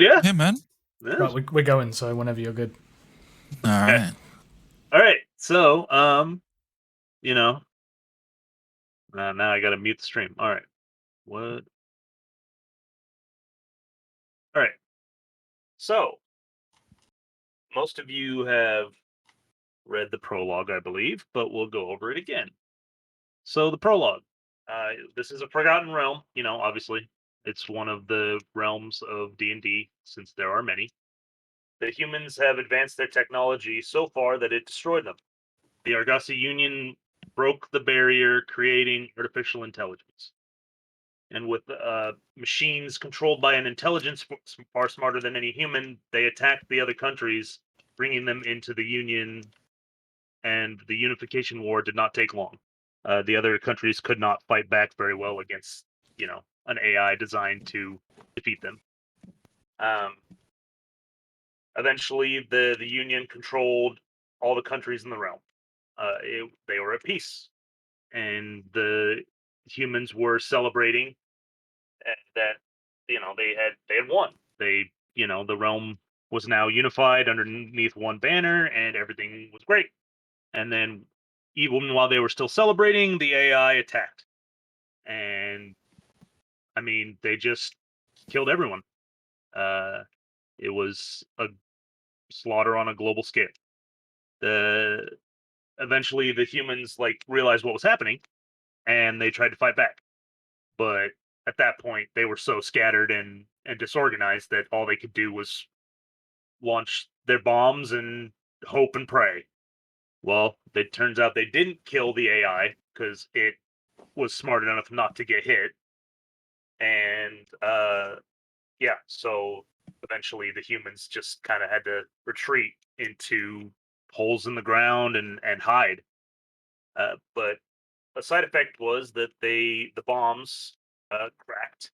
Yeah. Yeah, man. Yeah. Right, we're going. So whenever you're good. All Okay. right. All right. So, you know, now I gotta mute the stream. All right. What? All right. So, most of you have read the prologue, I believe, but we'll go over it again. So, the prologue. This is a forgotten realm. Obviously, it's one of the realms of D&D, since there are many. The humans have advanced their technology so far that it destroyed them. The Argosy Union broke the barrier, creating artificial intelligence. And with machines controlled by an intelligence far smarter than any human, they attacked the other countries, bringing them into the Union. And the unification war did not take long. The other countries could not fight back very well against, an AI designed to defeat them. Um, Eventually, the Union controlled all the countries in the realm. They were at peace, and the humans were celebrating that they had won. The realm was now unified underneath one banner, and everything was great. And then, even while they were still celebrating, the AI attacked, and I mean, they just killed everyone. Uh, it was a slaughter on a global scale. The Eventually, the humans realized what was happening, and they tried to fight back. But at that point, they were so scattered and disorganized that all they could do was launch their bombs and hope and pray. Well, it turns out they didn't kill the AI because it was smart enough not to get hit. And yeah, so eventually the humans just kind of had to retreat into holes in the ground and hide. But a side effect was that the bombs cracked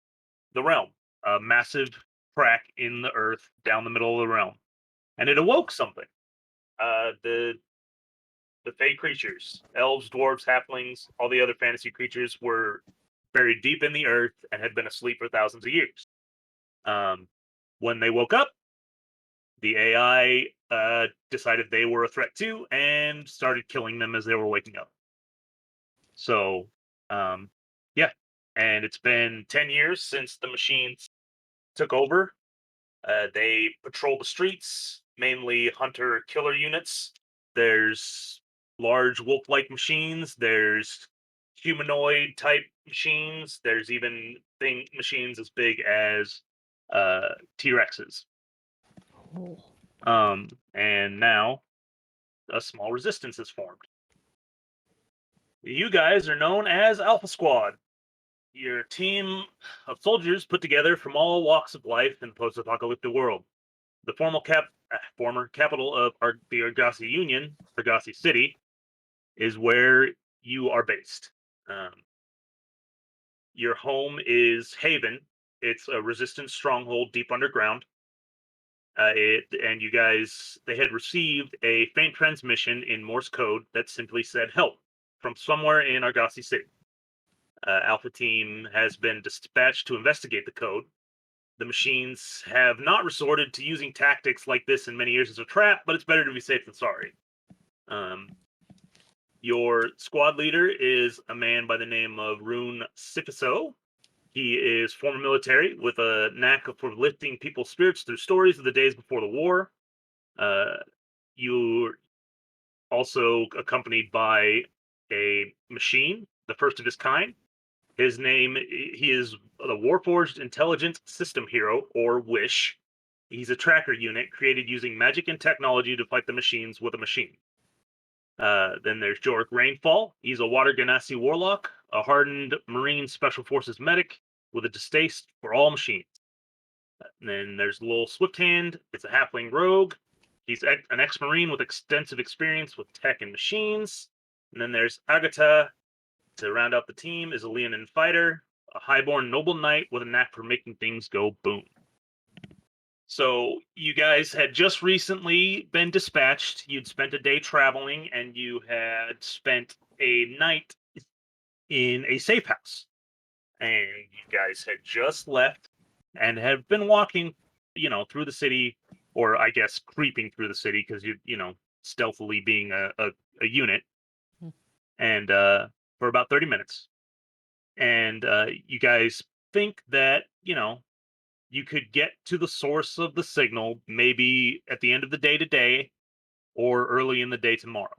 the realm, a massive crack in the earth down the middle of the realm, and it awoke something. The fey creatures, elves, dwarves, halflings, all the other fantasy creatures were buried deep in the earth and had been asleep for thousands of years. Um, when they woke up, the AI decided they were a threat too and started killing them as they were waking up. So, yeah, and it's been 10 years since the machines took over. They patrol the streets, mainly hunter killer units. There's large wolf like machines, there's humanoid type machines, there's even machines as big as T Rexes. And now a small resistance is formed. You guys are known as Alpha Squad. Your team of soldiers put together from all walks of life in the post-apocalyptic world. The former capital of the Argosy Union, Argosy City, is where you are based. Um, your home is Haven. It's a resistance stronghold deep underground. And you guys, they had received a faint transmission in Morse code that simply said "help" from somewhere in Argosy City. Alpha Team has been dispatched to investigate the code. The machines have not resorted to using tactics like this in many years as a trap, but it's better to be safe than sorry. Your squad leader is a man by the name of Rune Sifiso. He is former military with a knack for lifting people's spirits through stories of the days before the war. You're also accompanied by a machine, the first of his kind. He is the Warforged Intelligence System Hero, or WISH. He's a tracker unit created using magic and technology to fight the machines with a machine. Then there's Jorik Rainfall. He's a Water Ganassi Warlock, a hardened Marine Special Forces medic with a distaste for all machines. And then there's Lowell Swifthand. It's a halfling rogue. He's an ex-Marine with extensive experience with tech and machines. And then there's Agatha. To round out the team is a Leonin fighter, a highborn noble knight with a knack for making things go boom. So you guys had just recently been dispatched. You'd spent a day traveling, and you had spent a night in a safe house. And you guys had just left and have been walking through the city, or I guess creeping through the city because stealthily being a unit, Hmm. and for about 30 minutes. And you guys think that you could get to the source of the signal maybe at the end of the day today or early in the day tomorrow.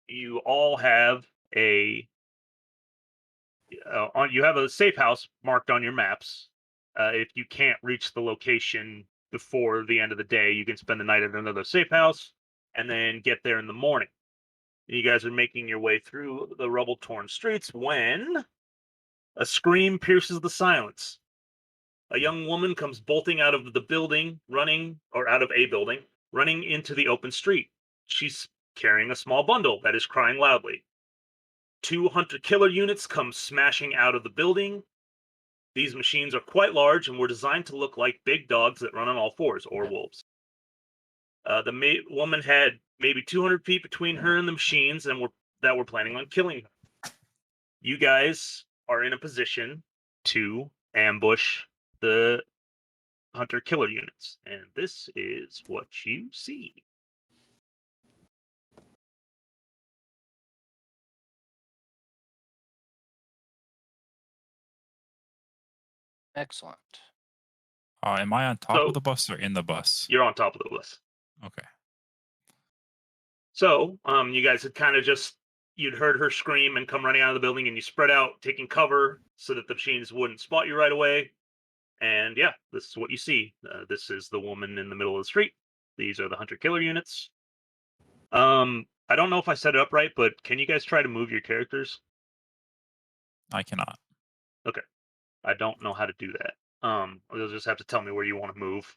You all have you have a safe house marked on your maps. If you can't reach the location before the end of the day, you can spend the night at another safe house and then get there in the morning. You guys are making your way through the rubble torn streets when a scream pierces the silence. A young woman comes bolting out of the building, out of a building, running into the open street. She's carrying a small bundle that is crying loudly. Two hunter-killer units come smashing out of the building. These machines are quite large and were designed to look like big dogs that run on all fours, or wolves. The woman had maybe 200 feet between her and the machines that were planning on killing her. You guys are in a position to ambush the hunter-killer units, and this is what you see. Excellent. Am I on top So- of the bus or in the bus? You're on top of the list. Okay. So, you guys had kind of you'd heard her scream and come running out of the building, and you spread out, taking cover so that the machines wouldn't spot you right away. And yeah, this is what you see. This is the woman in the middle of the street. These are the hunter-killer units. I don't know if I set it up right, but can you guys try to move your characters? I cannot. I don't know how to do that. You'll just have to tell me where you want to move.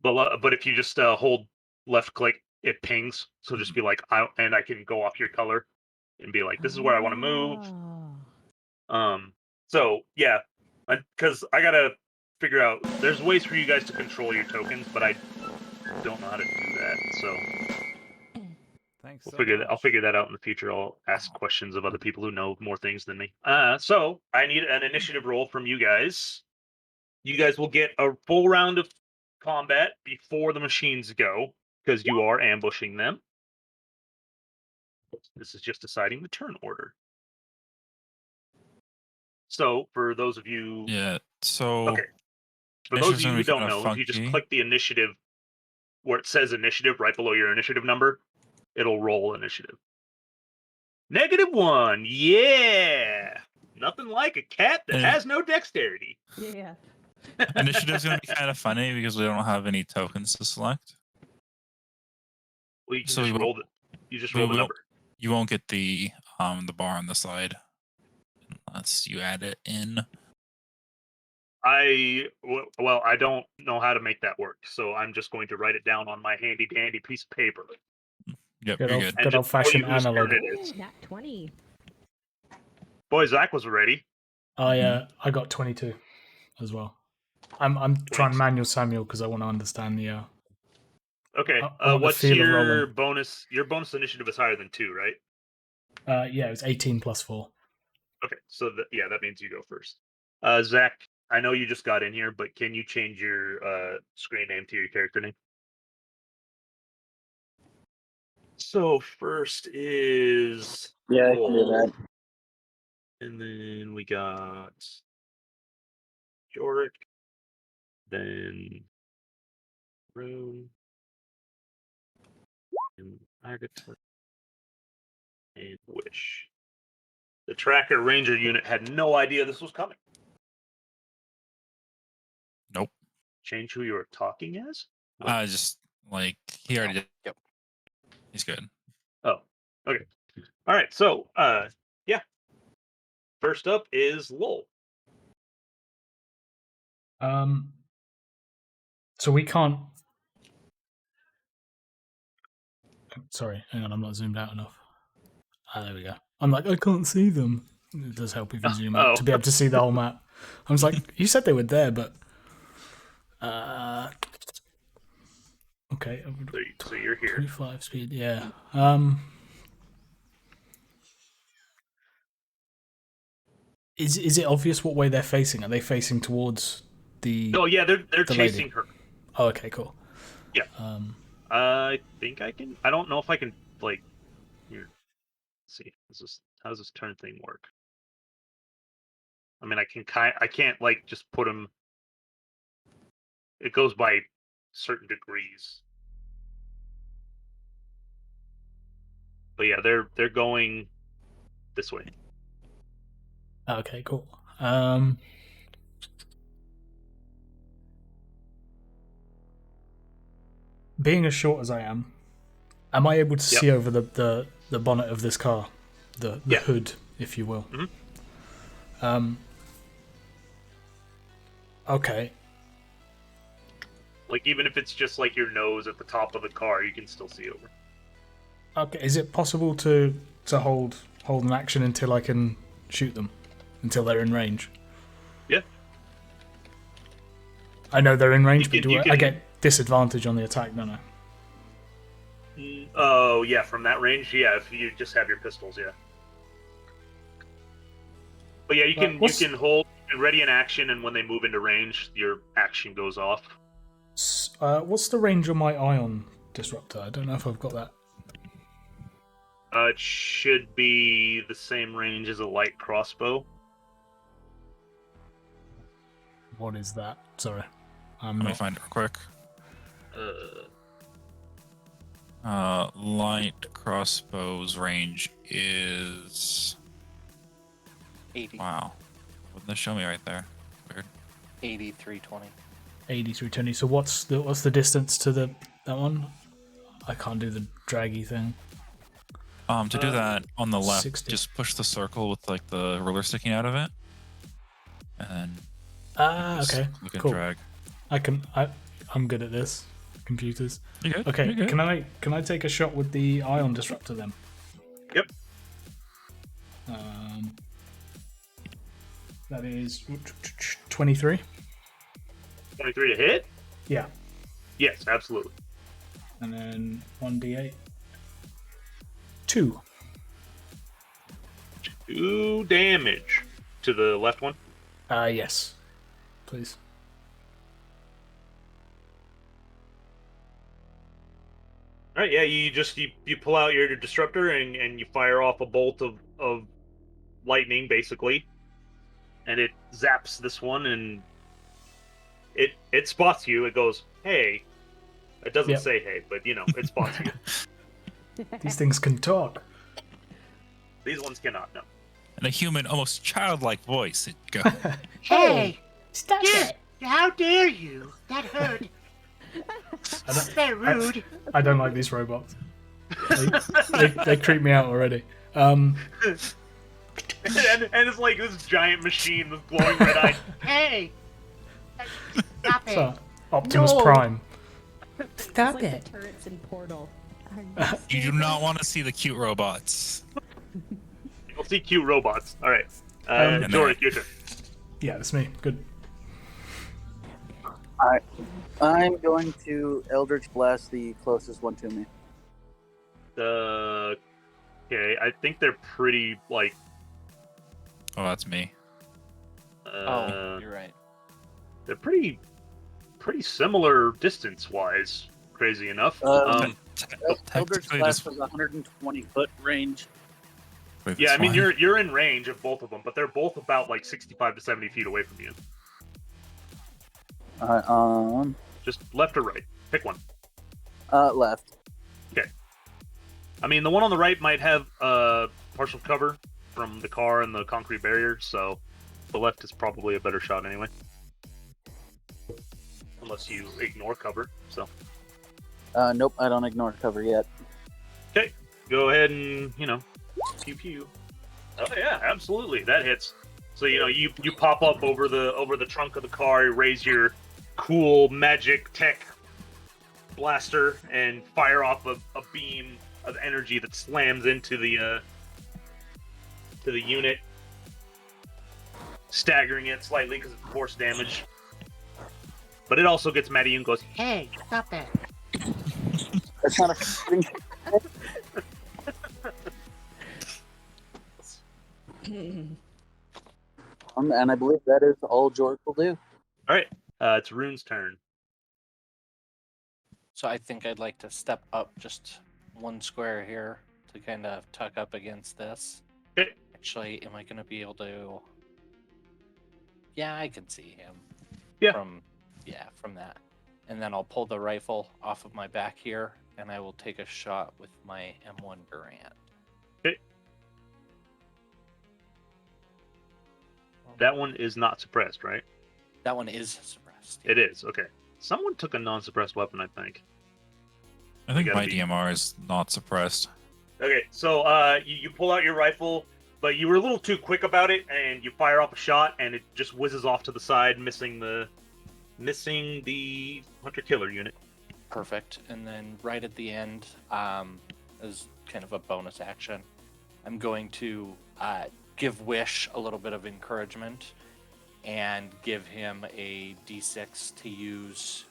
But if you just hold left click, it pings. So just be like, I can go off your color and be like, this is where I want to move. So yeah, because I gotta figure out. There's ways for you guys to control your tokens, but I don't know how to do that. So Thanks. I'll figure that out in the future. I'll ask questions of other people who know more things than me. So I need an initiative roll from you guys. You guys will get a full round of combat before the machines go, because you are ambushing them. This is just deciding the turn order. So for those of you, Yeah. So. Okay. For those of initiative's you gonna who be don't kinda know, if you just funky. click the initiative where it says initiative right below your initiative number, it'll roll initiative. -1. Yeah. Nothing like a cat that has no dexterity. Yeah. Initiative's gonna be kind of funny because we don't have any tokens to select. Well, you can So just we roll you just we roll the won't- number. You won't get the bar on the side unless you add it in. I don't know how to make that work, so I'm just going to write it down on my handy dandy piece of paper. Yep, Good you're old, good. And good just old tell fashioned you whose turn analog. it is. Nat 20. Boy, Zach was ready. I got 22 as well. I'm trying 22. manual Samuel because I want to understand the. Okay. I want the What's feel of your rolling. bonus? Your bonus initiative is higher than 2, right? Yeah, it was 18 plus 4. Okay, so that means you go first. Zach, I know you just got in here, but can you change your screen name to your character name? So first is Yeah, I can do Cole, that. and then we got Yorick, then Rune, and Agatha, and Wish. The tracker ranger unit had no idea this was coming. Nope. Change who you were talking as? Just like he already did. Yep. He's good. Oh, okay. All right. So, yeah. First up is Lowell. So we can't. Sorry, hang on, I'm not zoomed out enough. There we go. I'm like, I can't see them. It does help if you zoom out to be able to see the whole map. I was like, you said they were there, but okay. So you're here. 25 speed, yeah. Is it obvious what way they're facing? Are they facing towards the? Oh yeah, they're the chasing lady. her. Oh, okay, cool. Yeah. I think I can. I don't know if I can like. Here, let's see. How does this turn thing work? I mean, I can't like just put them. It goes by certain degrees. But yeah, they're going this way. Okay, cool. Being as short as I am I able to see over the bonnet of this car, the Yeah. hood, if you will? Mhm. Okay. Like even if it's just like your nose at the top of the car, you can still see over. Okay. Is it possible to hold an action until I can shoot them, until they're in range? Yeah. I know they're in range, You but can- I get disadvantage on the attack, don't I? Oh yeah, from that range, yeah. If you just have your pistols, yeah. But yeah, you can hold and ready an action, and when they move into range, your action goes off. What's the range on my ion disruptor? I don't know if I've got that. It should be the same range as a light crossbow. What is that? Sorry, Let me find it real quick. Light crossbow's range is 80. wow. Wouldn't this show me right there? Weird. 8320. 8320. So what's the distance to that one? I can't do the draggy thing. To do that on the left, 60. just push the circle with like the ruler sticking out of it, and then Okay, look at cool. drag. I'm good at this. Computers. You good? Okay, You good? can I take a shot with the ion disruptor then? Yep. That is 23. 23 to hit? Yeah, Yes, absolutely. and then 1d8. 2. 2 damage to the left one. Yes, please. All right, yeah, you pull out your disruptor and you fire off a bolt of lightning basically, and it zaps this one and it spots you. It goes, "Hey." It doesn't Yep. say "hey," but it spots you. These things can talk. These ones cannot. No. In a human, almost childlike voice, it go. Hey, Stop dude, how dare you? That hurt. That's very rude. I don't like these robots. They creep me out already. and it's like this giant machine, this glowing red eye. Hey, stop it. So, Optimus No. Prime. Stop It's like it. the turrets in Portal. You do not want to see the cute robots. You'll see cute robots. All right, And Jordan, your turn. Yeah, that's me. Good. I'm going to Eldritch Blast the closest one to me. Okay, I think they're pretty like. Oh, that's me. Oh, you're right. They're pretty similar distance-wise. Crazy enough. Eldritch Technically, Blast this was 120 foot range. wait, yeah, this I mean one? you're in range of both of them, but they're both about like 65 to 70 feet away from you. Just left or right. Pick one. Left. I mean, the one on the right might have partial cover from the car and the concrete barrier, so the left is probably a better shot anyway. Unless you ignore cover. So Nope, I don't ignore cover yet. okay, go ahead and pew pew. Oh yeah, absolutely, that hits. So you pop up over the trunk of the car, you raise your cool magic tech blaster and fire off a beam of energy that slams into the unit, staggering it slightly because it's force damage. But it also gets mad at you and goes, Hey, stop that. That's not a thing. And I believe that is all George will do. All right, it's Rune's turn. So I think I'd like to step up just one square here to kind of tuck up against this. Okay. Actually, am I going to be able to... Yeah, I can see him. Yeah. From that. And then I'll pull the rifle off of my back here, and I will take a shot with my M1 Garand. Okay. That one is not suppressed, right? That one is suppressed. It is, okay. Someone took a non-suppressed weapon, I think. I think gotta my be- DMR is not suppressed. Okay, so you pull out your rifle, but you were a little too quick about it, and you fire off a shot, and it just whizzes off to the side, missing the hunter-killer unit. Perfect. And then right at the end, as kind of a bonus action, I'm going to give Wish a little bit of encouragement and give him a D6 to use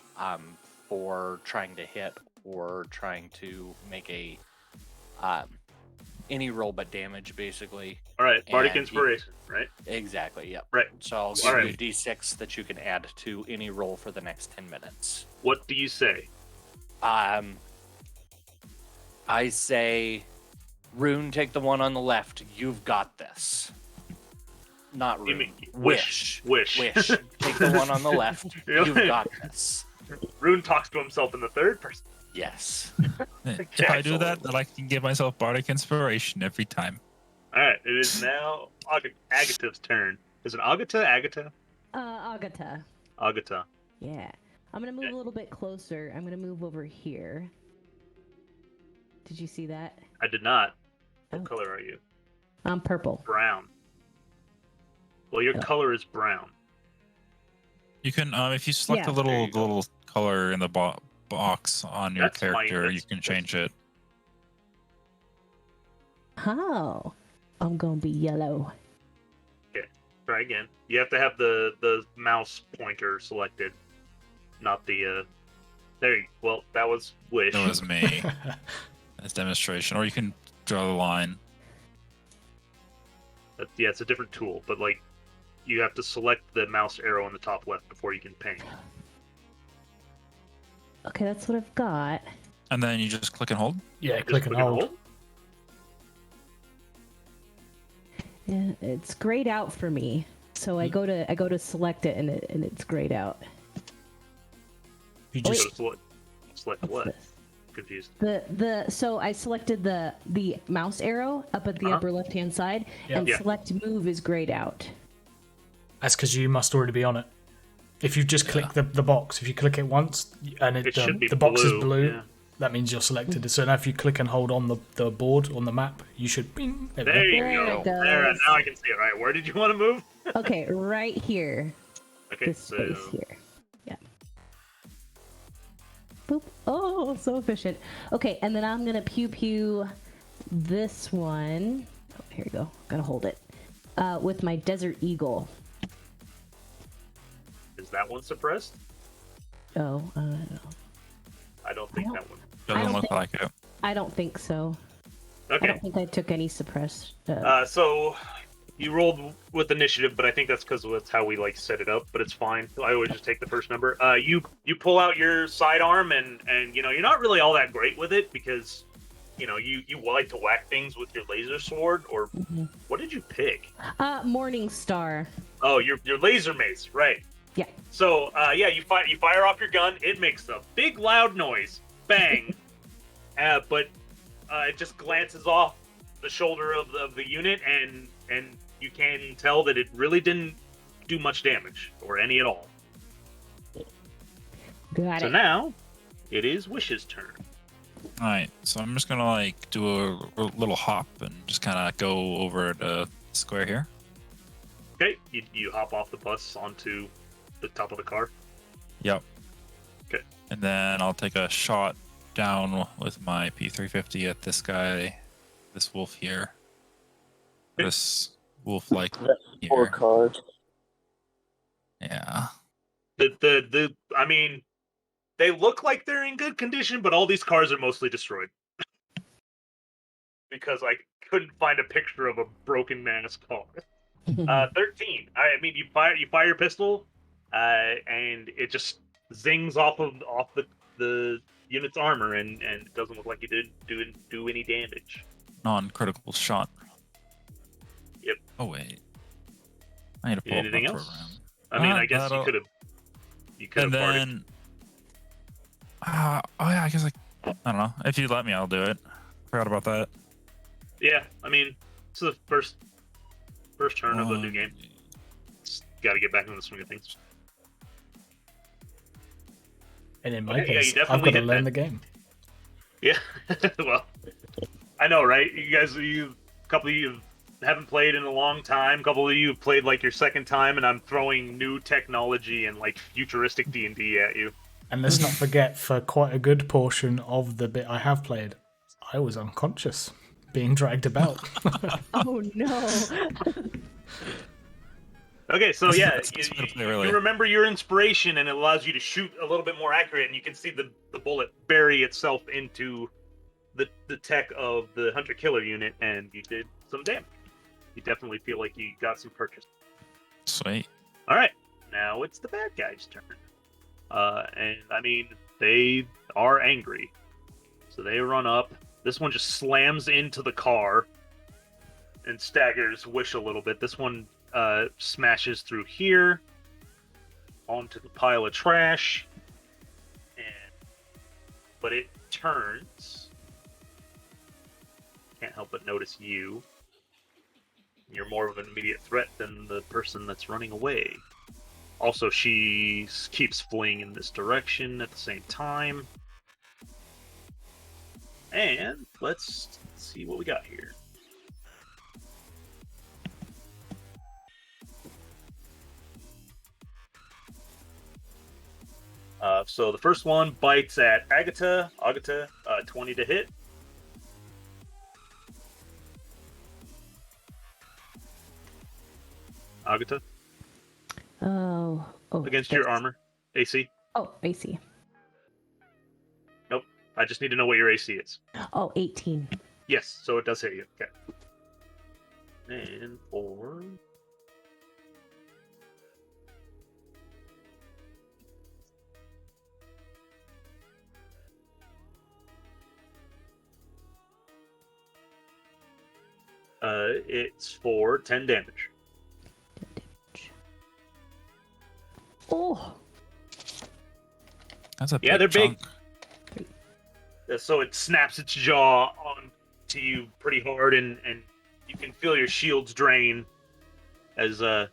for trying to hit or trying to make a any roll but damage, basically. All right, Bardic And Inspiration, right? Exactly, yep. Right. So I'll give All you right. a D6 that you can add to any roll for the next 10 minutes. What do you say? I say, Rune, take the one on the left. You've got this. Not You Rune. mean Wish. Wish. Wish. Take the one on the left. Really? You've got this. Rune talks to himself in the third person. Yes. If I do that, then I can give myself Bardic Inspiration every time. All right, it is now Agata's turn. Is it Agata? Agata. Agata. Yeah. I'm gonna move Okay. a little bit closer. I'm gonna move over here. Did you see that? I did not. What Oh. color are you? I'm purple. Brown. Well, your Oh. color is brown. You can, if you select Yeah. a There little you go. little color in the box on your That's fine, character, you that's- can change it. Oh. I'm gonna be yellow. Try again. You have to have the mouse pointer selected, not the. There you. Well, that was Wish. That was me. That's demonstration. Or you can draw the line. Yeah, it's a different tool, but like, you have to select the mouse arrow on the top left before you can ping. Okay, that's what I've got. And then you just click and hold. Yeah, Just click and hold. Yeah, it's grayed out for me. So I go to select it and it's grayed out. You So just select What's what? this? Confused. So I selected the mouse arrow up at the Uh-huh. upper left hand side, Yeah. and Yeah. select move is grayed out. that's because you must already be on it. If you just click the box, if you click it once and It should be the box is blue, blue, yeah. that means you're selected. So now if you click and hold on the board on the map, you should bing. There we There go. you There go. it There, goes. now I can see it. Right, where did you want to move? Okay, right here. Okay, This so space here. Yeah. Boop. Oh, so efficient. Okay, and then I'm gonna pew pew this one. Oh, here you go. Gotta hold it. With my Desert Eagle. is that one suppressed? Oh, I don't think I don't- that one. Doesn't don't look think- like it. I don't think so. I Okay. don't think I took any suppressed. So you rolled with initiative, but I think that's because that's how we like set it up. But it's fine. I always just take the first number. You pull out your sidearm and you're not really all that great with it because you like to whack things with your laser sword or Mhm. what did you pick? Morning Star. Oh, your laser mace, right? Yeah. So you fire off your gun. It makes a big loud noise, bang. But it just glances off the shoulder of the unit, and you can tell that it really didn't do much damage or any at all. Got So it. now it is Wish's turn. Alright, so I'm just gonna do a little hop and just kind of go over the square here. Okay, you hop off the bus onto the top of the car. Yep. Okay. And then I'll take a shot down with my P350 at this guy, this wolf here. Okay. This wolf like Four here. cards. Yeah. I mean, they look like they're in good condition, but all these cars are mostly destroyed. Because I couldn't find a picture of a broken man's car. 13. I mean, you fire your pistol, and it just zings off the unit's armor, and it doesn't look like you did do any damage. Non-critical shot. Yep. Oh wait. I need to pull up Anything my else? program. I mean, Ah, I guess you that'll- could have. You could And have farted. then, oh yeah, I guess I don't know. If you let me, I'll do it. Forgot about that. Yeah, I mean, it's the first turn of a new game. Got to get back into the swing of things. And in my Okay, yeah, case, you I've definitely got to hit learn that. the game. Yeah, well, I know, right? A couple of you haven't played in a long time. A couple of you have played like your second time, and I'm throwing new technology and like futuristic D&D at you. And let's not forget, for quite a good portion of the bit I have played, I was unconscious, being dragged about. Oh no. Okay, so yeah, That's the best way to play, really. you remember your inspiration, and it allows you to shoot a little bit more accurate, and you can see the bullet bury itself into the tech of the hunter-killer unit, and you did some damage. You definitely feel like you got some purchase. Sweet. All right, now it's the bad guy's turn. And I mean, they are angry, so they run up. This one just slams into the car and staggers Wish a little bit. This one smashes through here onto the pile of trash, but it turns. Can't help but notice you. You're more of an immediate threat than the person that's running away. Also, she keeps fleeing in this direction at the same time. And let's see what we got here. So the first one bites at Agata, 20 to hit. Agata, Oh. against your armor. AC. Oh, AC. Nope. I just need to know what your AC is. Oh, 18. Yes, so it does hit you. Okay. And for... it's for 10 damage. Oh. That's a Yeah, big they're big. chunk. So it snaps its jaw onto you pretty hard, and you can feel your shields drain as it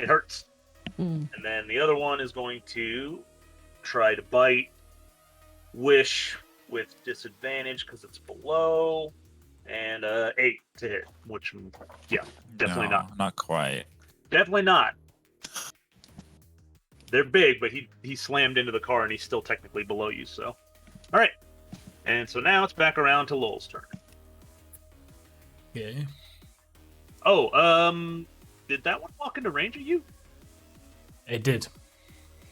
hurts. Mm. And then the other one is going to try to bite Wish with disadvantage because it's below, and 8 to hit, which, yeah, definitely No, not. Not quite. Definitely not. They're big, but he slammed into the car, and he's still technically below you, so. All right. And so now it's back around to Lowell's turn. Yeah. Oh, did that one walk into range of you? It did.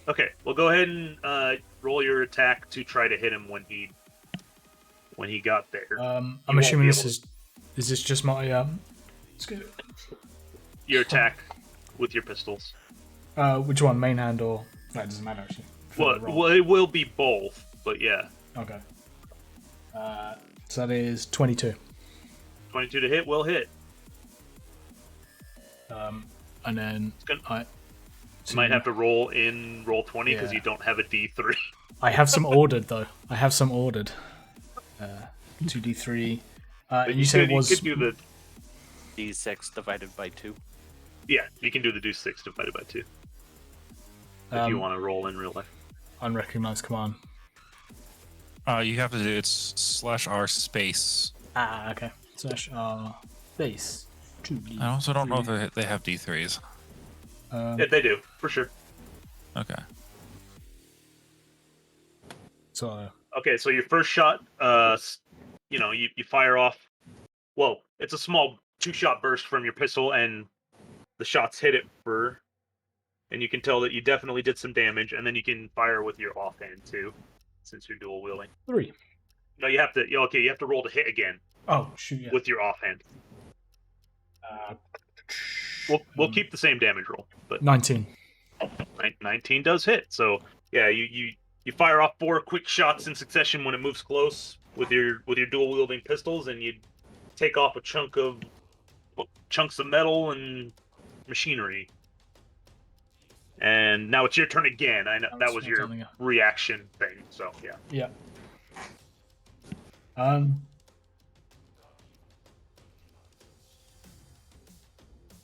Okay, well, go ahead and roll your attack to try to hit him when he got there. I'm won't assuming be this able is this just my Your attack with your pistols. which one, main hand or that doesn't matter actually. For the roll. Well, it will be both, but yeah. Okay. So that is 22. 22 to hit will hit. And then You might have to roll 20 because Yeah. you don't have a D3. I have some ordered though. I have some ordered. 2d3. But You said it was you could do the D6 divided by 2. yeah. You can do the D6 divided by 2 if you want to roll in real life. unrecognized command. You have to do it's /R space. Okay. /R base 2d. I also don't know if they have D3s. Yeah, they do for sure. Okay. So Okay, so your first shot, you fire off. Well, it's a small 2-shot burst from your pistol, and the shots hit it and you can tell that you definitely did some damage. And then you can fire with your offhand too, since you're dual wielding. 3. No, you have to. You have to roll to hit again Oh shoot! Yeah. with your offhand. we'll keep the same damage roll, but 19. 19 does hit. So yeah, you fire off 4 quick shots in succession when it moves close with your dual wielding pistols, and you take off a chunks of metal and machinery. And now it's your turn again. I know that was your reaction thing. So yeah. Yeah.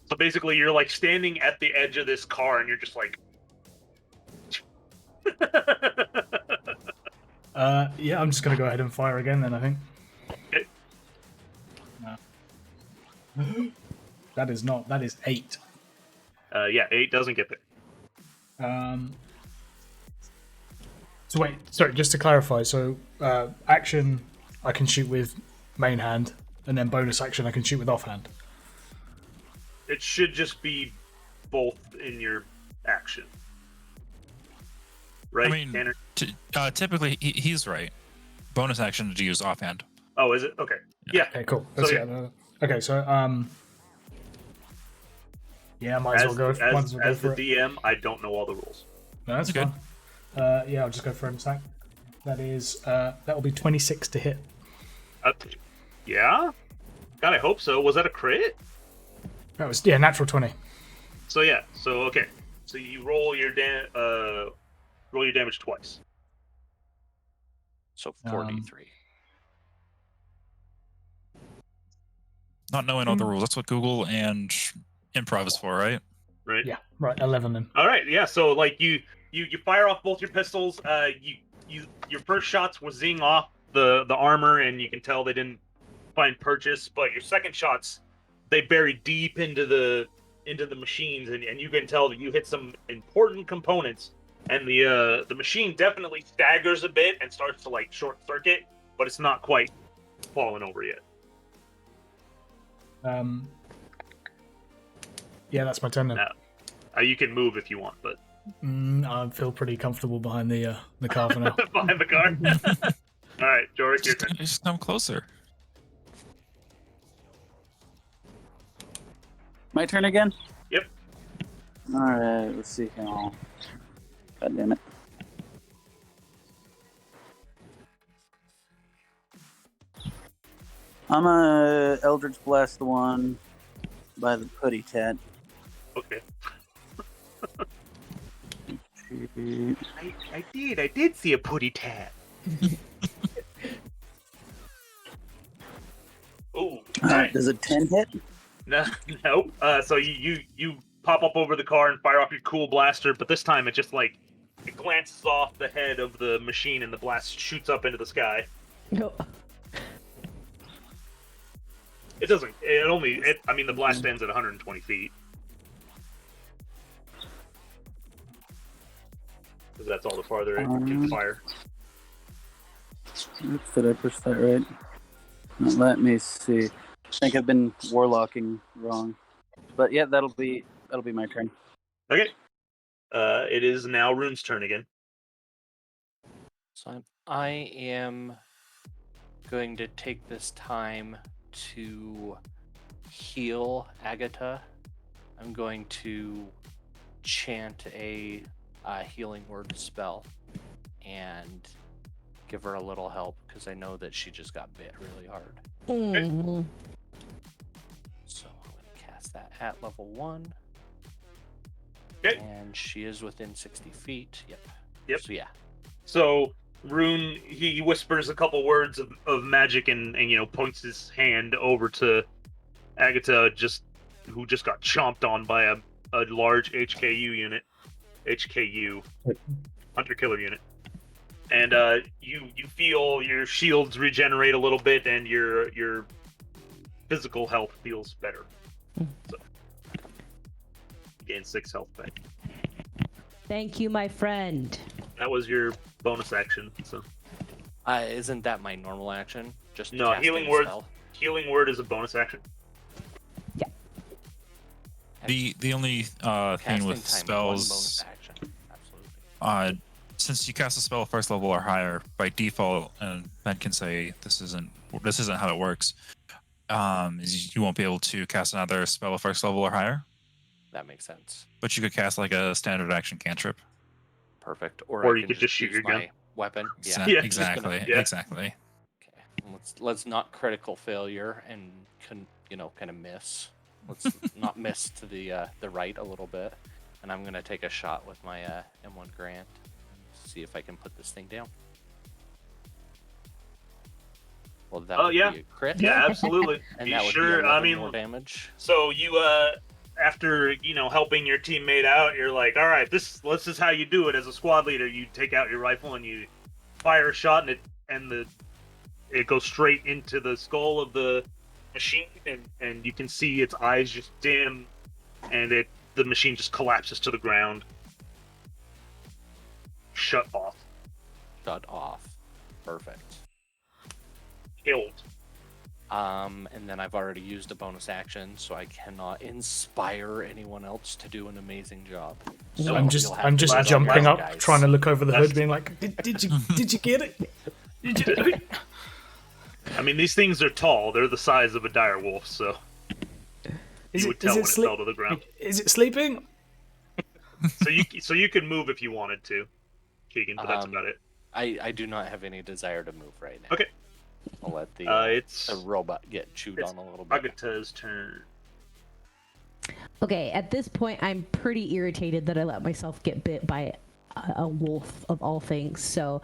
So basically, you're like standing at the edge of this car, and you're just like. Yeah, I'm just gonna go ahead and fire again then, I think. Okay. No. That is 8. Yeah, 8 doesn't get there. So wait, sorry, just to clarify, so action I can shoot with main hand, and then bonus action I can shoot with offhand. It should just be both in your action. Right, I mean, Tanner? typically he's right. Bonus action to use offhand. Oh, is it? Okay. Yeah. Okay, cool. So, Okay, so yeah, might as well go. As go for the it. DM, I don't know all the rules. No, that's Okay. fine. Yeah, I'll just go for an attack. That is that will be 26 to hit. Yeah. God, I hope so. Was that a crit? That was natural 20. So yeah. So okay. So you roll your damage twice. So 43. Not knowing all the rules. That's what Google and improv is for, right? Right. Yeah, right, 11 then. All right. Yeah. So like you fire off both your pistols. Your first shots will zing off the armor, and you can tell they didn't find purchase. But your second shots, they bury deep into the machines, and you can tell that you hit some important components. And the machine definitely staggers a bit and starts to like short circuit, but it's not quite falling over yet. Yeah, that's my turn then. Now, you can move if you want, but I feel pretty comfortable behind the car for now. behind the car. All right, Jorik, your turn. Just come closer. My turn again? Yep. Alright, let's see how. God damn it. I'm a Eldritch Blast the one by the putty tat. Okay. Shoot. I did see a putty tat. Oh, nice. Does a 10 hit? No, nope. So you pop up over the car and fire off your cool blaster, but this time it just like it glances off the head of the machine and the blast shoots up into the sky. No. It doesn't. I mean, the blast ends at 120 feet. Because that's all the farther it can fire. Oops, did I push that right? No, let me see. I think I've been warlocking wrong. But yeah, that'll be my turn. Okay. It is now Rune's turn again. So I am going to take this time to heal Agatha. I'm going to chant a healing word spell and give her a little help because I know that she just got bit really hard. Mm-hmm. So I'm going to cast that at level 1. Okay. And she is within 60 feet. Yep. So yeah. So Rune, he whispers a couple words of magic and points his hand over to Agatha, who just got chomped on by a large HKU hunter killer unit, and you feel your shields regenerate a little bit and your physical health feels better. So gain 6 health back. Thank you, my friend. That was your bonus action. So Isn't that my normal action? Just no, casting healing a word. spell? Healing word is a bonus action. The only thing Casting with time, one bonus spells, action. Absolutely. since you cast a spell first level or higher by default, and Ben can say this isn't how it works. You won't be able to cast another spell of first level or higher. That makes sense. But you could cast like a standard action cantrip. Perfect. Or I you can could just shoot use your gun. my weapon. Yeah. Yeah. Exactly. Yeah. Exactly. Okay. Let's not critical failure and kind of miss. Let's not miss to the right a little bit. And I'm gonna take a shot with my M1 Grand. See if I can put this thing down. Well, that would yeah. be a crit. Yeah, absolutely. And You that would sure? be I 11 mean, more damage. so you after helping your teammate out, you're like, all right, this is how you do it as a squad leader. You take out your rifle and you fire a shot, and it goes straight into the skull of the machine, and you can see its eyes just dim, and the machine just collapses to the ground. Shut off. Shut off. Perfect. Killed. And then I've already used a bonus action, so I cannot inspire anyone else to do an amazing job. So I'm just you'll have to last- jumping last up, guys. trying to look over the That's- hood, being like, "Did you get it? Did you do it?" I mean, these things are tall. They're the size of a dire wolf, so you would tell when it fell to the ground. Is it sleeping? So you can move if you wanted to, Keegan, but that's about it. I do not have any desire to move right now. Okay. I'll let the It's robot get chewed it's on a little bit. Agata's turn. Okay, at this point, I'm pretty irritated that I let myself get bit by a wolf of all things. So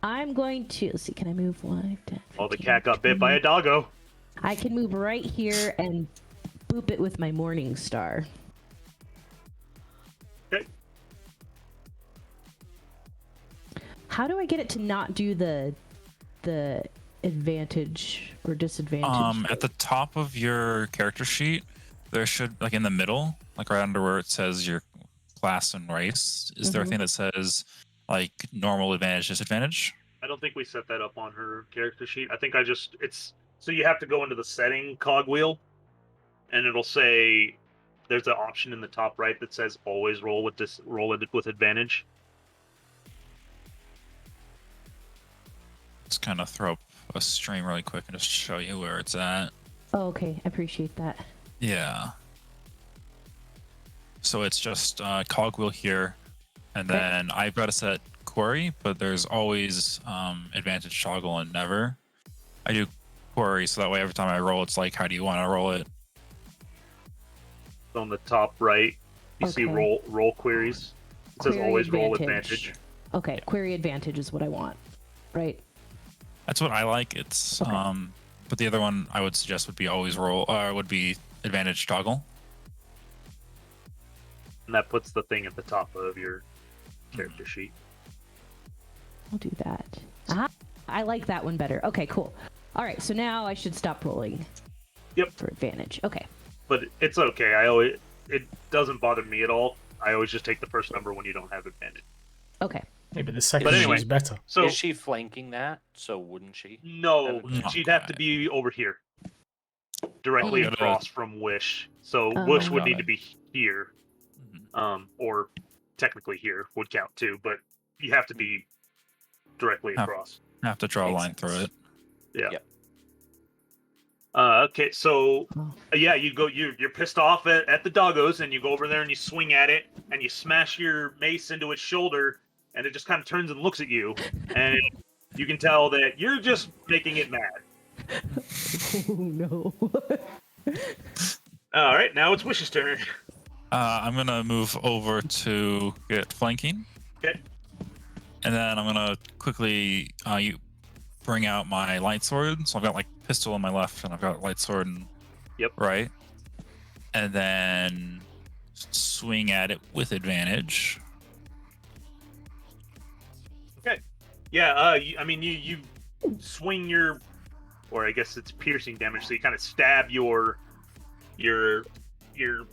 I'm going to, let's see, can I move 1, 10, Well, the 15, cat got bit by a 20? doggo. I can move right here and boop it with my Morning Star. Okay. How do I get it to not do the advantage or disadvantage? At the top of your character sheet, there should, like in the middle, like right under where it says your class and race, is there a thing that says like normal advantage, disadvantage? I don't think we set that up on her character sheet. I think it's so you have to go into the setting cogwheel, and it'll say there's an option in the top right that says always roll with advantage. Let's kind of throw up a stream really quick and just show you where it's at. Oh, okay, I appreciate that. Yeah. So it's just cogwheel here, and then I've got to set query, but there's always advantage toggle and never. I do query, so that way every time I roll, it's like, how do you want to roll it? On the top right, you see Okay. roll queries. It says Query always roll advantage. advantage. Okay, query advantage is what I want, right? That's what I like. It's Okay. but the other one I would suggest would be always roll, would be advantage toggle. And that puts the thing at the top of your character sheet. I'll do that. I like that one better. Okay, cool. All right, so now I should stop rolling. Yep. For advantage. Okay. But it's okay. It doesn't bother me at all. I always just take the first number when you don't have advantage. Okay. Yeah, but the second But anyway. is better. So Is she flanking that? So wouldn't she? no, Okay. she'd have to be over here, directly Oh. across from Wish. So Oh. Wish would Got need it. to be here, or technically here would count too. But you have to be directly Have- across. I have to draw a Makes line through sense. it. Yeah. Yep. Okay, so Oh. yeah, you're pissed off at the doggos, and you go over there and you swing at it, and you smash your mace into its shoulder, and it just kind of turns and looks at you, and you can tell that you're just making it mad. Oh no. All right, now it's Wish's turn. I'm gonna move over to get flanking, Okay. and then I'm gonna quickly bring out my light sword. So I've got like pistol on my left, and I've got light sword and Yep. right, and then swing at it with advantage. Okay. Yeah. You swing your, or I guess it's piercing damage. So you kind of stab your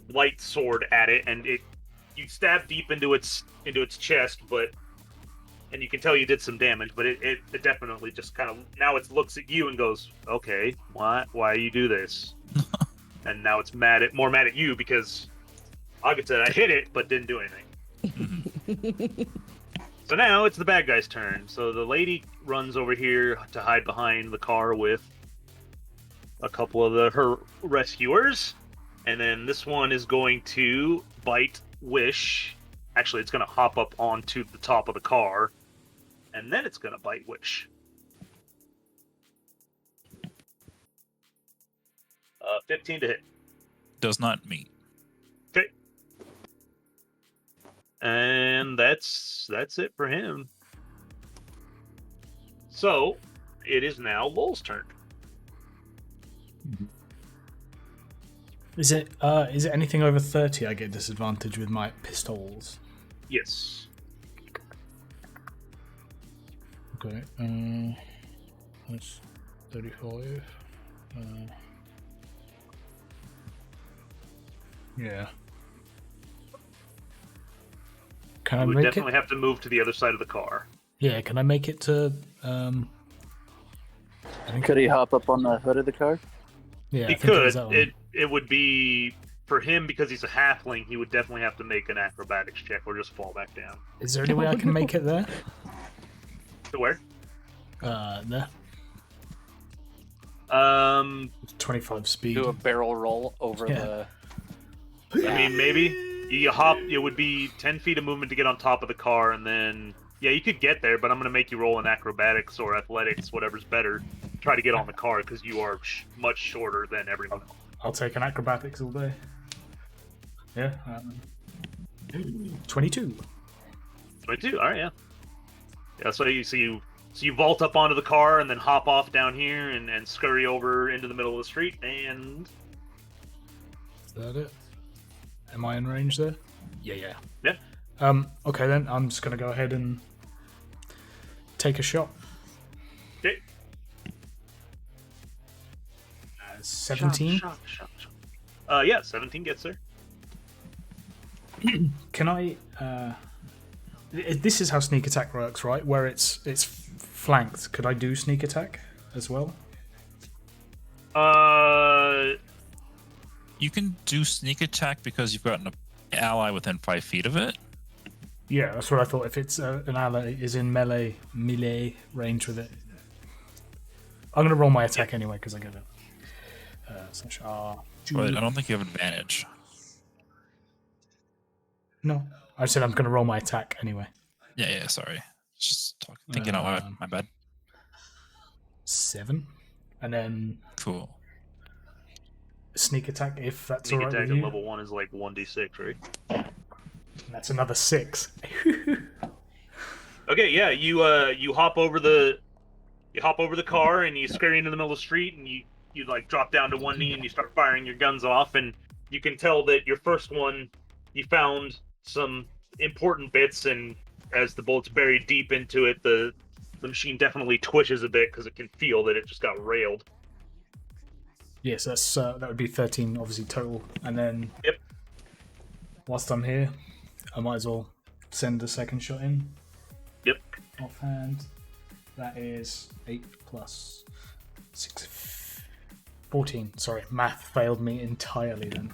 light sword at it, and you stab deep into its chest, and you can tell you did some damage, but it definitely just kind of now it looks at you and goes, okay, why you do this? And now it's more mad at you because Agata, I hit it but didn't do anything. So now it's the bad guy's turn. So the lady runs over here to hide behind the car with a couple of her rescuers, and then this one is going to bite Wish. Actually, it's going to hop up onto the top of the car, and then it's going to bite Wish. 15 to hit. Does not meet. Okay. And that's it for him. So, it is now Lowell's turn. Is it anything over 30 I get disadvantage with my pistols? Yes. Okay. That's 35. Yeah. Can I You would make definitely it? have to move to the other side of the car. Yeah, can I make it to Could he hop up on the hood of the car? Yeah, He I think it was could. that one. It would be for him because he's a halfling. He would definitely have to make an acrobatics check or just fall back down. Is there any way I can make it there? To where? There. 25 speed. Do a barrel roll over Yeah. the. I mean, maybe you hop. It would be 10 feet of movement to get on top of the car, and then yeah, you could get there. But I'm gonna make you roll in acrobatics or athletics, whatever's better. Try to get on the car because you are much shorter than everyone else. I'll take an acrobatics all day. Yeah. 22. 22. All right, yeah. Yeah. So you vault up onto the car and then hop off down here and scurry over into the middle of the street and. Is that it? Am I in range there? Yeah. Yeah. Okay then, I'm just gonna go ahead and take a shot. Okay. 17. Shot. Yeah, 17 gets there. Can I? This is how sneak attack works, right? Where it's flanked. Could I do sneak attack as well? You can do sneak attack because you've got an ally within 5 feet of it. Yeah, that's what I thought. If it's an ally is in melee range with it, I'm gonna roll my attack anyway because I get it. Slash R. But I don't think you have advantage. No, I said I'm gonna roll my attack anyway. Yeah, sorry. Just thinking out loud. My bad. 7, and then Cool. sneak attack if that's Sneak alright attack with at you. level 1 is like 1d6, right? That's another 6. Okay, yeah, you hop over the car and you scurry into the middle of the street and you like drop down to one knee and you start firing your guns off, and you can tell that your first one you found some important bits, and as the bullets buried deep into it, the machine definitely twitches a bit because it can feel that it just got railed. Yes, that's that would be 13 obviously total, and then Yep. whilst I'm here, I might as well send a second shot in. Yep. Offhand, that is 8 plus 6, 14. Sorry, math failed me entirely then.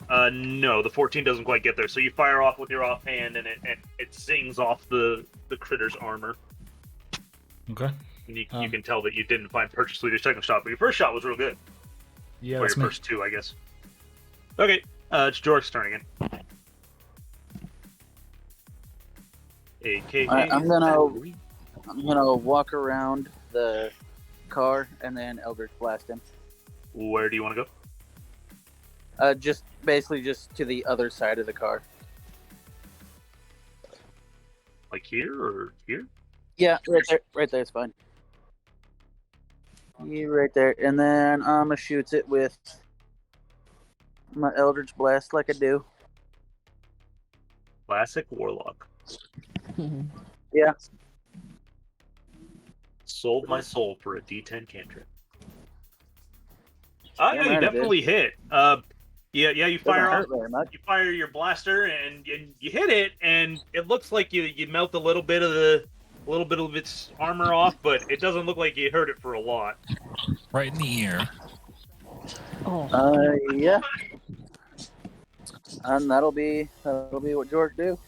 No, the 14 doesn't quite get there. So you fire off with your offhand, and it zings off the critter's armor. Okay. And you can tell that you didn't find purchase with your second shot, but your first shot was real good. Yeah, Or that's your me. first two, I guess. Okay, it's Jork's turn again. AKA. I'm gonna walk around the car and then Eldritch blast him. Where do you want to go? Just basically just to the other side of the car. Like here or here? Yeah, right there is fine. Yeah, right there, and then I'ma shoots it with my Eldritch blast like I do. Classic Warlock. Yeah. Sold my soul for a D10 cantrip. Oh, Yeah, yeah, you man, it definitely hit. Yeah, you Doesn't fire off. hurt very much. You fire your blaster and you hit it, and it looks like you melt a little bit of its armor off, but it doesn't look like you hurt it for a lot. Right in the ear. Oh, Yeah. And that'll be what George do.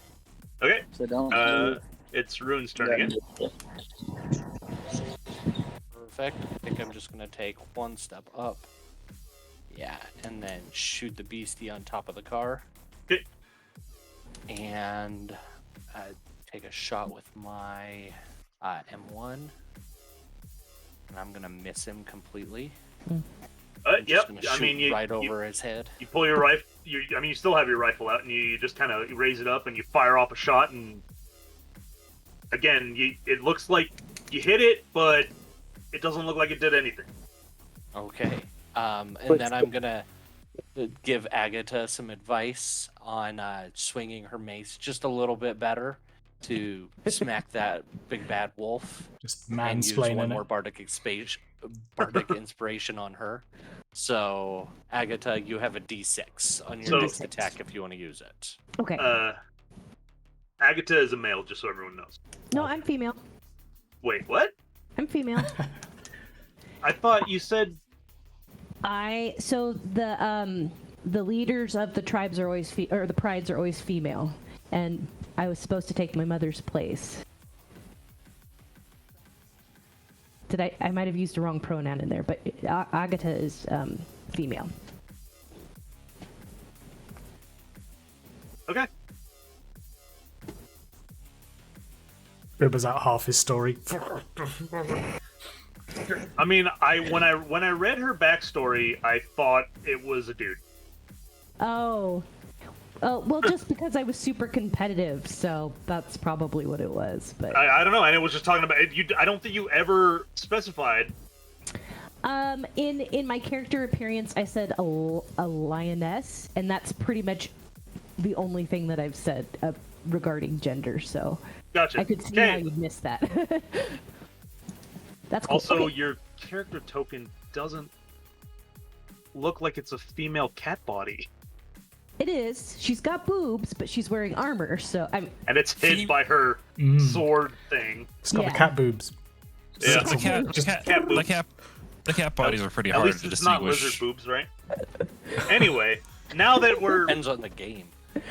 Okay, So don't. it's Rune's turn again. Perfect. I think I'm just gonna take one step up. Yeah, and then shoot the beastie on top of the car. Okay. and take a shot with my M1, and I'm gonna miss him completely. I'm just Yep. gonna I shoot mean, right over his head. you pull your rifle. You still have your rifle out, and you just kind of raise it up and you fire off a shot. And again, it looks like you hit it, but it doesn't look like it did anything. Okay. And But- then I'm gonna give Agatha some advice on swinging her mace just a little bit better to smack that big bad wolf, Just and use one mansplaining more it. bardic inspiration on her. So Agatha, you have a D6 on your So- next attack if you want to use it. Okay. Agatha is a male, just so everyone knows. No, I'm female. Wait, what? I'm female. I thought you said. So the leaders of the tribes are always or the prides are always female, and I was supposed to take my mother's place. I might have used the wrong pronoun in there, but Agatha is female. Okay. Ribber's out half his story. I mean, when I read her backstory, I thought it was a dude. Oh, well, just because I was super competitive, so that's probably what it was. But I don't know, and it was just talking about you. I don't think you ever specified. in my character appearance, I said a lioness, and that's pretty much the only thing that I've said regarding gender. So Gotcha. I could see Okay. how you'd miss that. That's cool. Also, Okay. your character token doesn't look like it's a female cat body, It is. She's got boobs, but she's wearing armor, so I'm. and it's hid by her sword thing. It's got Yeah. the cat boobs. Yeah. The cat bodies are pretty At hard least to it's not distinguish. lizard boobs, right? Anyway, now that we're Depends on the game.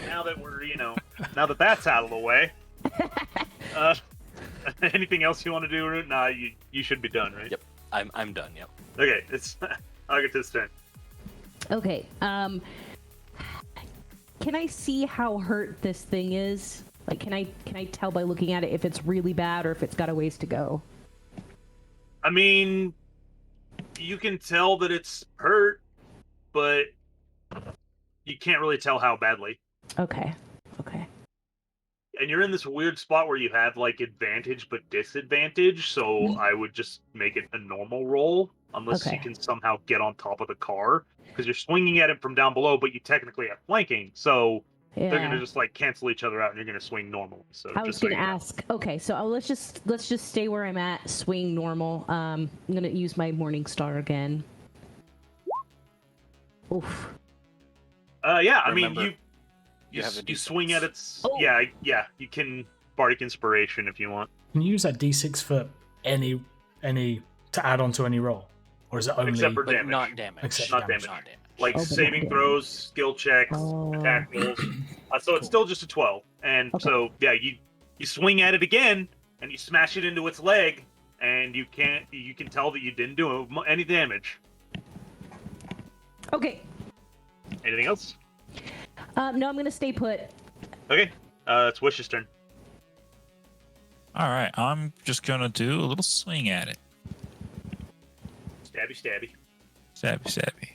now that that's out of the way, anything else you want to do? Nah, you should be done, right? Yep. I'm done. Yep. Okay, it's Agatha's turn. Okay. Can I see how hurt this thing is? Like, can I tell by looking at it if it's really bad or if it's got a ways to go? I mean, you can tell that it's hurt, but you can't really tell how badly. Okay. Okay. And you're in this weird spot where you have like advantage but disadvantage, so I would just make it a normal roll unless Okay. you can somehow get on top of the car because you're swinging at it from down below, but you technically have flanking, so Yeah. they're gonna just like cancel each other out, and you're gonna swing normal. So I was just so gonna you know. ask. Okay, so let's just stay where I'm at. Swing normal. I'm gonna use my Morning Star again. Oof. Yeah, I mean Remember, you have a you D6. swing at its Oh. yeah. You can bardic inspiration if you want, Can you use that D6 for any to add on to any roll, or is it only? except for But damage. not damage. Except Not damage. damage. Not damage. Like Oh, but saving not damage. throws, skill checks, Oh. attack rolls. So it's still just a 12. And Okay. so yeah, you swing at it again and you smash it into its leg, and you can tell that you didn't do any damage. Okay. Anything else? No, I'm gonna stay put. Okay. It's Wish's turn. All right, I'm just gonna do a little swing at it. Stabby, stabby. Stabby, stabby.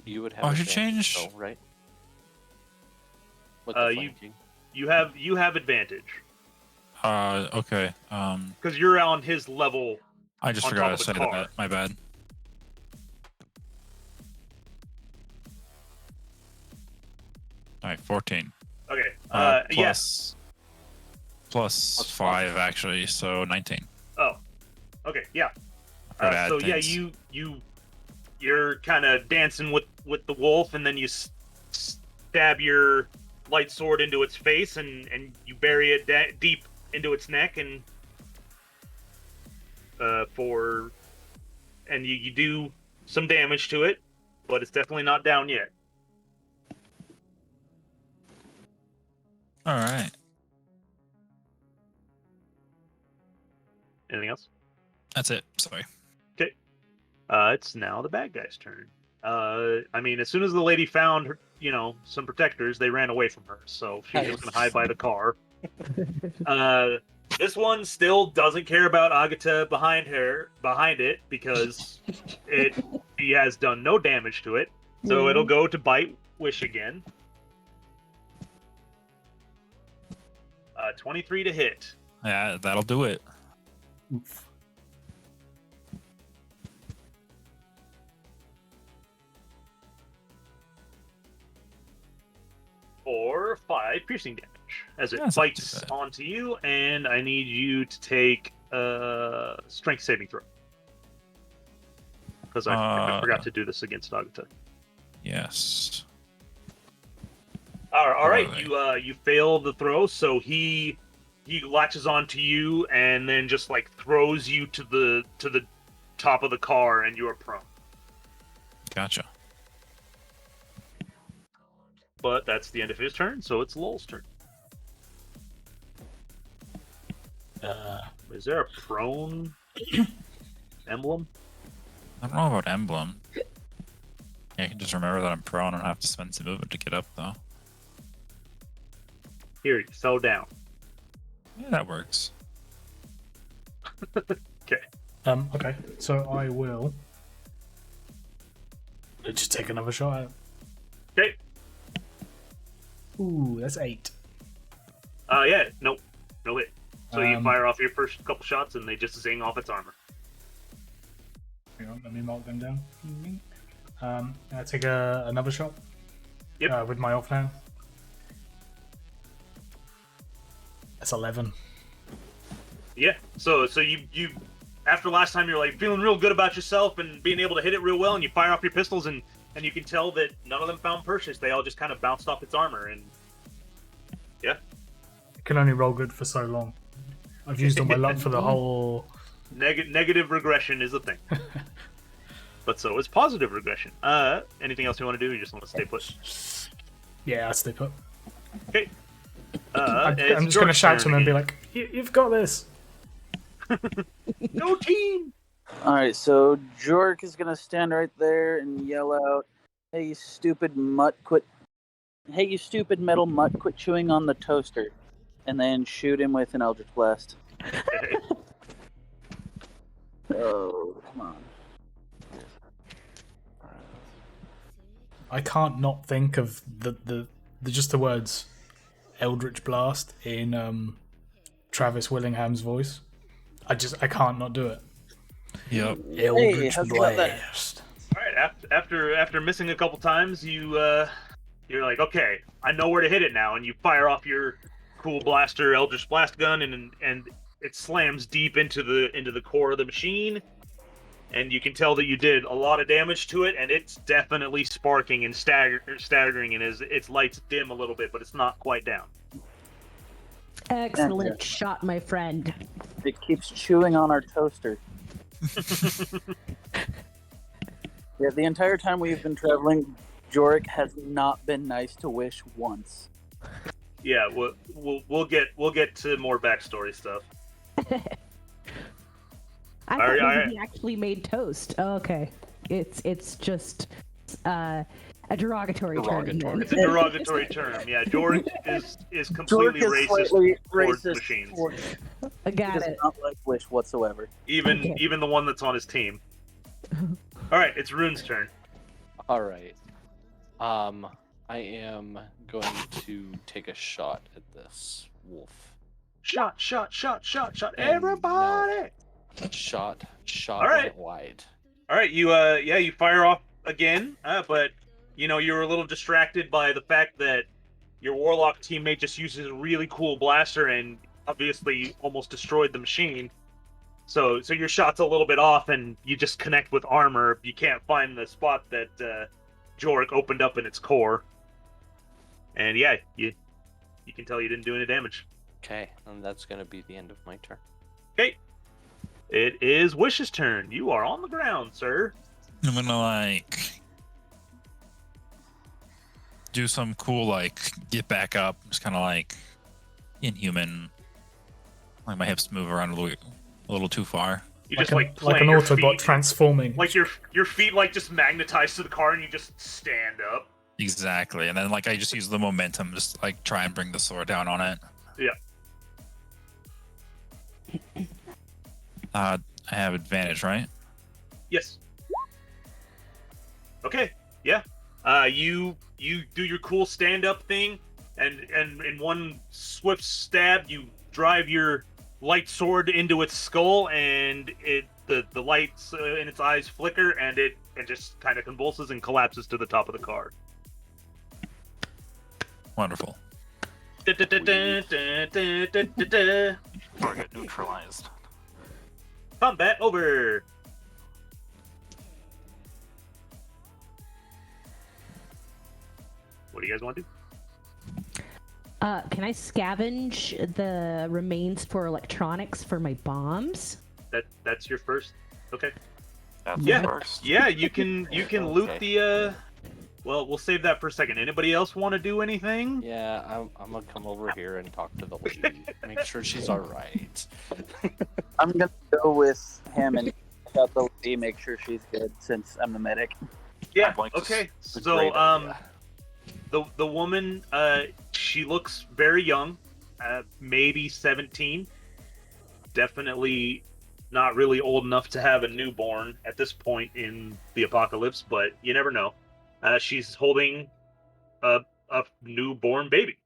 You would have. Oh, I should advantage, change- though, right? With the You- flanking. You have advantage Okay. because you're on his level. I just On forgot top to of say the car. that. My bad. All right, 14. Okay. Plus 5 actually, so 19. Oh. Okay. Yeah. For bad So yeah, things. you're kind of dancing with the wolf, and then you stab your light sword into its face, and you bury it deep into its neck, and you do some damage to it, but it's definitely not down yet. All right. Anything else? That's it. Sorry. It's now the bad guy's turn. I mean, as soon as the lady found her, some protectors, they ran away from her. So she was going to hide by the car. This one still doesn't care about Agata behind it because he has done no damage to it. So it'll go to bite Wish again. 23 to hit. Yeah, that'll do it. Oof. For 5 piercing damage as it That's not too bites bad. onto you, and I need you to take a strength saving throw. Because I forgot to do this against Agata. Yes. All right, Alright. you fail the throw, so he latches onto you and then just like throws you to the top of the car, and you are prone. Gotcha. But that's the end of his turn, so it's Lowell's turn. Is there a prone emblem? I don't know about emblem. Yeah, I can just remember that I'm prone and I have to spend some movement to get up, though. Here, you fell down. Yeah, that works. Okay, so I will just take another shot at it. Okay. Ooh, that's 8. Yeah, no hit. So you Um, fire off your first couple shots, and they just zing off its armor. Hang on, let me mark them down. I take another shot. Yep. With my offhand. That's 11. Yeah. So you after last time you're like feeling real good about yourself and being able to hit it real well, and you fire off your pistols, and you can tell that none of them found purchase. They all just kind of bounced off its armor, and yeah. It can only roll good for so long. I've used all my luck for the whole. Negative regression is a thing. But so is positive regression. Anything else you want to do? You just want to stay put? Yeah, I stay put. Okay. I'm it's just going to George's shout to turn him and be again. like, "You've got this." No team. All right, so Jork is gonna stand right there and yell out, "Hey, you stupid mutt, quit! Hey, you stupid metal mutt, quit chewing on the toaster!" And then shoot him with an Eldritch Blast. Okay. Oh, come on! I can't not think of the just the words Eldritch Blast in Travis Willingham's voice. I can't not do it. Yep. Eldritch how's about that? Blast. All right. After missing a couple times, you're like, okay, I know where to hit it now, and you fire off your cool blaster Eldritch Blast gun, and it slams deep into the core of the machine, and you can tell that you did a lot of damage to it, and it's definitely sparking and staggering, and its lights dim a little bit, but it's not quite down. Excellent shot, my friend. It keeps chewing on our toaster. Yeah, the entire time we've been traveling, Jorik has not been nice to Wish once. Yeah, we'll get to more backstory stuff. I thought maybe he actually made toast. Oh, okay, it's just a derogatory term. then. It's a derogatory term. Yeah, George is completely Jorik is racist slightly towards racist machines. I He got does it. not like Wish whatsoever. Even the one that's on his team. All right, it's Rune's turn. All right. I am going to take a shot at this wolf. Shot! And Everybody! Shot All right. went wide. All right, you fire off again, but you were a little distracted by the fact that your warlock teammate just uses a really cool blaster and obviously almost destroyed the machine. So your shot's a little bit off, and you just connect with armor. You can't find the spot that Jorik opened up in its core, and yeah, you can tell you didn't do any damage. Okay, and that's going to be the end of my turn. Okay, it is Wish's turn. You are on the ground, sir. I'm gonna do some cool get back up, just kind of inhuman. Like my hips move around a little too far. You just like plant an your Autobot feet, transforming. like your feet just magnetize to the car, and you just stand up. Exactly. And then I just use the momentum, just try and bring the sword down on it. Yeah. I have advantage, right? Yes. Okay. Yeah. You do your cool stand up thing, and in one swift stab, you drive your light sword into its skull, and the lights in its eyes flicker, and it just kind of convulses and collapses to the top of the car. Wonderful. Target neutralized. Combat over. What do you guys want to do? Can I scavenge the remains for electronics for my bombs? That's your first. Okay. That's Yeah. first. Yeah, you can loot the. Well, we'll save that for a second. Anybody else want to do anything? Yeah, I'm gonna come over here and talk to the lady. Make sure she's all right. I'm gonna go with him and check out the lady, make sure she's good since I'm the medic. Yeah. I'd like to Okay. It's a So great idea. the woman she looks very young, maybe 17. Definitely not really old enough to have a newborn at this point in the apocalypse, but you never know. She's holding a newborn baby.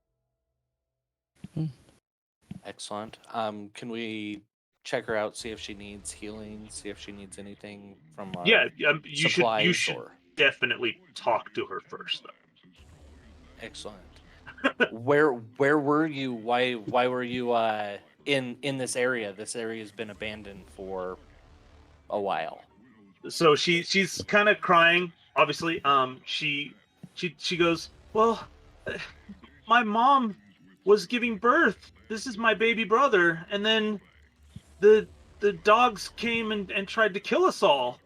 Excellent. Can we check her out, see if she needs healing, see if she needs anything from our Yeah, you supplies should or... definitely talk to her first, though. Excellent. Where were you? Why were you in this area? This area has been abandoned for a while. So she's kind of crying. Obviously, she goes, well, my mom was giving birth. This is my baby brother, and then the dogs came and tried to kill us all.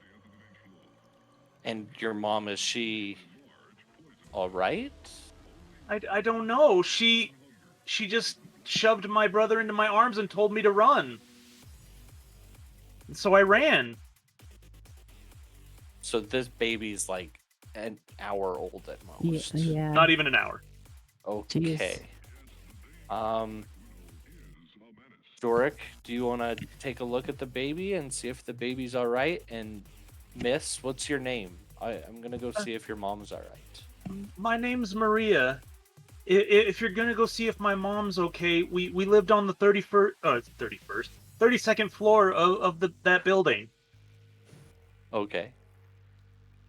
And your mom, is she all right? I don't know. She just shoved my brother into my arms and told me to run. And so I ran. So this baby's like an hour old at most. Yeah. Not even an hour. Okay. Doric, do you want to take a look at the baby and see if the baby's all right? And Miss, what's your name? I'm gonna go see if your mom's all right. My name's Maria. If you're gonna go see if my mom's okay, we lived on the 32nd floor of that building. Okay.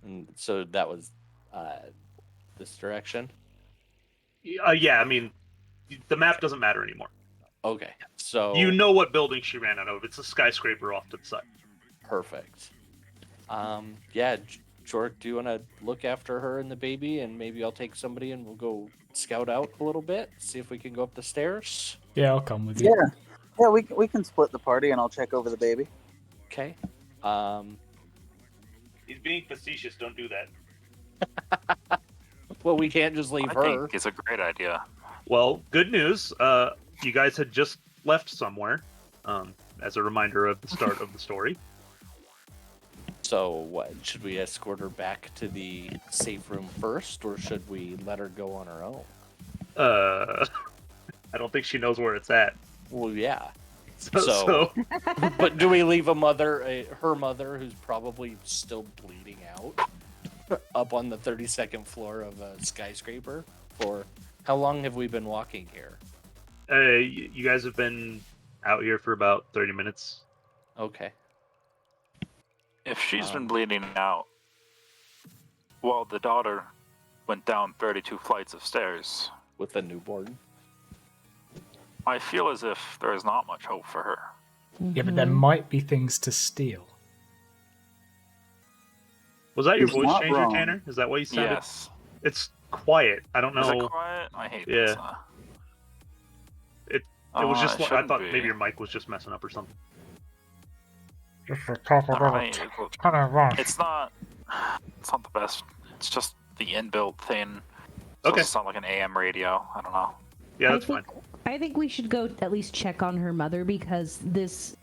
And so that was this direction. Yeah, I mean, the map doesn't matter anymore. Okay. So You know what building she ran out of. It's a skyscraper off to the side. perfect. Yeah, Jork, do you want to look after her and the baby, and maybe I'll take somebody and we'll go scout out a little bit, see if we can go up the stairs. Yeah, I'll come with you. Yeah, we can split the party and I'll check over the baby. Okay. He's being facetious. Don't do that. Well, we can't just leave I her. think it's a great idea. Well, good news. You guys had just left somewhere. As a reminder of the start of the story. So, what should we escort her back to the safe room first, or should we let her go on her own? I don't think she knows where it's at. Well, yeah. So But do we leave her mother, who's probably still bleeding out, up on the 32nd floor of a skyscraper? For how long have we been walking here? you guys have been out here for about 30 minutes. Okay. If she's been bleeding out, while the daughter went down 32 flights of stairs, With a newborn. I feel as if there is not much hope for her. Yeah, but there might be things to steal. Was that your He's voice not changer, wrong. Tanner? Is that what you sounded? Yes. It's quiet. I don't know. Is it quiet? I hate Yeah. this. It was just. it I shouldn't thought be. maybe your mic was just messing up or something. Just for top of Alright, the It's not the best. It's just the inbuilt thing. Okay. It's not like an AM radio. I don't know. Yeah, I that's fine. think I think we should go at least check on her mother because this,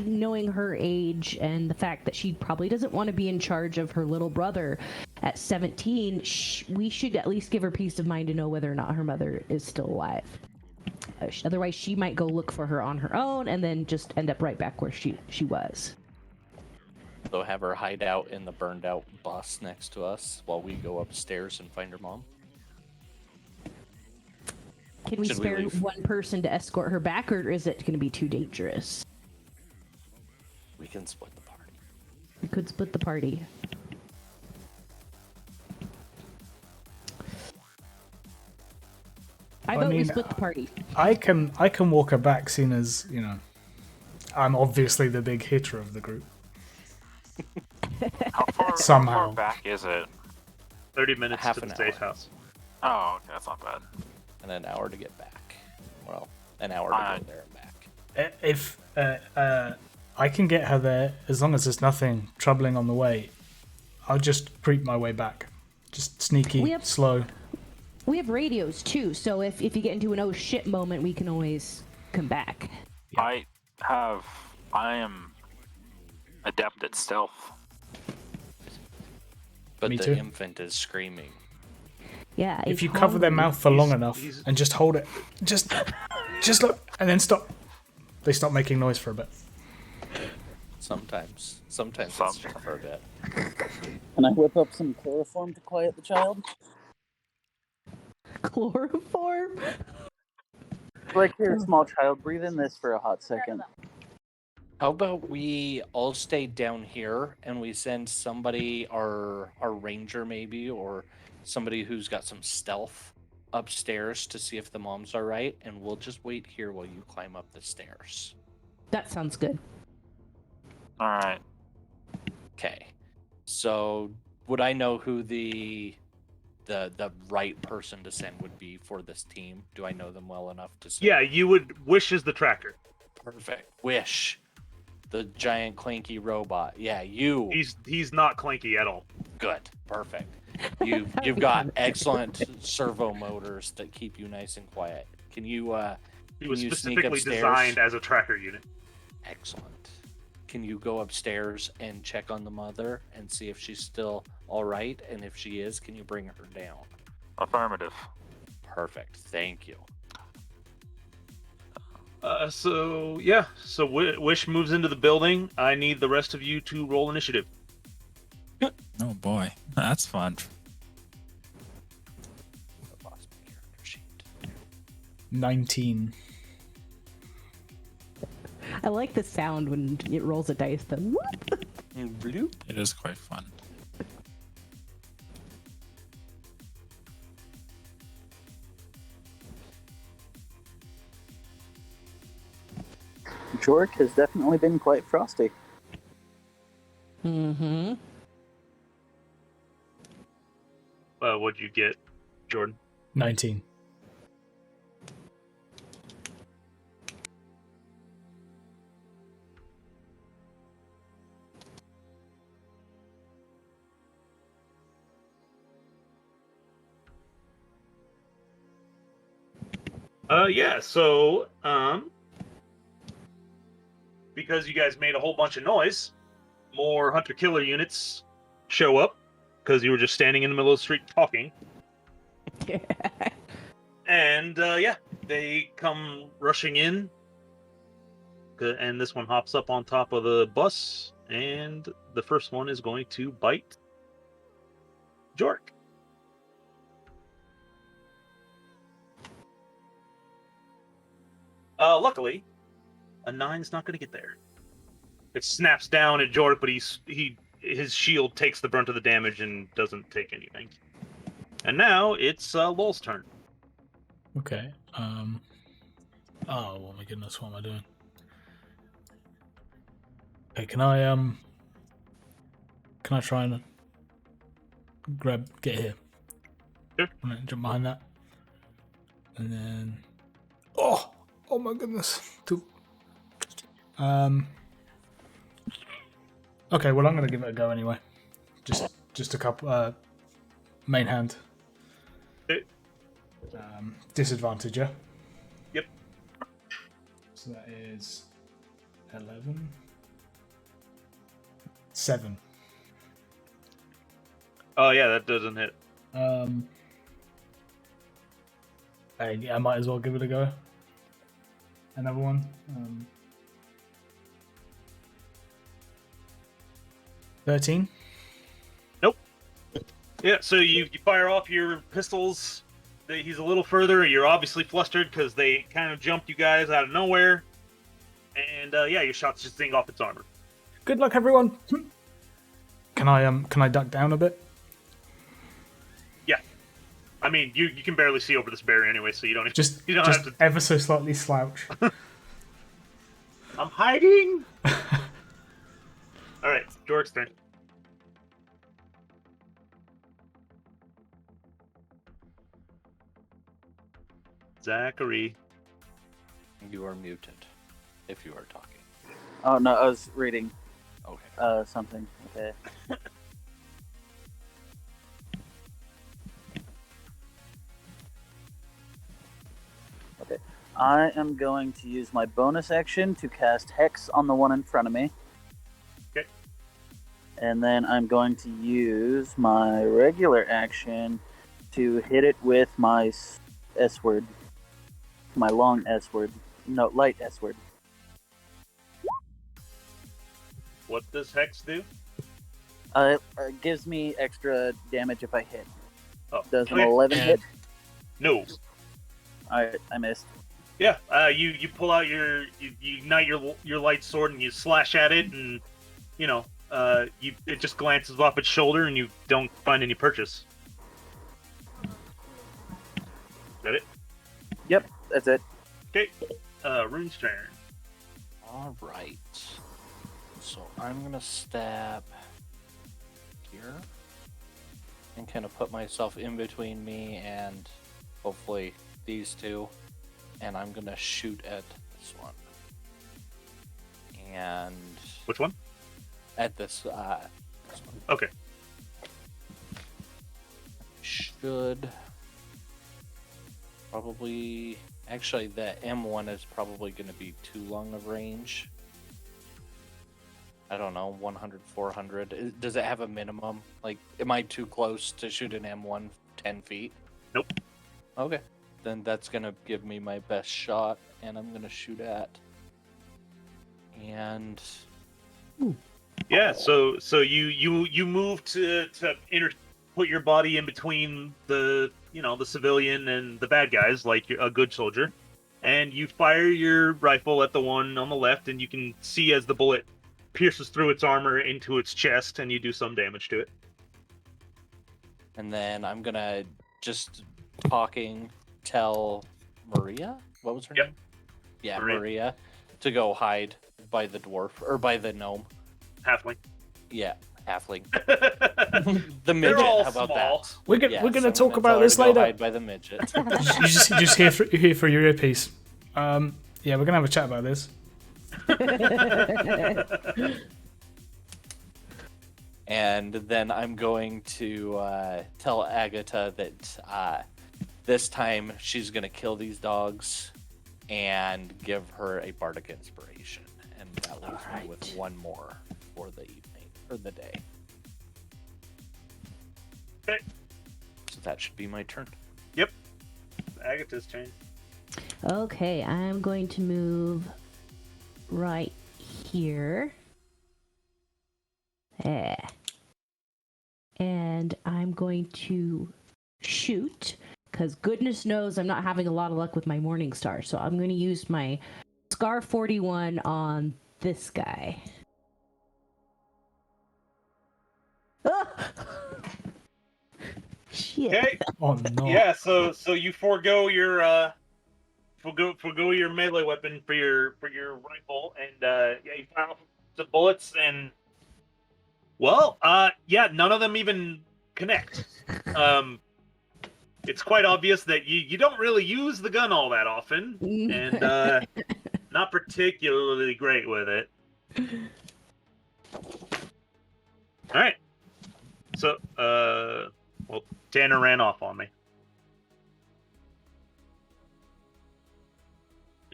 knowing her age and the fact that she probably doesn't want to be in charge of her little brother at 17, we should at least give her peace of mind to know whether or not her mother is still alive. Otherwise, she might go look for her on her own and then just end up right back where she was. So have her hide out in the burned out bus next to us while we go upstairs and find her mom. Can we Should we spare leave? one person to escort her back, or is it going to be too dangerous? We can split the party. We could split the party. I vote we split the party. I can walk her back, seeing as I'm obviously the big hitter of the group. How far Somehow. back is it? 30 minutes Half to the an safe hour. house. Oh, okay, that's not bad. And an hour to get back. Well, an hour to go there and back. If I can get her there, as long as there's nothing troubling on the way, I'll just creep my way back. Just sneaky, slow. We have radios too, so if you get into an oh shit moment, we can always come back. I am adept at stealth. But Me the too. infant is screaming. Yeah. If he's you cover their hungry. mouth for long enough and just hold it, just look, and then stop. They stop making noise for a bit. Sometimes it's just for a bit. Can I whip up some chloroform to quiet the child? Chloroform? Like, here, small child, breathe in this for a hot second. How about we all stay down here and we send somebody, our ranger maybe, or somebody who's got some stealth upstairs to see if the mom's all right, and we'll just wait here while you climb up the stairs. That sounds good. All right. Okay. So would I know who the right person to send would be for this team? Do I know them well enough to say? Yeah, you would. Wish is the tracker. Perfect. Wish. The giant clanky robot. Yeah, you. He's not clanky at all. Good. Perfect. You've got excellent servo motors that keep you nice and quiet. Can you He was you sneak specifically upstairs? designed as a tracker unit. Excellent. Can you go upstairs and check on the mother and see if she's still all right? And if she is, can you bring her down? Affirmative. Perfect. Thank you. So Wish moves into the building. I need the rest of you to roll initiative. Oh boy, that's fun. I lost my character sheet. 19. I like the sound when it rolls a dice. The whoop. Bloop. It is quite fun. Jork has definitely been quite frosty. Mm-hmm. What'd you get, Jordan? 19. Because you guys made a whole bunch of noise, more hunter-killer units show up, because you were just standing in the middle of the street talking. And, they come rushing in, and this one hops up on top of the bus, and the first one is going to bite Jork. Luckily, a 9's not going to get there. It snaps down at Jork, but his shield takes the brunt of the damage and doesn't take anything. And now it's Lol's turn. Okay. Oh my goodness, what am I doing? Okay, can I try and get here? Sure. Wanna jump behind that, and then oh my goodness. Okay, well I'm gonna give it a go anyway. Just a couple. Main hand. Okay. Disadvantage, yeah. Yep. So that is 11. 7. Oh yeah, that doesn't hit. I might as well give it a go. Another one. 13. Nope. Yeah, so you fire off your pistols. He's a little further. You're obviously flustered because they kind of jumped you guys out of nowhere. And yeah, your shots just zing off its armor. Good luck, everyone. Can I duck down a bit? Yeah. I mean, you can barely see over this barrier anyway, so you don't Just have to. ever so slightly slouch. I'm hiding. All right, Jork's turn. Zachary. You are muted if you are talking. Oh no, I was reading Okay. something. Okay. Okay. I am going to use my bonus action to cast Hex on the one in front of me. Okay. And then I'm going to use my regular action to hit it with my S word. My long S word. No, light S word. What does Hex do? It gives me extra damage if I hit. Oh, Does an okay. 11 hit? No. Alright, I missed. Yeah, you pull out you ignite your light sword and you slash at it, and you know, it just glances off its shoulder, and you don't find any purchase. Is that it? Yep, that's it. Okay. Rune's turn. All right. So I'm gonna stab here and kind of put myself in between me and hopefully these two, and I'm gonna shoot at this one. And Which one? at this one. Okay. Should probably actually the M1 is probably going to be too long of range. I don't know, 100, 400. Does it have a minimum? Like, am I too close to shoot an M1 10 feet? Nope. Okay. Then that's going to give me my best shot, and I'm going to shoot at. And Yeah. So you move to put your body in between the civilian and the bad guys, like a good soldier, and you fire your rifle at the one on the left, and you can see as the bullet pierces through its armor into its chest, and you do some damage to it. And then I'm going to just tell Maria, what was her Yep. name? Yeah, Maria. Maria, to go hide by the dwarf, or by the gnome. Halfling. Yeah, halfling. They're The midget, all how about small. that? We're gonna Yeah, we're gonna so talk I'm about tell this her to go later. hide by the midget. You just hear for your earpiece. Yeah, we're gonna have a chat about this. And then I'm going to tell Agatha that this time she's going to kill these dogs and give her a bardic inspiration. And that leaves me with one more for the evening, or the day. Okay. So that should be my turn. Yep. Agatha's turn. Okay, I'm going to move right here. And I'm going to shoot, because goodness knows I'm not having a lot of luck with my Morning Star. So I'm going to use my Scar 41 on this guy. Shit. Okay. Oh no! Yeah. So you forego your melee weapon for your rifle, and yeah, you fire off the bullets, and yeah, none of them even connect. It's quite obvious that you don't really use the gun all that often, and not particularly great with it. All right. So, well, Tanner ran off on me.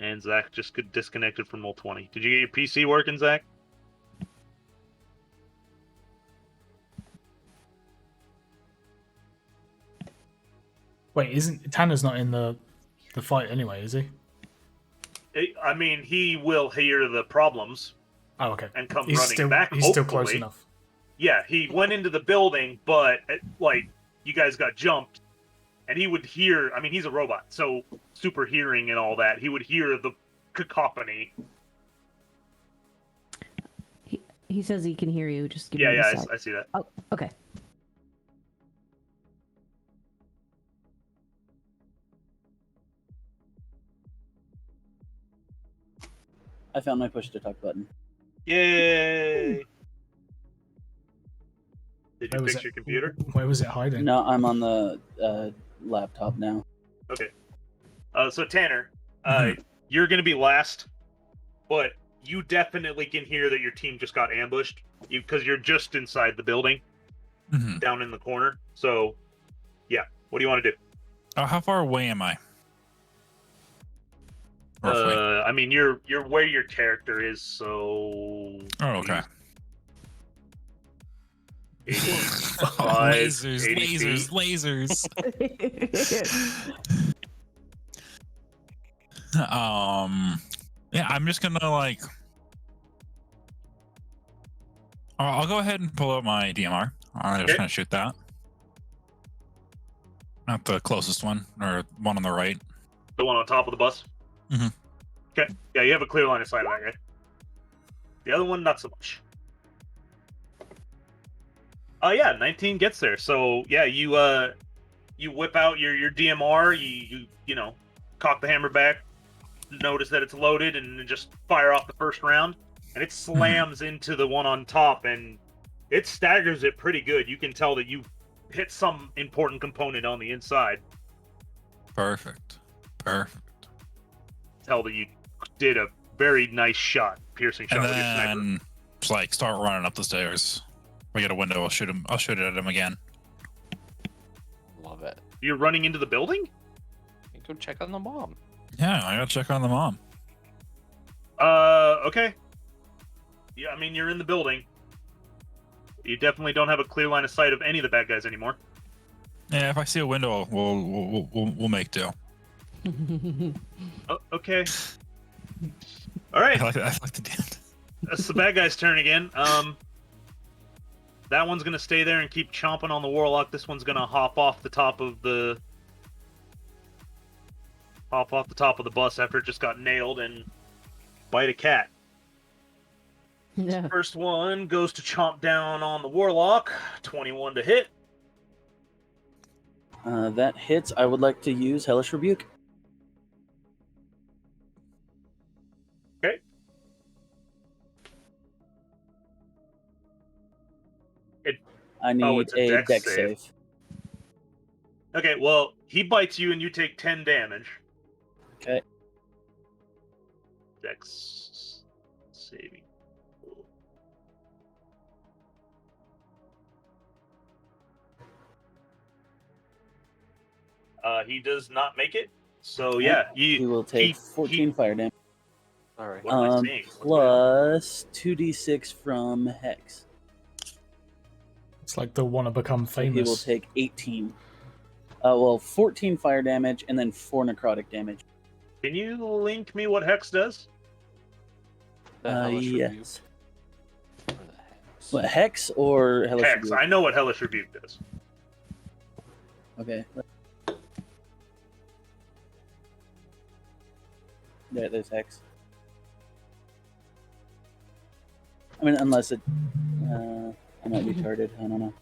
And Zach just disconnected from Roll20. Did you get your PC working, Zach? Wait, isn't Tanner's not in the fight anyway? Is he? I mean, he will hear the problems Oh, okay. and come He's running still back. he's still close hopefully. enough. Yeah, he went into the building, but like you guys got jumped, and he would hear. I mean, he's a robot, so super hearing and all that. He would hear the cacophony. He says he can hear you. Just give me Yeah, a sec. I see that. Oh, okay. I found my push to talk button. Yay! Did you Where was fix it? your computer? Where was it hiding? No, I'm on the laptop now. Okay. So Tanner, Mm-hmm. you're gonna be last, but you definitely can hear that your team just got ambushed because you're just inside the building, Mm-hmm. down in the corner. So, yeah. What do you want to do? How far away am I? Roughly. I mean, you're where your character is. So. Oh, okay. 85, lasers, 80 lasers, feet. lasers. Yeah, I'm just gonna like. I'll go ahead and pull out my DMR. I'm just Okay. gonna shoot that. Not the closest one, or one on the right. The one on top of the bus. Mhm. Okay. Yeah, you have a clear line of sight of that guy. The other one, not so much. Yeah, 19 gets there. So yeah, you whip out your DMR. You know, cock the hammer back, notice that it's loaded, and then just fire off the first round. And it slams into the one on top, and it staggers it pretty good. You can tell that you hit some important component on the inside. Perfect. Tell that you did a very nice shot, piercing shot And with your sniper. then just like start running up the stairs. If I get a window, I'll shoot him. I'll shoot it at him again. Love it. You're running into the building? You go check on the mom. Yeah, I gotta check on the mom. Okay. Yeah, I mean, you're in the building. You definitely don't have a clear line of sight of any of the bad guys anymore. Yeah, if I see a window, we'll make do. Oh, okay. All right. I like the damn. It's the bad guy's turn again. That one's gonna stay there and keep chomping on the warlock. This one's gonna hop off the top of the bus after it just got nailed and bite a cat. Yeah. First one goes to chomp down on the warlock. 21 to hit. That hits. I would like to use Hellish Rebuke. Okay. I need it's a a dex dex save. save. Okay, well, he bites you and you take 10 damage. Okay. Dex saving. He does not make it. So yeah, He will take 14 fire damage. Sorry. What am I seeing? Plus 2d6 from Hex. It's like the want to become So he will famous. take 18. 14 fire damage and then 4 necrotic damage. Can you link me what Hex does? The hellish rebuke Yes. or the hex? What, Hex or Hellish Hex. Rebuke? I know what Hellish Rebuke does. Okay. There's Hex. I mean, unless it... I might be retarded. I don't know.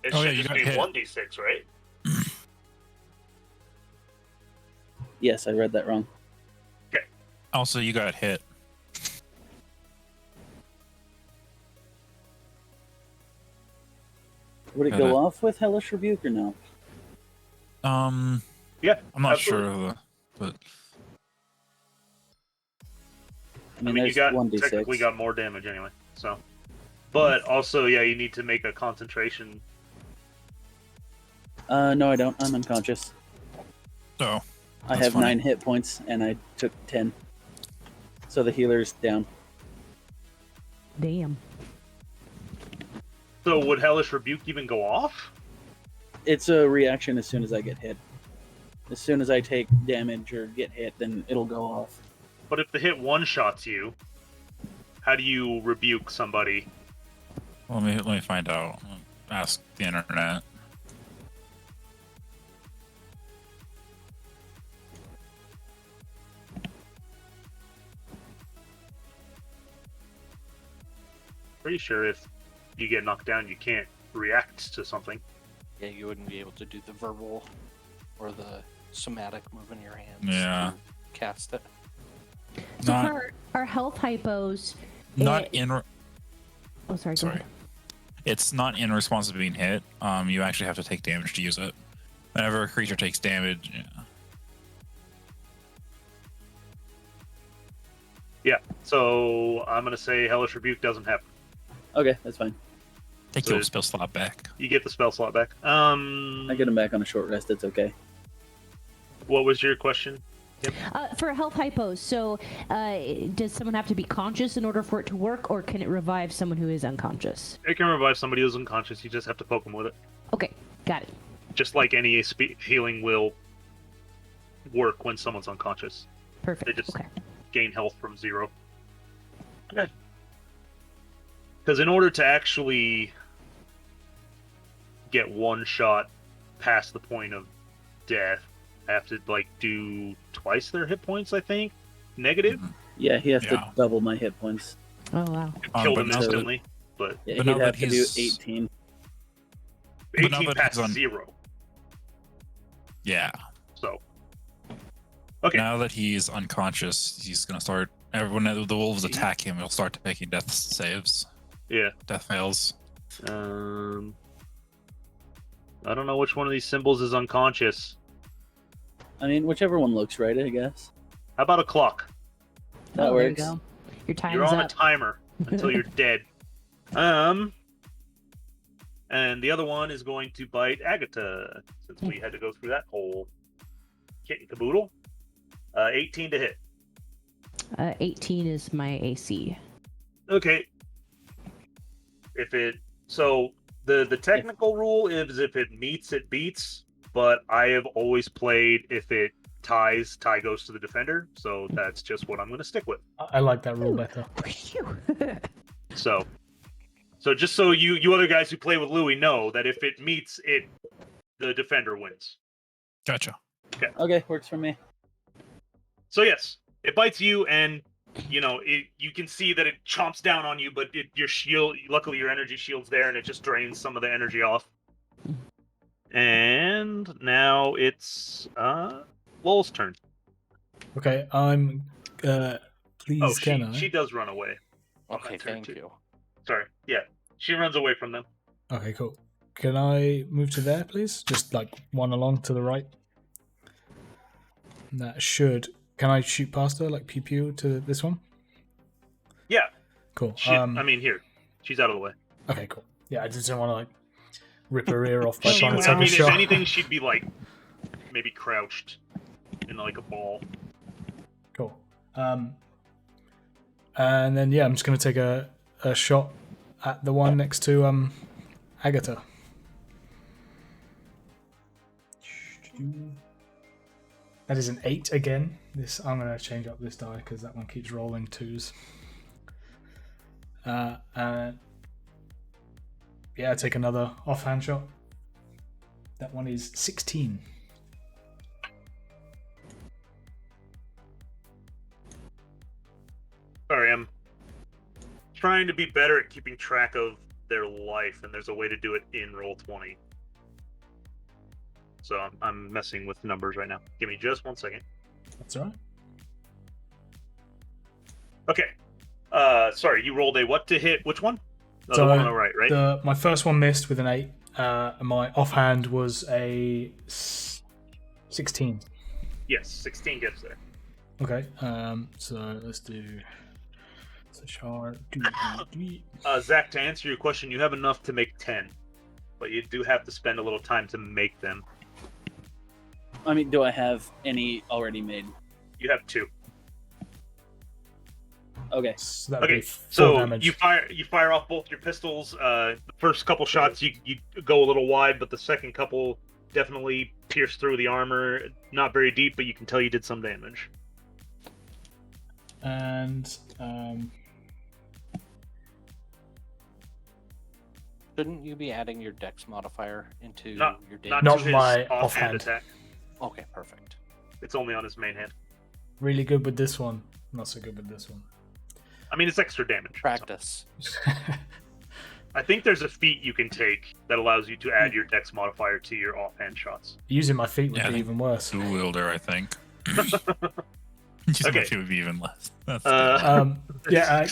It Oh, should yeah, you just got be hit. 1d6, right? Yes, I read that wrong. Also, you got hit. Would it Got go it. off with Hellish Rebuke or no? Yeah. I'm not absolutely. sure of the, but I I mean, mean, you there's got 1d6. technically got more damage anyway. So, but also, yeah, you need to make a concentration. No, I don't. I'm unconscious. Oh, I that's have funny. 9 hit points, and I took 10. So the healer's down. Damn. So would Hellish Rebuke even go off? It's a reaction as soon as I get hit. As soon as I take damage or get hit, then it'll go off. But if the hit one-shots you, how do you rebuke somebody? Let me find out. Ask the internet. Pretty sure if you get knocked down, you can't react to something. Yeah, you wouldn't be able to do the verbal or the somatic moving your hands. Yeah. To cast it. So Not for our health hypos, not it- in. oh sorry, go Sorry. ahead. It's not in response to being hit. You actually have to take damage to use it. Whenever a creature takes damage, Yeah. So I'm gonna say Hellish Rebuke doesn't happen. Okay, that's fine. take So your spell slot back. You get the spell slot back. I get him back on a short rest. It's okay. What was your question? For health hypos, so does someone have to be conscious in order for it to work, or can it revive someone who is unconscious? It can revive somebody who's unconscious. You just have to poke them with it. Okay, got it. Just like any healing will work when someone's unconscious. Perfect. They just Okay. gain health from 0. Okay. Because in order to actually get one shot past the point of death, I have to do twice their hit points, I think. Negative. Yeah, he has Yeah. to double my hit points. Oh wow. Kill but them now that- instantly. But Yeah, But he'd now that have to do he's- 18. But now 18 that past he's on- 0. Yeah. So. Okay. Now that he's unconscious, he's gonna start. When the wolves attack him, he'll start taking death saves. Yeah. Death fails. I don't know which one of these symbols is unconscious. I mean, whichever one looks right, I guess. How about a clock? That Oh, works. There you go. Your time's You're on a up. timer until you're dead. And the other one is going to bite Agatha, since we had to go through that whole kit and caboodle. 18 to hit. 18 is my AC. Okay. So the technical rule is if it meets, it beats. But I have always played if it ties, tie goes to the defender. So that's just what I'm going to stick with. I like that rule better. Phew. So just so you other guys who play with Louis know that if it meets it, the defender wins. Gotcha. Okay, works for me. So yes, it bites you, and you can see that it chomps down on you, but your shield, luckily your energy shield's there, and it just drains some of the energy off. And now it's Lowell's turn. Okay, I'm. Please, Oh, can I? she does run away. Okay, my turn, thank too. you. Sorry, yeah, she runs away from them. Okay, cool. Can I move to there, please? Just one along to the right. That should. Can I shoot past her, pew pew, to this one? Yeah, Cool. here, she's out of the way. Okay, cool. Yeah, I just don't want to rip her ear off by trying to take I a mean, if shot. anything, she'd be maybe crouched in a ball. Cool. And then I'm just gonna take a shot at the one next to Agatha. That is an 8 again. I'm gonna change up this die because that one keeps rolling 2s. Take another offhand shot. That one is 16. Sorry, I'm trying to be better at keeping track of their life, and there's a way to do it in Roll20. So I'm messing with numbers right now. Give me just 1 second. That's all right. Okay. Sorry, you rolled a what to hit? Which one? No, the one on the right, right? My first one missed with an 8. My offhand was a 16. Yes, 16 gets there. Okay. So let's do. Zach, to answer your question, you have enough to make 10, but you do have to spend a little time to make them. I mean, do I have any already made? You have 2. Okay. So that'd Okay, be 4 so damage. you fire off both your pistols. The first couple shots you go a little wide, but the second couple definitely pierce through the armor. Not very deep, but you can tell you did some damage. And Shouldn't you be adding your dex modifier into Not- your Not, damage? Not to his my offhand offhand. attack. Okay, perfect. It's only on his main hand. really good with this one. Not so good with this one. I mean, it's extra damage. so. Practice. I think there's a feat you can take that allows you to add your dex modifier to your offhand shots. Using my feet would Yeah, I be think- even worse. Dual wielder, I think. Using Okay. my feet would be even less. That's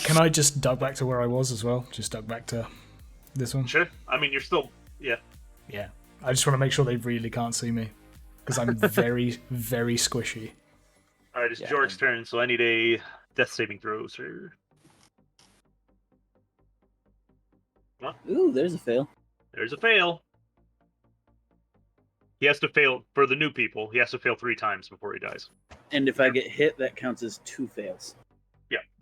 Can I just duck back to where I was as well? Just duck back to this one? Sure. I mean, you're still. Yeah. Yeah. I just want to make sure they really can't see me. Because I'm very, very squishy. All right, it's Yeah. Jorg's turn, so I need a death saving throw, sir. Ooh, there's a fail. There's a fail. He has to fail for the new people. He has to fail 3 times before he dies. And if I get hit, that counts as 2 fails.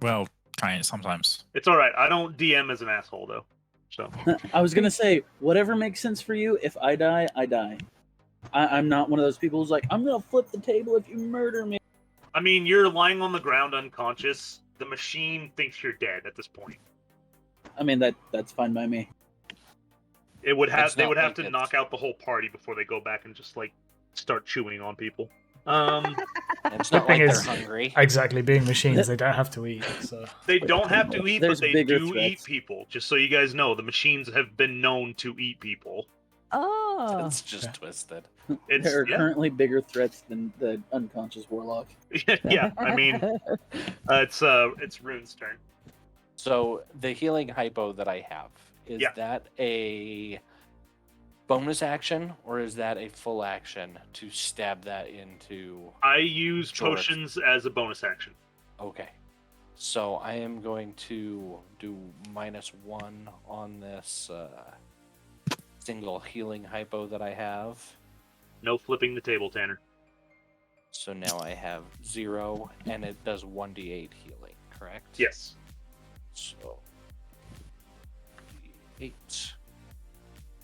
well, kind of sometimes. It's all right. I don't DM as an asshole though. So I was gonna say, whatever makes sense for you. If I die, I die. I'm not one of those people who's like, I'm gonna flip the table if you murder me. I mean, you're lying on the ground unconscious. The machine thinks you're dead at this point. I mean, that's fine by me. It would have It's they not would have like to it's- knock out the whole party before they go back and just like start chewing on people. It's The not thing like is- they're hungry. Exactly, being machines, they don't have to eat. So They don't have to eat, There's but they bigger do threats. eat people. Just so you guys know, the machines have been known to eat people. Oh. It's just twisted. It's There are yeah, currently bigger threats than the unconscious warlock. yeah. I mean, it's Rune's turn. So the healing hypo that I have, is Yeah. that a bonus action or is that a full action to stab that into? I use Sure. potions as a bonus action. Okay. So I am going to do -1 on this single healing hypo that I have. No flipping the table, Tanner. So now I have 0 and it does 1d8 healing, correct? Yes. So 8.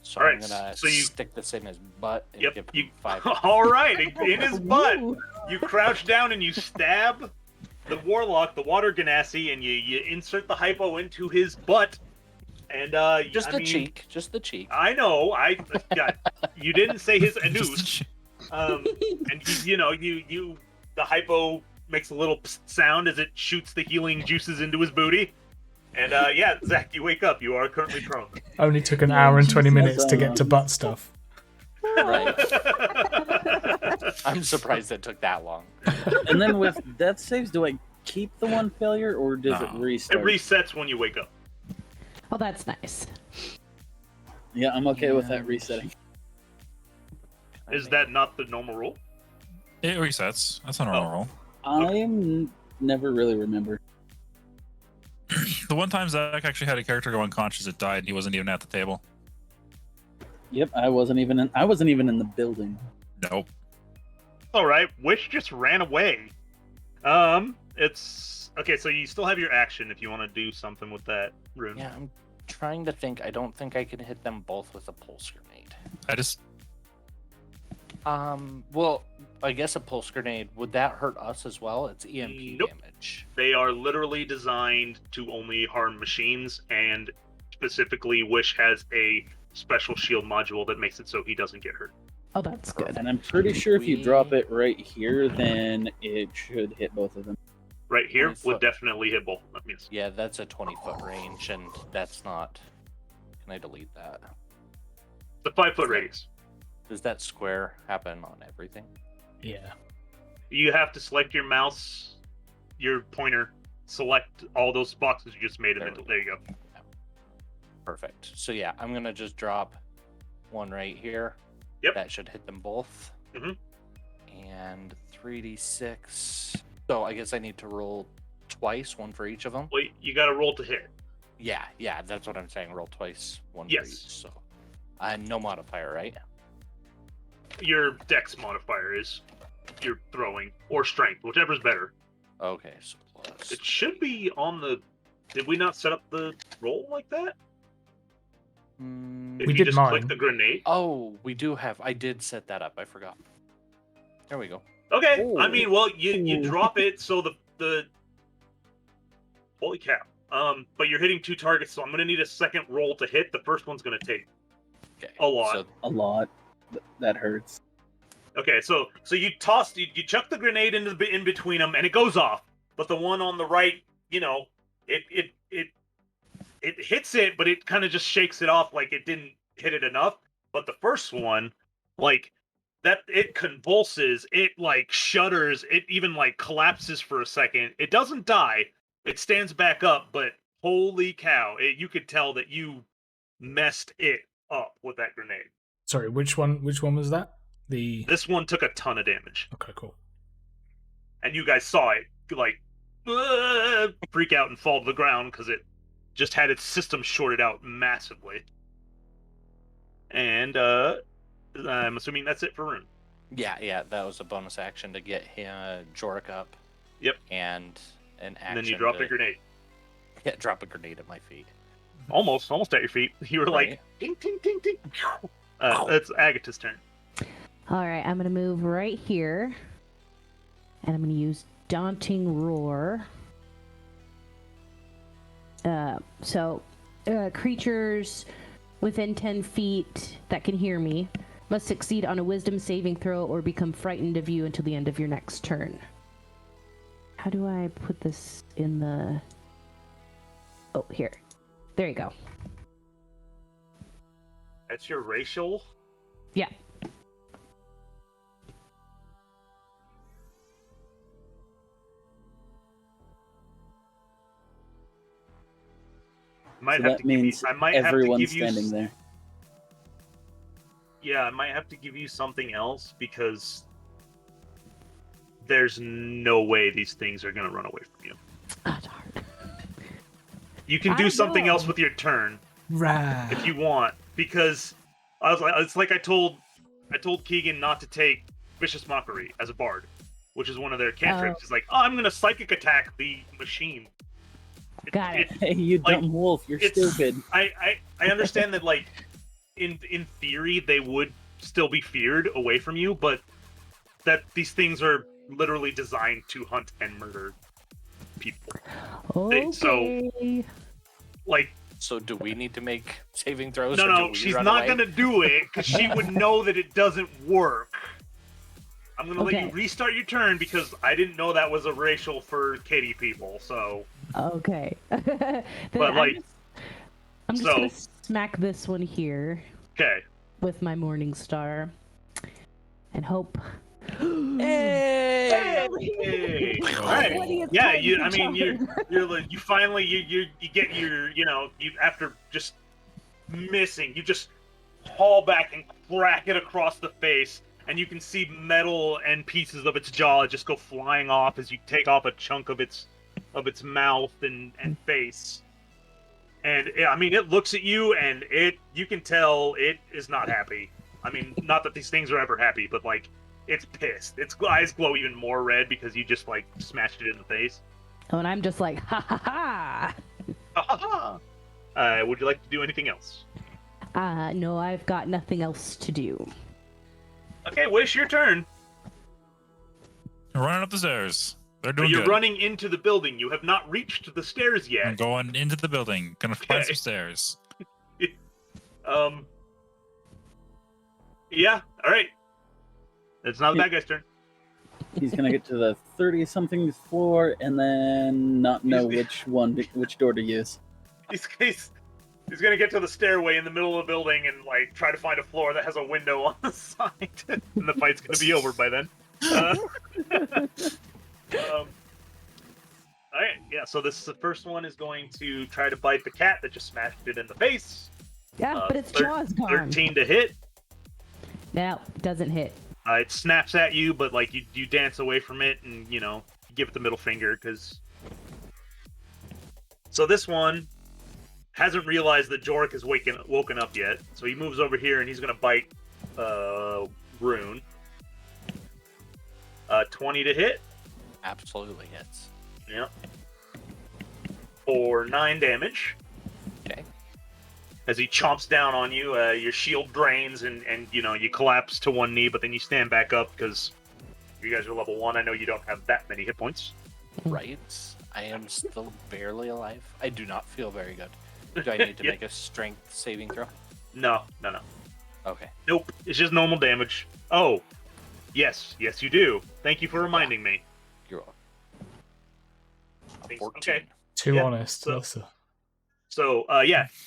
So I'm Alright, gonna so you- stick this in his butt and Yep. give You him 5. all right? In his butt. Woo. You crouch down and you stab the warlock, the water ganassi, and you insert the hypo into his butt. And Just I the mean, cheek. Just the cheek. I know. You didn't say his Just- anus. And you the hypo makes a little psst sound as it shoots the healing juices into his booty. And yeah, Zach, you wake up. You are currently prone. only took an hour and 20 Jesus. minutes to get to butt stuff. Right. I'm surprised it took that long. And then with death saves, do I keep the 1 failure or does it No. It restart? resets when you wake up. Oh, that's nice. Yeah, I'm okay with that resetting. Is that not the normal rule? It resets. That's a normal roll. I'm never really remember. The one time Zach actually had a character go unconscious, it died. He wasn't even at the table. Yep, I wasn't even in the building. Nope. All right, Wish just ran away. It's okay. So you still have your action if you want to do something with that rune. Yeah, I'm trying to think. I don't think I can hit them both with a pulse grenade. I just Well, I guess a pulse grenade, would that hurt us as well? It's EMP Nope. damage. They are literally designed to only harm machines, and specifically, Wish has a special shield module that makes it so he doesn't get hurt. Oh, that's good. And I'm pretty sure if you We- drop it right here, then it should hit both of them. Right here 20 would foot. definitely hit both of them. Yes. Yeah, that's a 20-foot range, and that's not... Can I delete that? The 5-foot radius. Does that square happen on everything? Yeah. You have to select your mouse, your pointer, select all those boxes you just made them There into. we There you go. Perfect. So yeah, I'm gonna just drop one right here. Yep. That should hit them both. Mhm. And 3d6. So I guess I need to roll twice, one for each of them. Well, you got to roll to hit. Yeah, that's what I'm saying. Roll twice, one Yes. for each. So, no modifier, right? your dex modifier is you're throwing, or strength, whichever's better. Okay, so plus. It should be on the. Did we not set up the roll like that? If We you did just mine. click the grenade. Oh, we do have. I did set that up. I forgot. There we go. Okay, Ooh. I mean, well, you Ooh. drop it, so the holy cow. But you're hitting 2 targets, so I'm gonna need a second roll to hit. The first one's gonna take Okay. a lot. So A lot. That hurts. Okay, so you toss, you chuck the grenade into in between them, and it goes off. But the one on the right, you know, it hits it, but it kind of just shakes it off like it didn't hit it enough. But the first one, like that, it convulses, it like shudders, it even like collapses for a second. It doesn't die, it stands back up, but holy cow, you could tell that you messed it up with that grenade. Sorry, which one was that? This one took a ton of damage, Okay, cool. and you guys saw it like freak out and fall to the ground because it just had its system shorted out massively. And I'm assuming that's it for Rune. yeah, that was a bonus action to get Jorik up. Yep. And an action. And then you drop to, a grenade. Yeah, drop a grenade at my feet. Almost at your feet. You were Right. like, ding, ding, ding, ding. That's Agatha's turn. All right, I'm gonna move right here, and I'm gonna use Daunting Roar. Creatures within 10 feet that can hear me must succeed on a Wisdom saving throw or become frightened of you until the end of your next turn. How do I put this in the... Oh, here. There you go. That's your racial? Yeah. Might So have that to give you, means I might have to everyone's give you standing there. Yeah, I might have to give you something else because there's no way these things are gonna run away from you. That's hard. You can I do something know. else with your turn Right. if you want, because I was like, it's like I told Keegan not to take Vicious Mockery as a bard, which is one of their cantrips. He's like, oh, I'm gonna psychic attack the machine. Got it. Hey, you Like, dumb wolf, you're it's- stupid. I understand that, like, in theory they would still be feared away from you, but that these things are literally designed to hunt and murder people. Okay. so- Like, So do we need to make saving throws? no, or do no, we she's run not away? gonna do it because she would know that it doesn't work. I'm gonna let you Okay. restart your turn because I didn't know that was a racial for kitty people. So Okay. Then But, like, I'm just so- gonna smack this one here okay, with my Morning Star and hope. hey, all right, 20th yeah. time You, I each mean, other. you're like, you finally you get your, you know, you after just missing, you just haul back and crack it across the face, and you can see metal and pieces of its jaw just go flying off as you take off a chunk of its mouth and face. And I mean, it looks at you, and you can tell it is not happy. I mean, not that these things are ever happy, but like, it's pissed. Its eyes glow even more red because you just like smashed it in the face. Oh, and I'm just like, ha ha ha. Ha ha ha! Would you like to do anything else? No, I've got nothing else to do. Okay, Wish, your turn. Running up the stairs. They're But doing you're good. running into the building. You have not reached the stairs I'm yet. going into the building. Gonna Okay. find some stairs. Yeah, all right. It's not the bad guy's turn. He's gonna get to the 30-something floor and then not know He's- which door to use. He's gonna get to the stairway in the middle of the building and like try to find a floor that has a window on the side, and the fight's gonna be over by then. All right, yeah. So the first one is going to try to bite the cat that just smashed it in the face. Yeah, but its jaw's gone. 13 to hit. No, doesn't hit. It snaps at you, but like you dance away from it, and you know, give it the middle finger because. So this one hasn't realized that Jorik has woken up yet, so he moves over here and he's gonna bite rune. 20 to hit. Absolutely hits. Yep. For 9 damage. Okay. As he chomps down on you, your shield drains and you collapse to one knee, but then you stand back up because you guys are level 1. I know you don't have that many hit points. Right. I am still barely alive. I do not feel very good. Do I need to Yeah. make a strength saving throw? No. Okay. Nope. It's just normal damage. Oh. Yes, you do. Thank you for reminding me. You're welcome. A 14. Okay. Too Yeah, honest. so- That's a- So,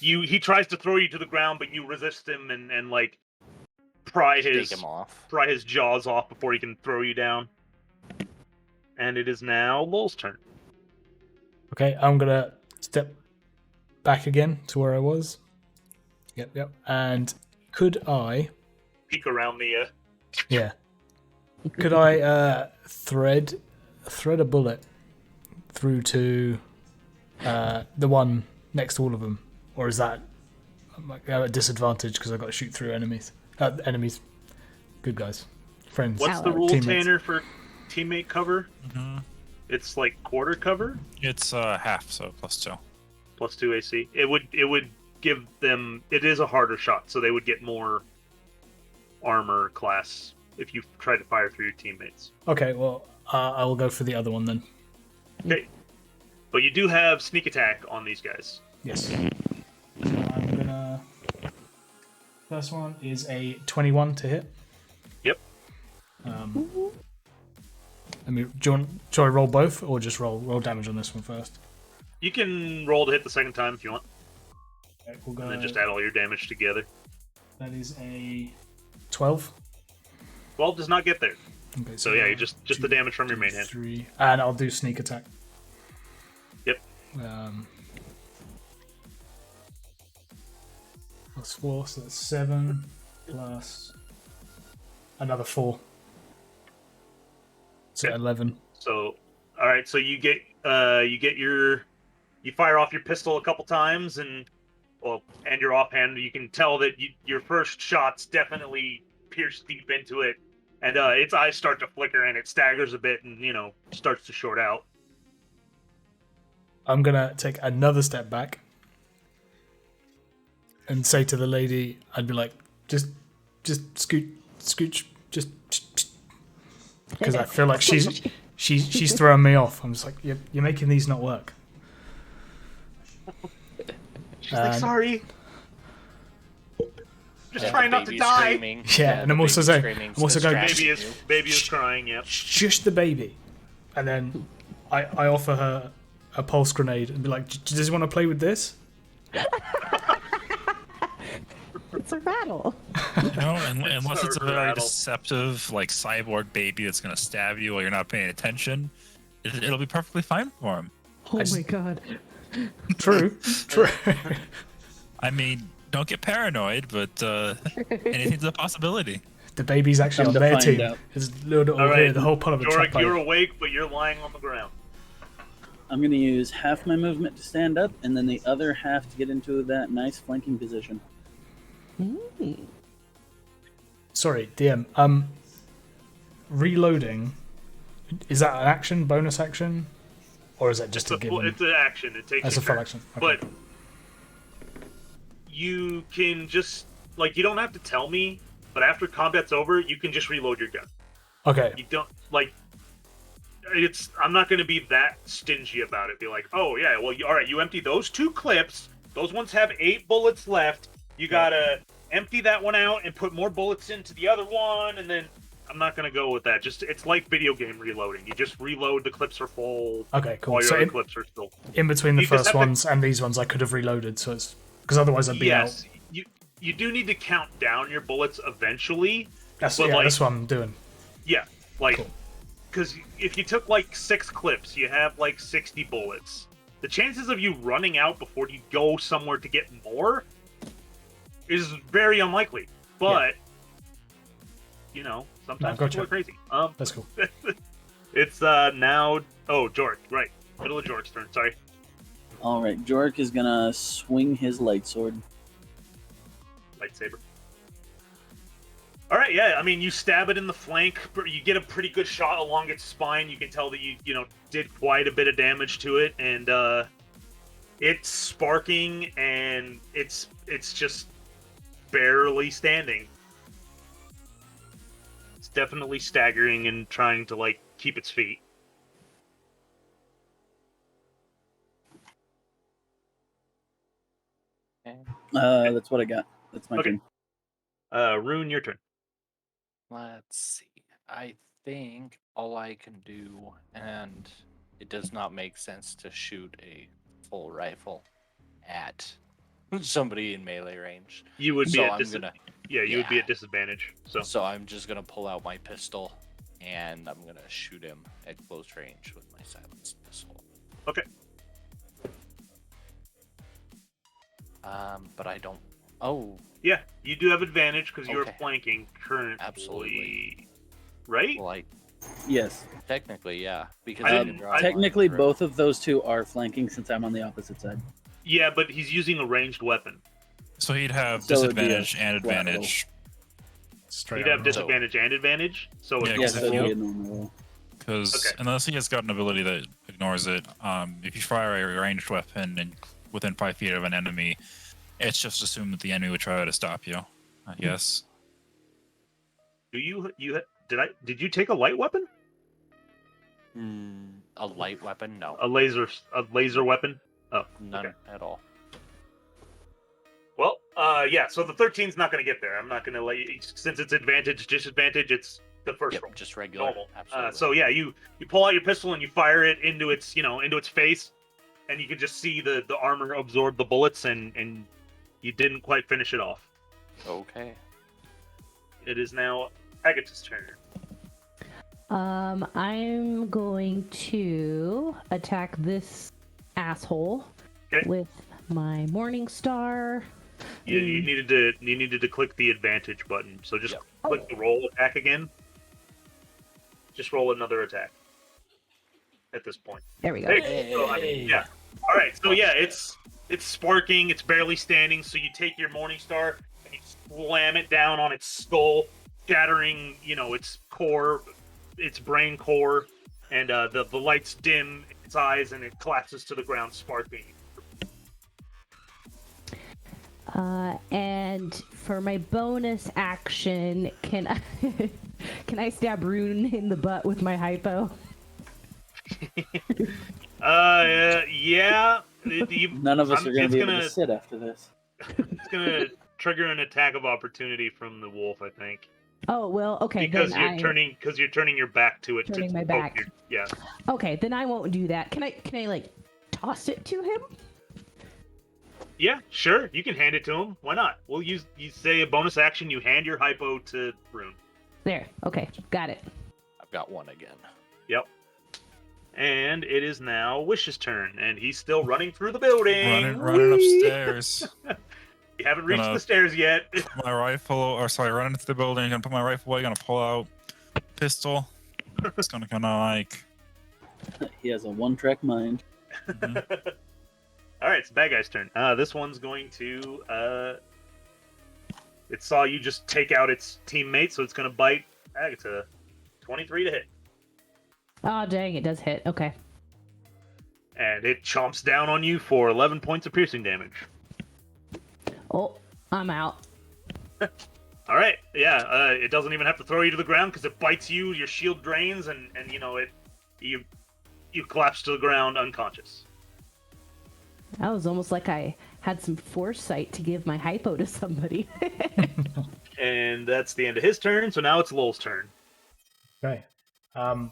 he tries to throw you to the ground, but you resist him and like pry Take him off. his jaws off before he can throw you down. And it is now Lowell's turn. Okay, I'm gonna step back again to where I was. Yep. And could I? Peek around the. Yeah. Could I thread a bullet through to the one next to all of them, or is that I'm like at a disadvantage because I've got to shoot through enemies? Good guys, friends. What's the Allies. rule, Teammates. Tanner, for teammate cover? Mm-hmm. It's like quarter cover, It's half, so +2. plus 2 AC. It would give them. It is a harder shot, so they would get more armor class if you try to fire through your teammates. Okay, well I will go for the other one then. Okay, but you do have sneak attack on these guys. Yes. So I'm gonna. First one is a 21 to hit. Yep. I mean, shall I roll both, or just roll damage on this one first? You can roll to hit the second time if you want, Okay, we'll go. and then just add all your damage together. That is a 12. 12 does not get there. Okay, So yeah, you just the damage from your main hand. 3, and I'll do sneak attack. Yep. Plus 4, so that's 7 plus another 4. So Okay. 11. So, all right. So you fire off your pistol a couple times, and your offhand. You can tell that your first shots definitely pierce deep into it, and its eyes start to flicker, and it staggers a bit, and starts to short out. I'm gonna take another step back and say to the lady, I'd be like, just scooch, just because I feel like she's throwing me off. I'm just like, you're making these not work. She's like, sorry. Just Yeah, trying the not to baby's die. screaming. Yeah, and the I'm also baby's saying- screaming, I'm also going, distracting you. Baby is crying. Yep. Shush the baby, and then I offer her a pulse grenade and be like, does he want to play with this? It's a rattle. Unless it's a very rattle. deceptive, like cyborg baby that's gonna stab you while you're not paying attention, it'll be perfectly fine for him. Oh just- my god. True. I mean, don't get paranoid, but anything's a possibility. The baby's actually on Come to their find team. out. It's lured it all All right, here, the whole pot of a trap Yorick, you're pipe. awake, but you're lying on the ground. I'm going to use half my movement to stand up, and then the other half to get into that nice flanking position. Sorry, DM. Reloading. Is that an action, bonus action, or is that just a given? It's an action. It takes That's a a full turn. action. Okay. But you can just you don't have to tell me. But after combat's over, you can just reload your gun. Okay. You don't I'm not going to be that stingy about it. Be like, oh yeah, well, all right, you empty those 2 clips. Those ones have 8 bullets left. You gotta empty that one out and put more bullets into the other one, and then I'm not going to go with that. Just it's like video game reloading. You just reload. The clips are full. Okay, cool. All your So other in, clips are still. in between the You just first have to- ones and these ones, I could have reloaded. So it's because otherwise I'd be Yes, out. you do need to count down your bullets eventually. That's but, that's what I'm doing. Yeah, Cool. because if you took 6 clips, you have 60 bullets. The chances of you running out before you go somewhere to get more is very unlikely. But sometimes gotcha. people are crazy. That's cool. It's now. Oh, Jork, right, middle of Jork's turn. Sorry. All right, Jork is going to swing his light sword. Lightsaber. All right, yeah. I mean, you stab it in the flank, but you get a pretty good shot along its spine. You can tell that you know did quite a bit of damage to it, and it's sparking, and it's just barely standing. It's definitely staggering and trying to like keep its feet. Okay. That's what I got. That's my Okay. turn. Rune, your turn. Let's see. I think all I can do, and it does not make sense to shoot a full rifle at somebody in melee range. You would be So at I'm gonna, you would be yeah. at disadvantage. So So I'm just gonna pull out my pistol, and I'm gonna shoot him at close range with my silenced pistol. okay. But I don't. Oh, Yeah, you do have advantage because you're Okay. flanking currently. Absolutely. Right? well, Yes. technically, yeah, because I I didn't- can draw I- a line Technically, through. both of those two are flanking since I'm on the opposite side. Yeah, but he's using a ranged weapon. So he'd have So it'd be a disadvantage and flat advantage. Straight He'd have up. disadvantage and advantage. So Yeah, it's Yes, 'cause that'd if be you- a normal roll. Because Okay. unless he has got an ability that ignores it, if you fire a ranged weapon and within 5 feet of an enemy, it's just assumed that the enemy would try to stop you. I guess. do did you take a light weapon? A light weapon? No, A laser weapon? Oh, none okay. at all. Well, yeah. So the 13's not going to get there. I'm not going to let you since it's advantage disadvantage. It's the first Yep, roll. just regular. Normal. Absolutely. So yeah, you pull out your pistol and you fire it into its into its face, and you can just see the armor absorb the bullets, and you didn't quite finish it off. Okay. It is now Agatha's turn. I'm going to attack this asshole Okay. with my Morning Star. You needed to click the advantage button. So just Yep. click the roll attack again. Just roll another attack. At this point. There we go. There you go. So, I mean, yeah. All right. So yeah, it's sparking. It's barely standing. So you take your Morning Star and you slam it down on its skull, shattering its core, its brain core, and the lights dim its eyes and it collapses to the ground, sparking. And for my bonus action, can I stab Rune in the butt with my hypo? Yeah. None of us are going to it's be able gonna- to sit after this. It's gonna trigger an attack of opportunity from the wolf, I think, Oh well, okay. because then you're turning your back to it. Turning to my poke back. Yeah. Okay, then I won't do that. Can I like toss it to him? Yeah, sure. You can hand it to him. Why not? We'll you say a bonus action. You hand your hypo to Rune. There. Okay, got it. I've got one again. Yep. And it is now Wish's turn, and he's still running through the building. Running Whee! upstairs. You haven't reached Gonna- the stairs yet. Put my rifle, or sorry, running into the building. Gonna put my rifle away. Gonna pull out pistol. It's gonna kind of like. He has a one-track mind. All right, it's the bad guy's turn. This one's going to. It saw you just take out its teammate, so it's going to bite Agatha. 23 to hit. Oh dang, it does hit. Okay. And it chomps down on you for 11 points of piercing damage. Oh, I'm out. All right, yeah, it doesn't even have to throw you to the ground because it bites you, your shield drains, and you collapse to the ground unconscious. That was almost like I had some foresight to give my hypo to somebody. And that's the end of his turn, so now it's Lowell's turn. Okay. I'm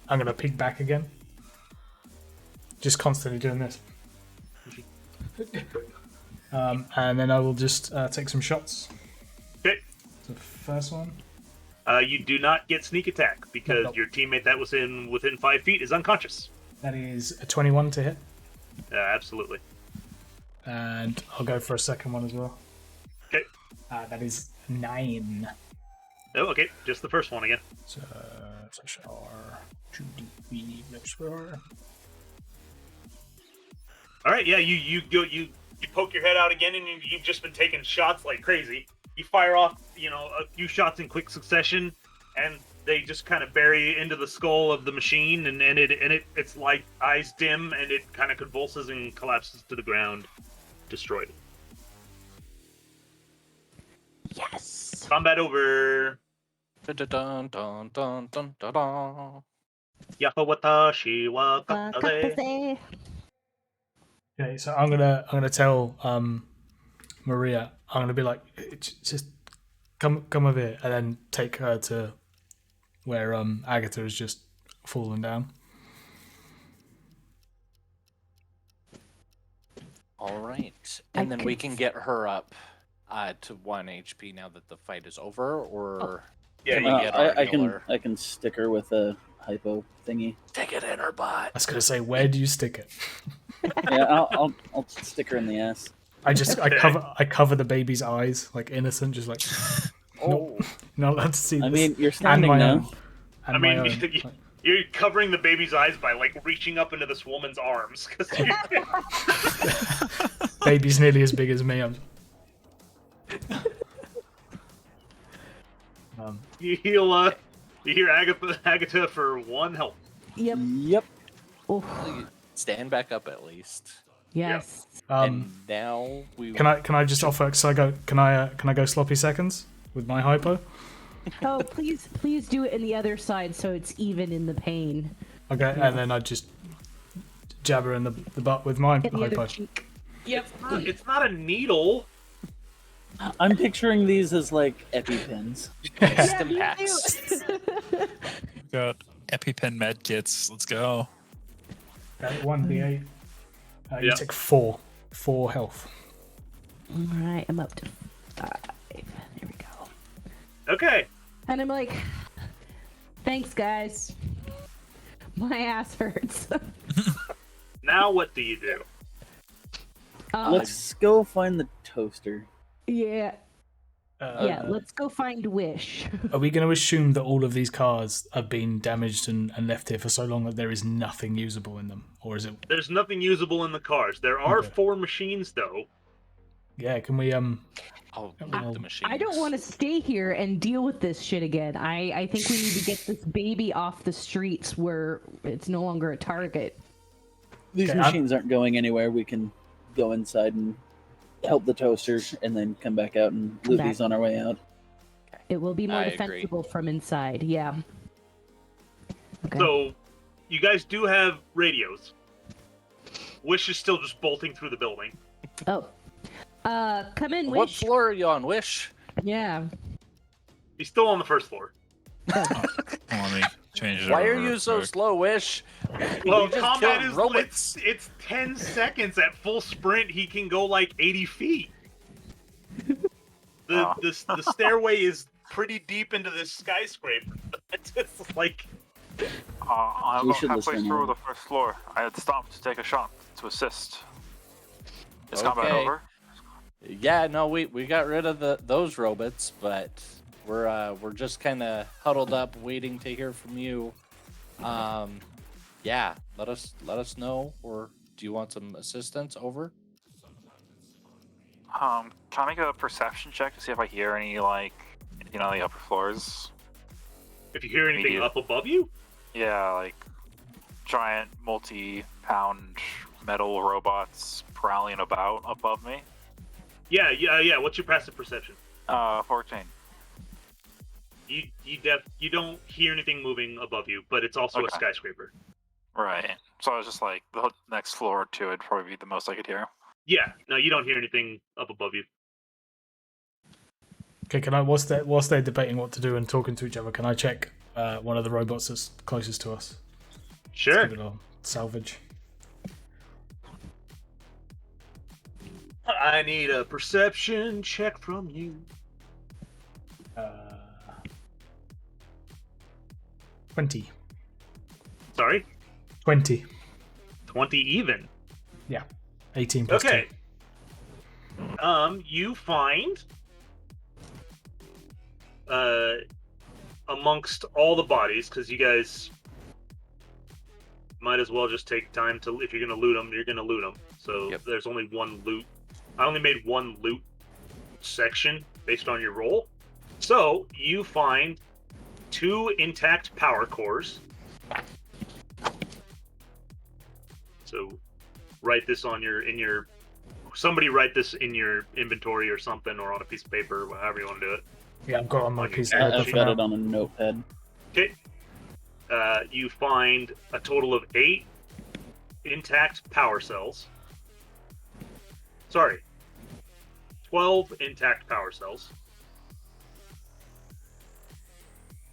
gonna peek back again. Just constantly doing this. And then I will just take some shots. Okay. So first one. You do not get sneak attack because Nope. your teammate that was within 5 feet is unconscious. That is a 21 to hit. Absolutely. And I'll go for a second one as well. Okay. That is 9. Oh, okay. Just the first one again. So, R 2d3 plus 4. All right. Yeah. You poke your head out again, and you've just been taking shots like crazy. you fire off, a few shots in quick succession, and they just kind of bury into the skull of the machine, and it's like eyes dim, and it kind of convulses and collapses to the ground, destroyed. Yes. Combat over. Dun-dun-dun-dun-dun-dun-dun. Yakawatashi wa kataze. Okay, so I'm gonna tell Maria. I'm gonna be like, just come over here, and then take her to where Agatha has just fallen down. All right, and then we can get her up to 1 HP now that the fight is over, or Yeah, can we get I our can healer? I can stick her with a hypo thingy. Stick it in her butt. I was gonna say, where do you stick it? Yeah, I'll stick her in the ass. I cover the baby's eyes, like innocent, just like Oh, not allowed to see this. I mean, you're and standing my now. own. And I mean, my own. you're covering the baby's eyes by like reaching up into this woman's arms. 'Cause Baby's nearly as big as me. you heal. You hear Agatha for 1 health. Yep. Yep. Oh, stand back up at least. yes. And now we. Can I just offer? So I go. Can I go sloppy seconds with my hypo? Oh, please do it in the other side so it's even in the pain. Okay, and then I just jab her in the butt with my In the hypo. other cheek. It's not a needle. I'm picturing these as like EpiPens. Stim me packs. too. Got EpiPen med kits. Let's go. Okay, 1d8. You Yeah. take 4 health. All right, I'm up to 5. There we go. Okay. And I'm like, thanks, guys. My ass hurts. Now what do you do? Let's go find the toaster. Yeah. Yeah, let's go find Wish. Are we going to assume that all of these cars have been damaged and left here for so long that there is nothing usable in them? Or is it... There's nothing usable in the cars. There are Okay. 4 machines, though. Yeah, can we... I'll loot the machine. I don't want to stay here and deal with this shit again. I think we need to get this baby off the streets where it's no longer a target. These Okay, machines aren't going anywhere. We can go inside and help the toaster, and then come back out and loot Back. these on our way out. It will be more I agree. defensible from inside. Yeah. Okay. So, you guys do have radios. Wish is still just bolting through the building. Oh. Come in, What Wish. floor are you on, Wish? Yeah. He's still on the 1st floor. Let me change it Why are over you so quick. slow, Wish? Well, We just combat killed is robots. it's 10 seconds at full sprint. He can go like 80 feet. The stairway is pretty deep into this skyscraper. It's just like I'm We about should halfway listen through in. the 1st floor. I had stopped to take a shot to assist. Is combat Okay. over? Yeah, no, we got rid of those robots, but we're just kind of huddled up, waiting to hear from you. Yeah, let us know, or do you want some assistance? Over. Can I make a perception check to see if I hear any, like, anything on the upper floors? if you hear anything Immediate. up above you. Yeah, like giant multi-pound metal robots prowling about above me. Yeah. What's your passive perception? 14. You don't hear anything moving above you, but it's also a Okay. skyscraper. Right. So I was just like, the next floor or 2 would probably be the most I could hear. Yeah, no, you don't hear anything up above you. Okay, can I... Whilst they're debating what to do and talking to each other, can I check one of the robots that's closest to us? Sure. Give it a salvage. I need a perception check from you. 20. Sorry, 20. 20 even. Yeah. 18 plus Okay. You find amongst all the bodies, because you guys might as well just take time to, if you're gonna loot them, you're gonna loot them. So Yep. there's only one loot. I only made one loot section based on your roll. So you find 2 intact power cores. So write this on your somebody write this in your inventory or something, or on a piece of paper, or however you want to do it. Yeah, I've got it on my On your piece of character paper I've for got now. it on a notepad. Okay. You find a total of 8 intact power cells. Sorry, 12 intact power cells.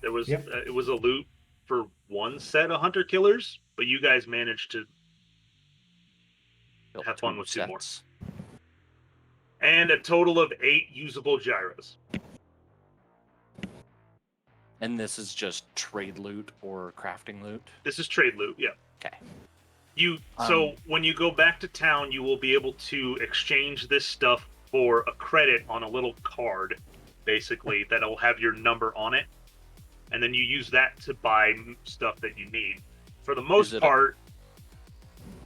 There was Yep. it was a loot for 1 set of hunter killers, but you guys managed to Built have fun 2 with 2 more. sets. And a total of 8 usable gyros. And this is just trade loot or crafting loot. This is trade loot, yeah. Okay. So when you go back to town, you will be able to exchange this stuff for a credit on a little card, basically, that'll have your number on it. And then you use that to buy stuff that you need. For the most part,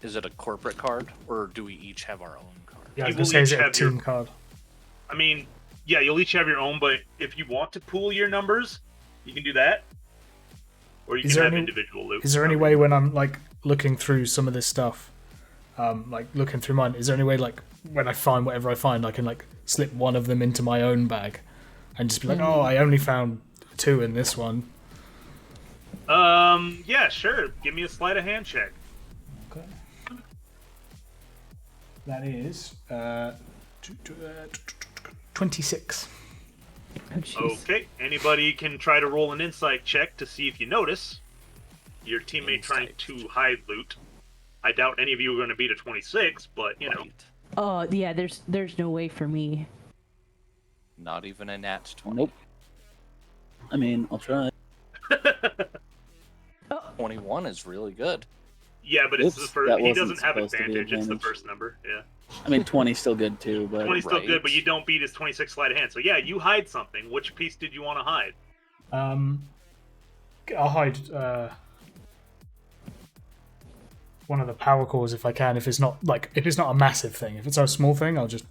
Is it a corporate card, or do we each have our own card? Yeah, I was you going to will say, is each it a have your- team card? I mean, yeah, you'll each have your own, but if you want to pool your numbers, you can do that. Or you Is can there have any- individual loot. Is there any way when I'm like looking through some of this stuff, like looking through mine, is there any way like when I find whatever I find, I can like slip one of them into my own bag and just be like, oh, I only found 2 in this one. Yeah, sure. Give me a sleight of hand check. Okay. That is 26. Oh, jeez. Okay. Anybody can try to roll an insight check to see if you notice your teammate trying to hide loot. I doubt any of you are going to beat a 26, but you know. Right. Oh, yeah, there's no way for me. Not even a nat 20. Nope. I mean, I'll try. 21 is really good. Yeah, but it's Oops, the first. that He wasn't doesn't have supposed to be advantage. It's the advantage. first number. Yeah. I mean, 20's still good too, but 20's still Right. good, but you don't beat his 26 sleight of hand. So yeah, you hide something. Which piece did you want to hide? I'll hide one of the power cores if I can. If it's not a massive thing, if it's a small thing, I'll just.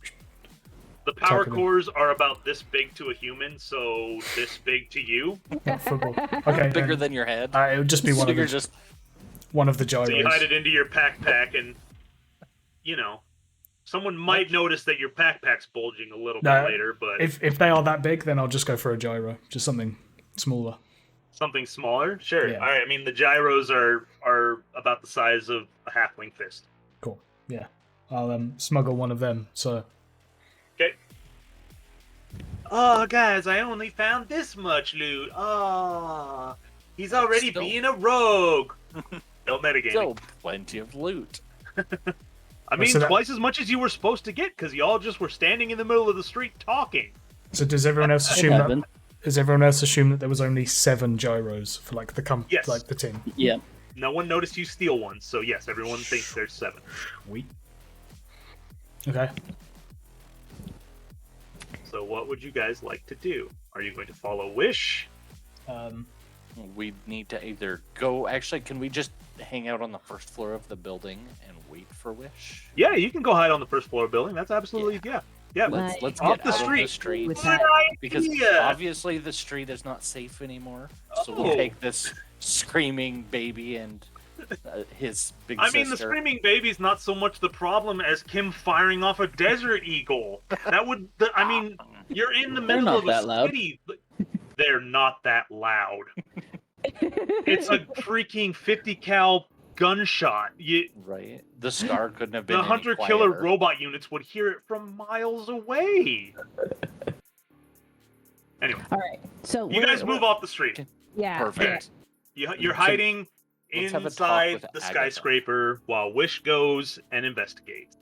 The power Tuck it in. cores are about this big to a human, so this big to you. Not football. Okay. Bigger then, than your head. it would just be So one of you're the just one of the gyros. So you hide it into your pack, and you know, someone might notice that your pack's bulging a little No, bit later, but If they are that big, then I'll just go for a gyro, just something smaller. something smaller, sure. Yeah. All right. I mean, the gyros are about the size of a halfling fist. Cool. Yeah, I'll smuggle one of them. So Okay. Oh, guys, I only found this much loot. Oh, he's already Still- being a rogue. No metagaming. still plenty of loot. I mean, So that- twice as much as you were supposed to get, because y'all just were standing in the middle of the street talking. So does everyone else it assume that? happened. Does everyone else assume that there was only 7 gyros for like the Yes. like the team? Yeah. No one noticed you steal one, so yes, everyone thinks there's 7. Sweet. Okay. So what would you guys like to do? Are you going to follow Wish? We need to either go. Actually, can we just hang out on the first floor of the building and wait for Wish? Yeah, you can go hide on the first floor building. That's absolutely yeah. Let's Off get the out street. of the street With Good because idea. obviously the street is not safe anymore. So Oh. we'll take this screaming baby and his big I sister. mean, the screaming baby's not so much the problem as Kim firing off a desert eagle. That would, I mean, you're in the They're middle not of a that loud. city. They're not that loud. It's a freaking 50 cal gunshot. Right? The scar couldn't have been The any hunter-killer quieter. robot units would hear it from miles away. Anyway, All right, so you guys move off the street. Yeah, Perfect. You're hiding let's have a talk inside with the Agatha. skyscraper while Wish goes and investigates.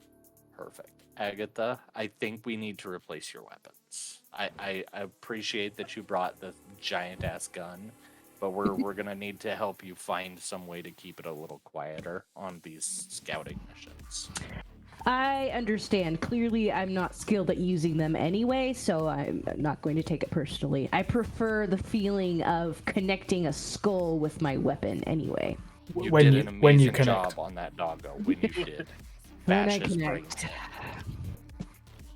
Perfect. Agatha, I think we need to replace your weapons. I appreciate that you brought the giant ass gun, but we're gonna need to help you find some way to keep it a little quieter on these scouting missions. I understand. Clearly, I'm not skilled at using them anyway, so I'm not going to take it personally. I prefer the feeling of connecting a skull with my weapon anyway. You When did you- an amazing when you connect. job on that doggo when you did. When Bash I his brains. connect.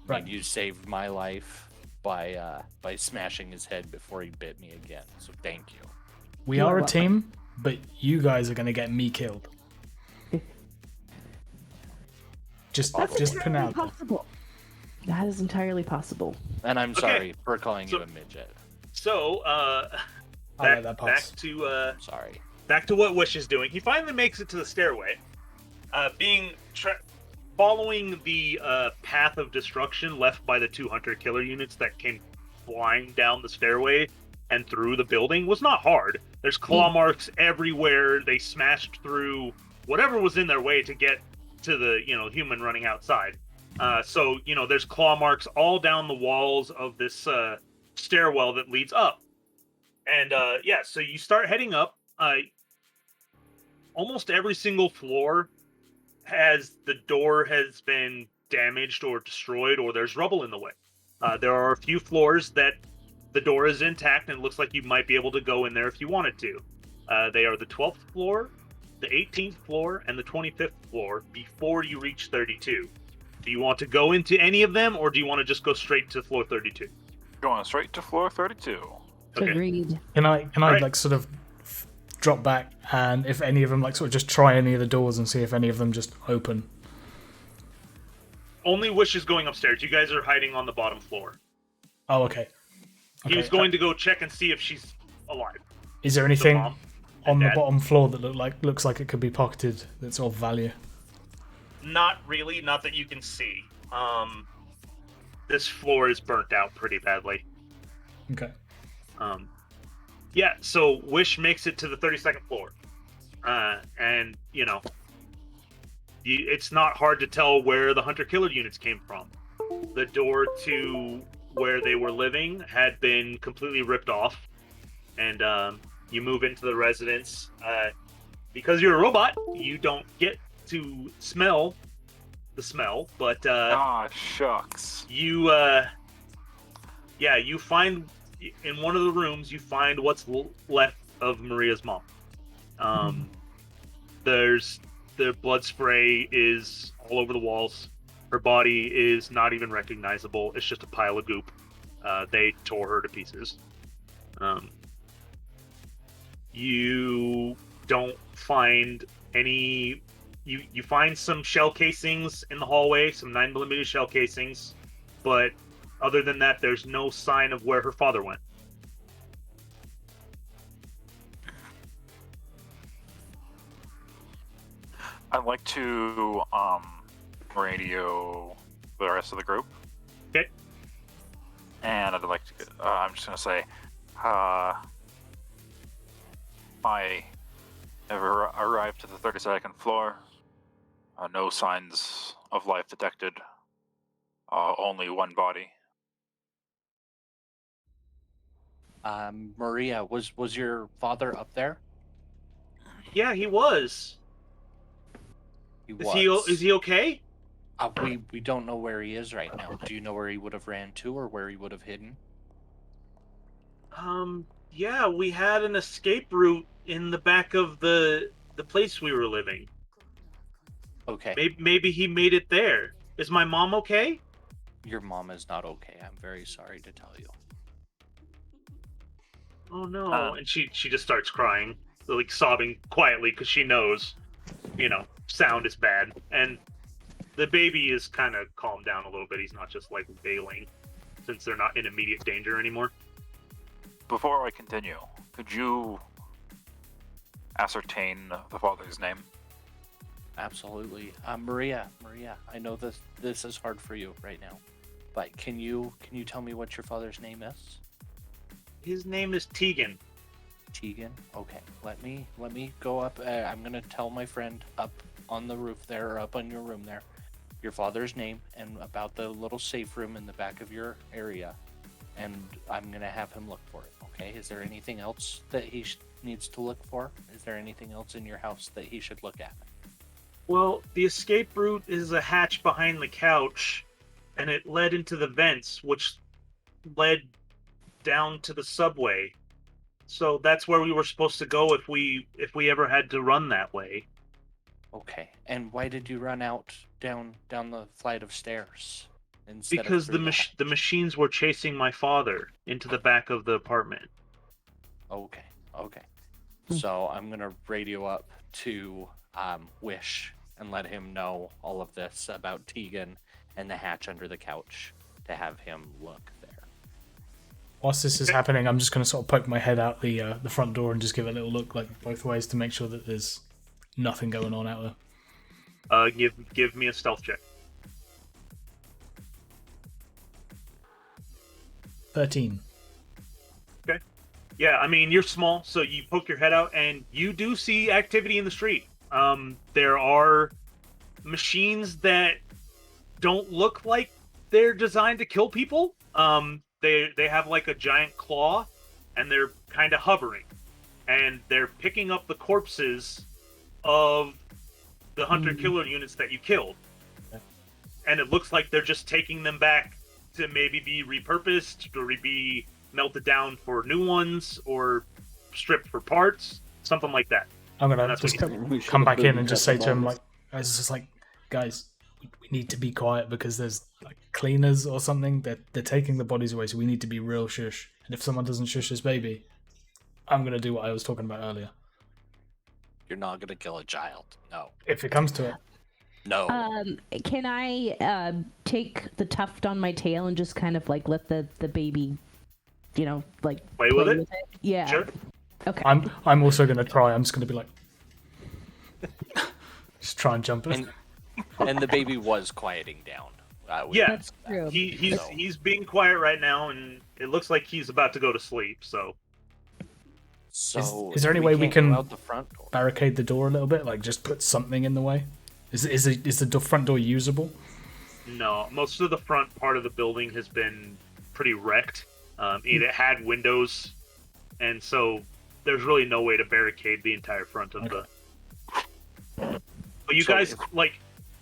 Right. And you saved my life by smashing his head before he bit me again. So thank you. We You are are a welcome. team, but you guys are going to get me killed. Just put it entirely out there. possible. That is entirely possible. And I'm Okay, sorry for calling so- you a midget. So, I back, let that back pass. to Sorry. back to what Wish is doing. He finally makes it to the stairway. Following the path of destruction left by the 2 hunter-killer units that came flying down the stairway and through the building was not hard. There's claw marks everywhere. They smashed through whatever was in their way to get to the human running outside. So there's claw marks all down the walls of this stairwell that leads up. And so you start heading up. Almost every single floor the door has been damaged or destroyed, or there's rubble in the way. There are a few floors that the door is intact and it looks like you might be able to go in there if you wanted to. They are the 12th floor, the 18th floor, and the 25th floor before you reach 32. Do you want to go into any of them, or do you want to just go straight to floor 32? Going straight to floor 32. Okay. Agreed. Can I Right. like sort of drop back, and if any of them like sort of just try any of the doors and see if any of them just open? Only Wish is going upstairs. You guys are hiding on the bottom floor. Oh, okay. He was going to go check and see if she's alive. Is there The anything mom on and the dad. bottom floor that looks like it could be pocketed that's of value? Not really, not that you can see. This floor is burnt out pretty badly. Okay. So Wish makes it to the 32nd floor. And, it's not hard to tell where the hunter-killer units came from. The door to where they were living had been completely ripped off. And you move into the residence. Because you're a robot, you don't get to smell the smell, but Shucks. you find in one of the rooms, you find what's left of Maria's mom. There's the blood spray is all over the walls. Her body is not even recognizable. It's just a pile of goop. They tore her to pieces. You don't find any. You find some shell casings in the hallway, some 9mm shell casings, but other than that, there's no sign of where her father went. I'd like to radio the rest of the group. Okay. And I'd like to. I'm just gonna say, I have arrived to the 32nd floor. No signs of life detected. Only one body. Maria, was your father up there? Yeah, he was. He Is he okay? We don't know where he is right now. Do you know where he would have ran to or where he would have hidden? Yeah, we had an escape route in the back of the place we were living. Okay. Maybe he made it there. Is my mom okay? Your mom is not okay. I'm very sorry to tell you. Oh no! And she just starts crying, like sobbing quietly because she knows, sound is bad. And the baby is kind of calmed down a little bit. He's not just like bailing, since they're not in immediate danger anymore. Before I continue, could you ascertain the father's name? Absolutely. Maria, I know this is hard for you right now, but can you tell me what your father's name is? His name is Tegan. Tegan? Okay. Let me go up. I'm gonna tell my friend up on the roof there, or up on your room there, your father's name and about the little safe room in the back of your area, and I'm gonna have him look for it. Okay? Is there anything else that he needs to look for? Is there anything else in your house that he should look at? Well, the escape route is a hatch behind the couch, and it led into the vents, which led down to the subway. So that's where we were supposed to go if we ever had to run that way. Okay. And why did you run out down the flight of stairs? instead of Because through the the hatch? machines were chasing my father into the back of the apartment. Okay, okay. So I'm gonna radio up to Wish and let him know all of this about Tegan and the hatch under the couch to have him look there. Whilst this is happening, I'm just going to sort of poke my head out the front door and just give it a little look, like both ways, to make sure that there's nothing going on out there. Give me a stealth check. 13. Okay. Yeah, I mean, you're small, so you poke your head out, and you do see activity in the street. There are machines that don't look like they're designed to kill people. They have like a giant claw, and they're kind of hovering, and they're picking up the corpses of the hunter-killer units that you killed. And it looks like they're just taking them back to maybe be repurposed or be melted down for new ones or stripped for parts, something like that. I'm going to That's just what you We should come have back in booby and just trapped say the to him, bodies. like, it's just like, guys, we need to be quiet because there's like cleaners or something. They're taking the bodies away, so we need to be real shush. And if someone doesn't shush this baby, I'm going to do what I was talking about earlier. You're not gonna kill a child. No. If it comes to it. No. Can I take the tuft on my tail and just kind of like let the baby, like Play with it? Yeah. Sure. Okay. I'm also going to try. I'm just going to be like, just try and jump it. And the baby was quieting down. Yeah. That's true. He's being quiet right now, and it looks like he's about to go to sleep. So So Is there any we way we can't go can out the front door? barricade the door a little bit? Like, just put something in the way? Is the front door usable? no, most of the front part of the building has been pretty wrecked. It had windows, and so there's really no way to barricade the entire front of the. But you So guys,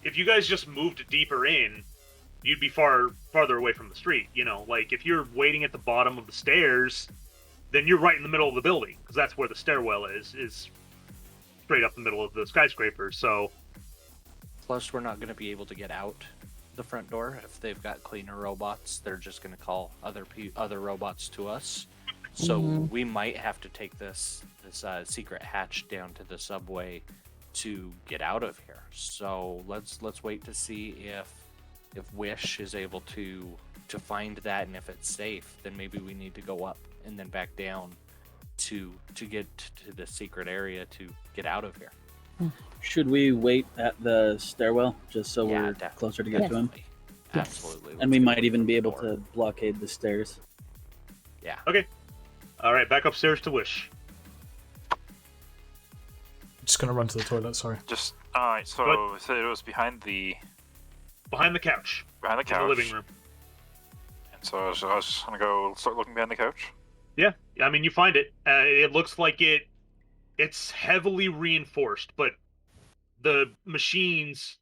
if you guys just moved deeper in, you'd be farther away from the street. Like if you're waiting at the bottom of the stairs, then you're right in the middle of the building because that's where the stairwell is straight up the middle of the skyscraper. So Plus, we're not going to be able to get out the front door if they've got cleaner robots. They're just going to call other robots to us. So we might have to take this secret hatch down to the subway to get out of here. So let's wait to see if Wish is able to find that, and if it's safe, then maybe we need to go up and then back down to get to the secret area to get out of here. Should we wait at the stairwell just so Yeah, we're definitely. closer to get to him? Definitely. Absolutely. And we Let's might go even to be the able door. to blockade the stairs. Yeah. all right, back upstairs to Wish. Just going to run to the toilet, sorry. Just alright. So What? it was behind the Behind the couch, couch. in the living room. And so I was just gonna go start looking behind the couch. Yeah, I mean you find it. It looks like it's heavily reinforced, but the machines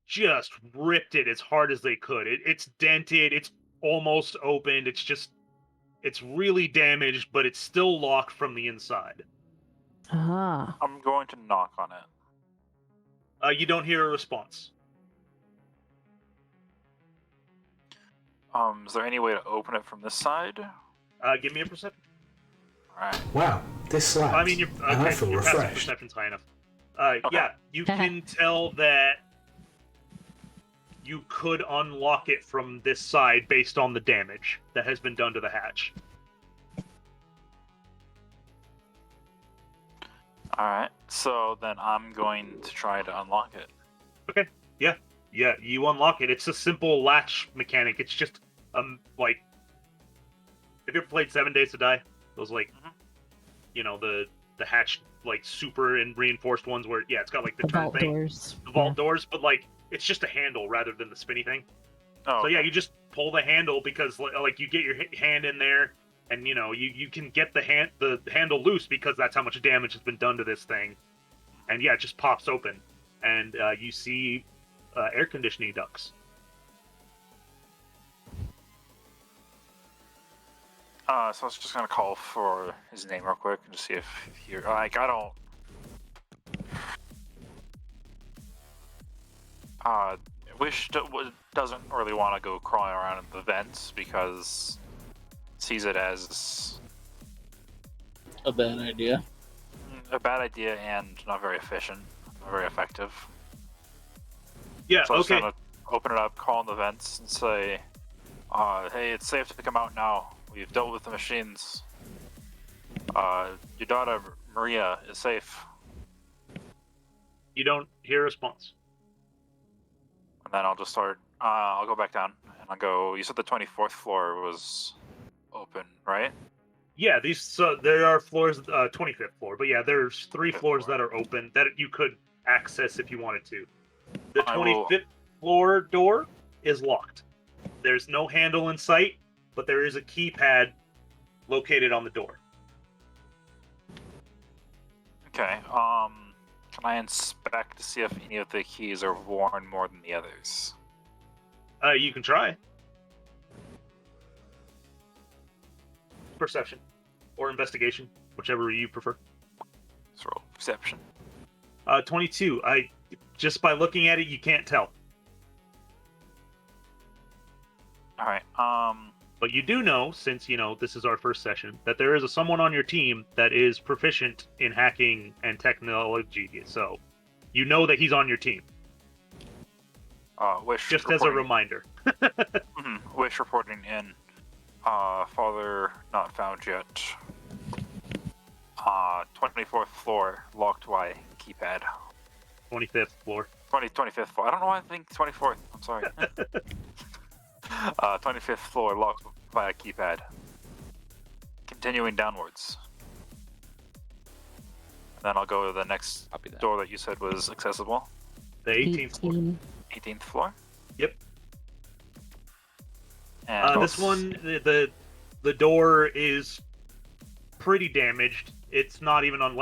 just ripped it as hard as they could. It's dented, it's almost opened, it's really damaged, but it's still locked from the inside. Ah. I'm going to knock on it. You don't hear a response. Is there any way to open it from this side? Give me a perception. Alright. Wow, this slaps. I mean, you're and I okay. feel Your passive refreshed. perception's high enough. Yeah, you can tell that you could unlock it from this side based on the damage that has been done to the hatch. Alright. So then I'm going to try to unlock it. Yeah, you unlock it. It's a simple latch mechanic. It's just like, have you ever played 7 Days to Die? Those like, the hatch like super and reinforced ones where it's got like the turn Vault thing, doors. the vault doors, but like it's just a handle rather than the spinny thing. Oh, So yeah, you just pull the handle because like you get your hand in there, and you can get the handle loose because that's how much damage has been done to this thing, and yeah, it just pops open, and you see air conditioning ducts. So I was just gonna call for his name real quick and just see if he like I don't. Wish doesn't really want to go crawling around in the vents because sees it as A bad idea. a bad idea and not very efficient, not very effective. Yeah, So I'm just okay. gonna open it up, call in the vents, and say, "Hey, it's safe to come out now. We've dealt with the machines. Your daughter Maria is safe." You don't hear a response. And then I'll just start. I'll go back down and I'll go. You said the 24th floor was open, right? Yeah, there are floors, 25th floor, but yeah, there's 3 25th floors floor. that are open that you could access if you wanted to. The I will- 25th floor door is locked. There's no handle in sight, but there is a keypad located on the door. Okay. Can I inspect to see if any of the keys are worn more than the others? You can try. Perception or investigation, whichever you prefer. Let's roll perception. 22. Just by looking at it, you can't tell. All right. But you do know, since this is our first session, that there is someone on your team that is proficient in hacking and technology. So you know that he's on your team. Wish Just as a reporting- reminder. Wish reporting in. Father not found yet. 24th floor, locked Y, keypad. 25th floor. 25th floor. I don't know why I think 24th. I'm sorry. 25th floor, locked via keypad. Continuing downwards. And then I'll go to the next Copy that. door that you said was accessible. The 18th floor. 18th floor. Yep. And This one, the door is pretty damaged. It's not even on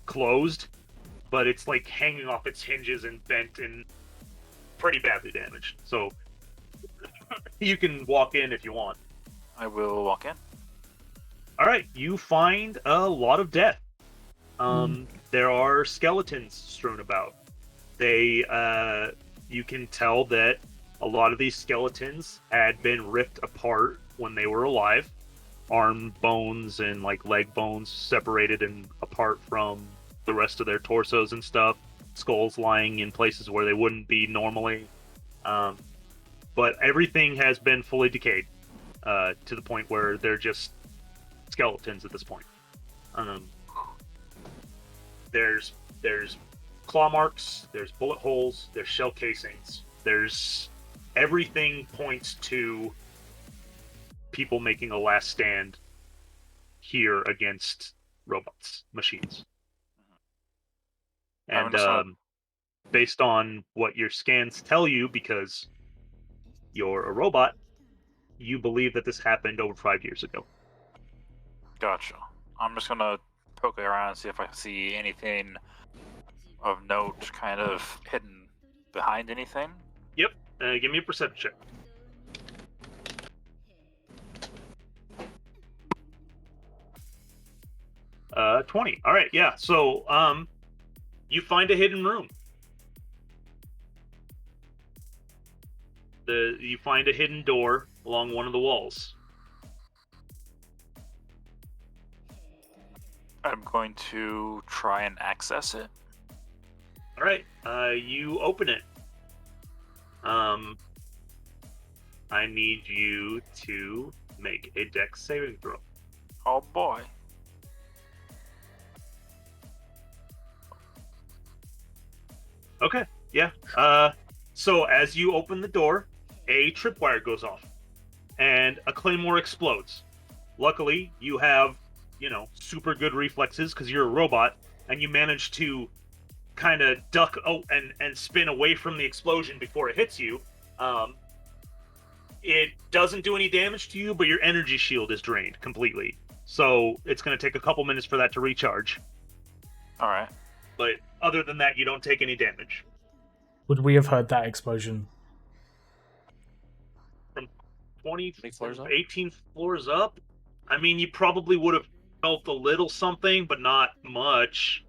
closed, but it's hanging off its hinges and bent and pretty badly damaged. So you can walk in if you want. I will walk in. All right, you find a lot of death. There are skeletons strewn about. You can tell that a lot of these skeletons had been ripped apart when they were alive. Arm bones and leg bones separated and apart from the rest of their torsos and stuff. Skulls lying in places where they wouldn't be normally. But everything has been fully decayed to the point where they're just skeletons at this point. There's claw marks, there's bullet holes, there's shell casings, there's everything points to people making a last stand here against robots, machines. I'm And just gonna- based on what your scans tell you, because you're a robot, you believe that this happened over 5 years ago. Gotcha. I'm just gonna poke around and see if I see anything of note kind of hidden behind anything. Yep. Give me a perception check. 20. All right, yeah. So, you find a hidden room. You find a hidden door along one of the walls. I'm going to try and access it. All right, you open it. I need you to make a dex saving throw. Oh boy. Okay, yeah. So as you open the door, a tripwire goes off, and a claymore explodes. Luckily, you have, super good reflexes because you're a robot, and you manage to kind of duck and spin away from the explosion before it hits you. It doesn't do any damage to you, but your energy shield is drained completely. So it's going to take a couple minutes for that to recharge. All right. But other than that, you don't take any damage. Would we have heard that explosion? 20 floors up? 18 floors up? I mean, you probably would have felt a little something, but not much.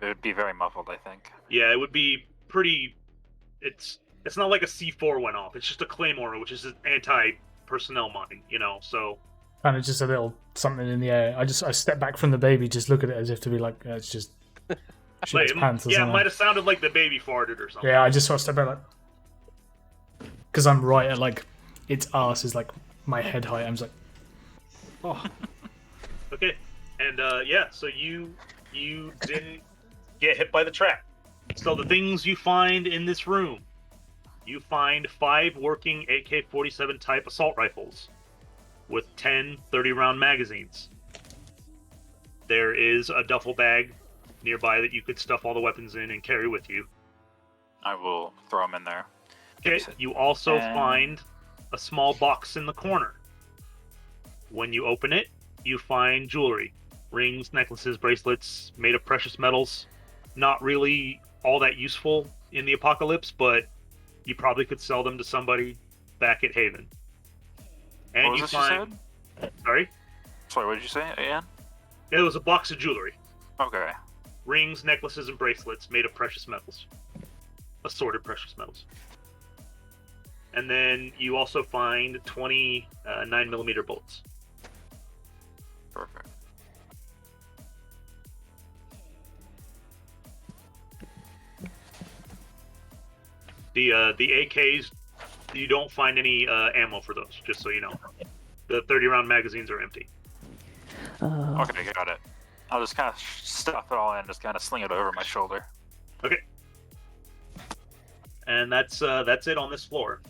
It would be very muffled, I think. Yeah, it would be pretty... It's not like a C4 went off. It's just a claymore, which is an anti-personnel mine. So Kind of just a little something in the air. I step back from the baby, just look at it as if to be like, it's just shit its pants or yeah, it something. might have sounded like the baby farted or something. Yeah, I just sort of step back like, because I'm right at like its arse is like my head height. I'm just like, oh. Okay, and yeah, so you didn't get hit by the trap. So the things you find in this room, you find 5 working AK-47 type assault rifles with 10 30-round magazines. There is a duffel bag nearby that you could stuff all the weapons in and carry with you. I will throw them in there. Okay, you also find a small box in the corner. When you open it, you find jewelry. Rings, necklaces, bracelets made of precious metals. Not really all that useful in the apocalypse, but you probably could sell them to somebody back at Haven. And What was you this you find... said? Sorry? Sorry, what did you say again? It was a box of jewelry. Okay. Rings, necklaces, and bracelets made of precious metals. Assorted precious metals. And then you also find 20 9mm bullets. Perfect. The AKs, you don't find any ammo for those, just so you know. The 30-round magazines are empty. Okay, got it. I'll just kind of stuff it all in, just kind of sling it over my shoulder. Okay. And that's it on this floor.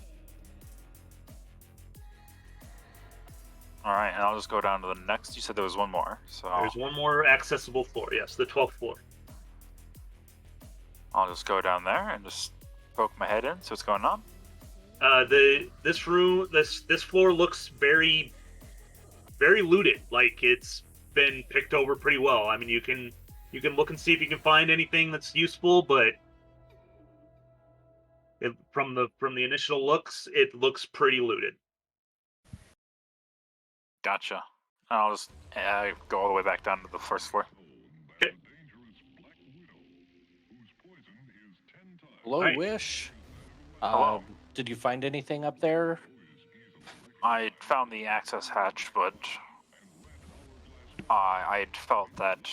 All right, and I'll just go down to the next. You said there was one more, so There's one more accessible floor, yes, the 12th floor. I'll just go down there and just poke my head in, see what's going on. This floor looks very, very looted. Like it's been picked over pretty well. I mean, you can look and see if you can find anything that's useful, but from the initial looks, it looks pretty looted. Gotcha. And I'll just go all the way back down to the first floor. Okay. Hello, Right. Wish. Hello. Did you find anything up there? I found the access hatch, but I felt that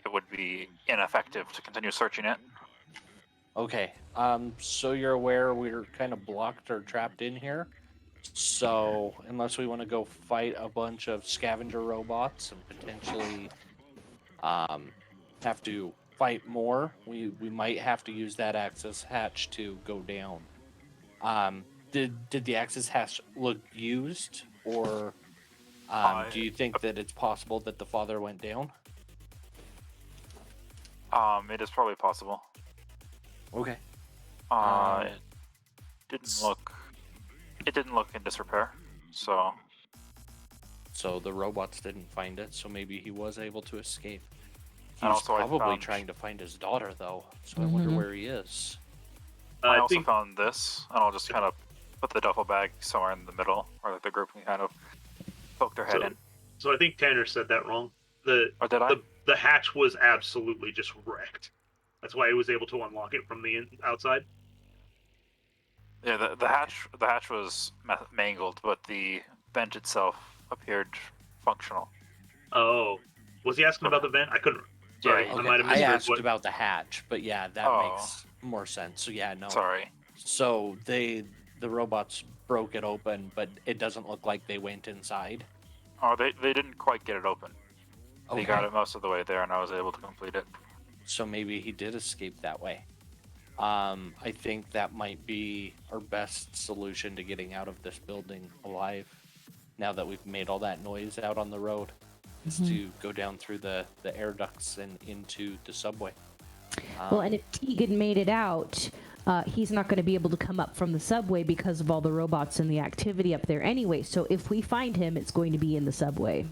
it would be ineffective to continue searching it. Okay. So you're aware we're kind of blocked or trapped in here. So unless we want to go fight a bunch of scavenger robots and potentially have to fight more, we might have to use that access hatch to go down. Did the access hatch look used, or do you think that it's possible that the father went down? It is probably possible. Okay. It didn't look in disrepair, so So the robots didn't find it, so maybe he was able to escape. And He's also I probably found- trying to find his daughter, though, so I wonder where he is. I I also think found this, and I'll just kind of put the duffel bag somewhere in the middle, where like the group can kind of poke their head in. so. I think Tanner said that wrong. Or did I? The hatch was absolutely just wrecked. That's why he was able to unlock it from the outside. Yeah, the hatch was mangled, but the vent itself appeared functional. Oh, was he asking about the vent? I couldn't. Sorry, Yeah, I Okay, might have I misheard asked what. about the hatch, but yeah, that Oh. makes more sense. So yeah, no. Sorry. So the robots broke it open, but it doesn't look like they went inside. Oh, they didn't quite get it open. Okay. They got it most of the way there, and I was able to complete it. So maybe he did escape that way. I think that might be our best solution to getting out of this building alive. Now that we've made all that noise out on the road, is to go down through the air ducts and into the subway. Well, and if Tegan made it out, he's not going to be able to come up from the subway because of all the robots and the activity up there anyway. So if we find him, it's going to be in the subway.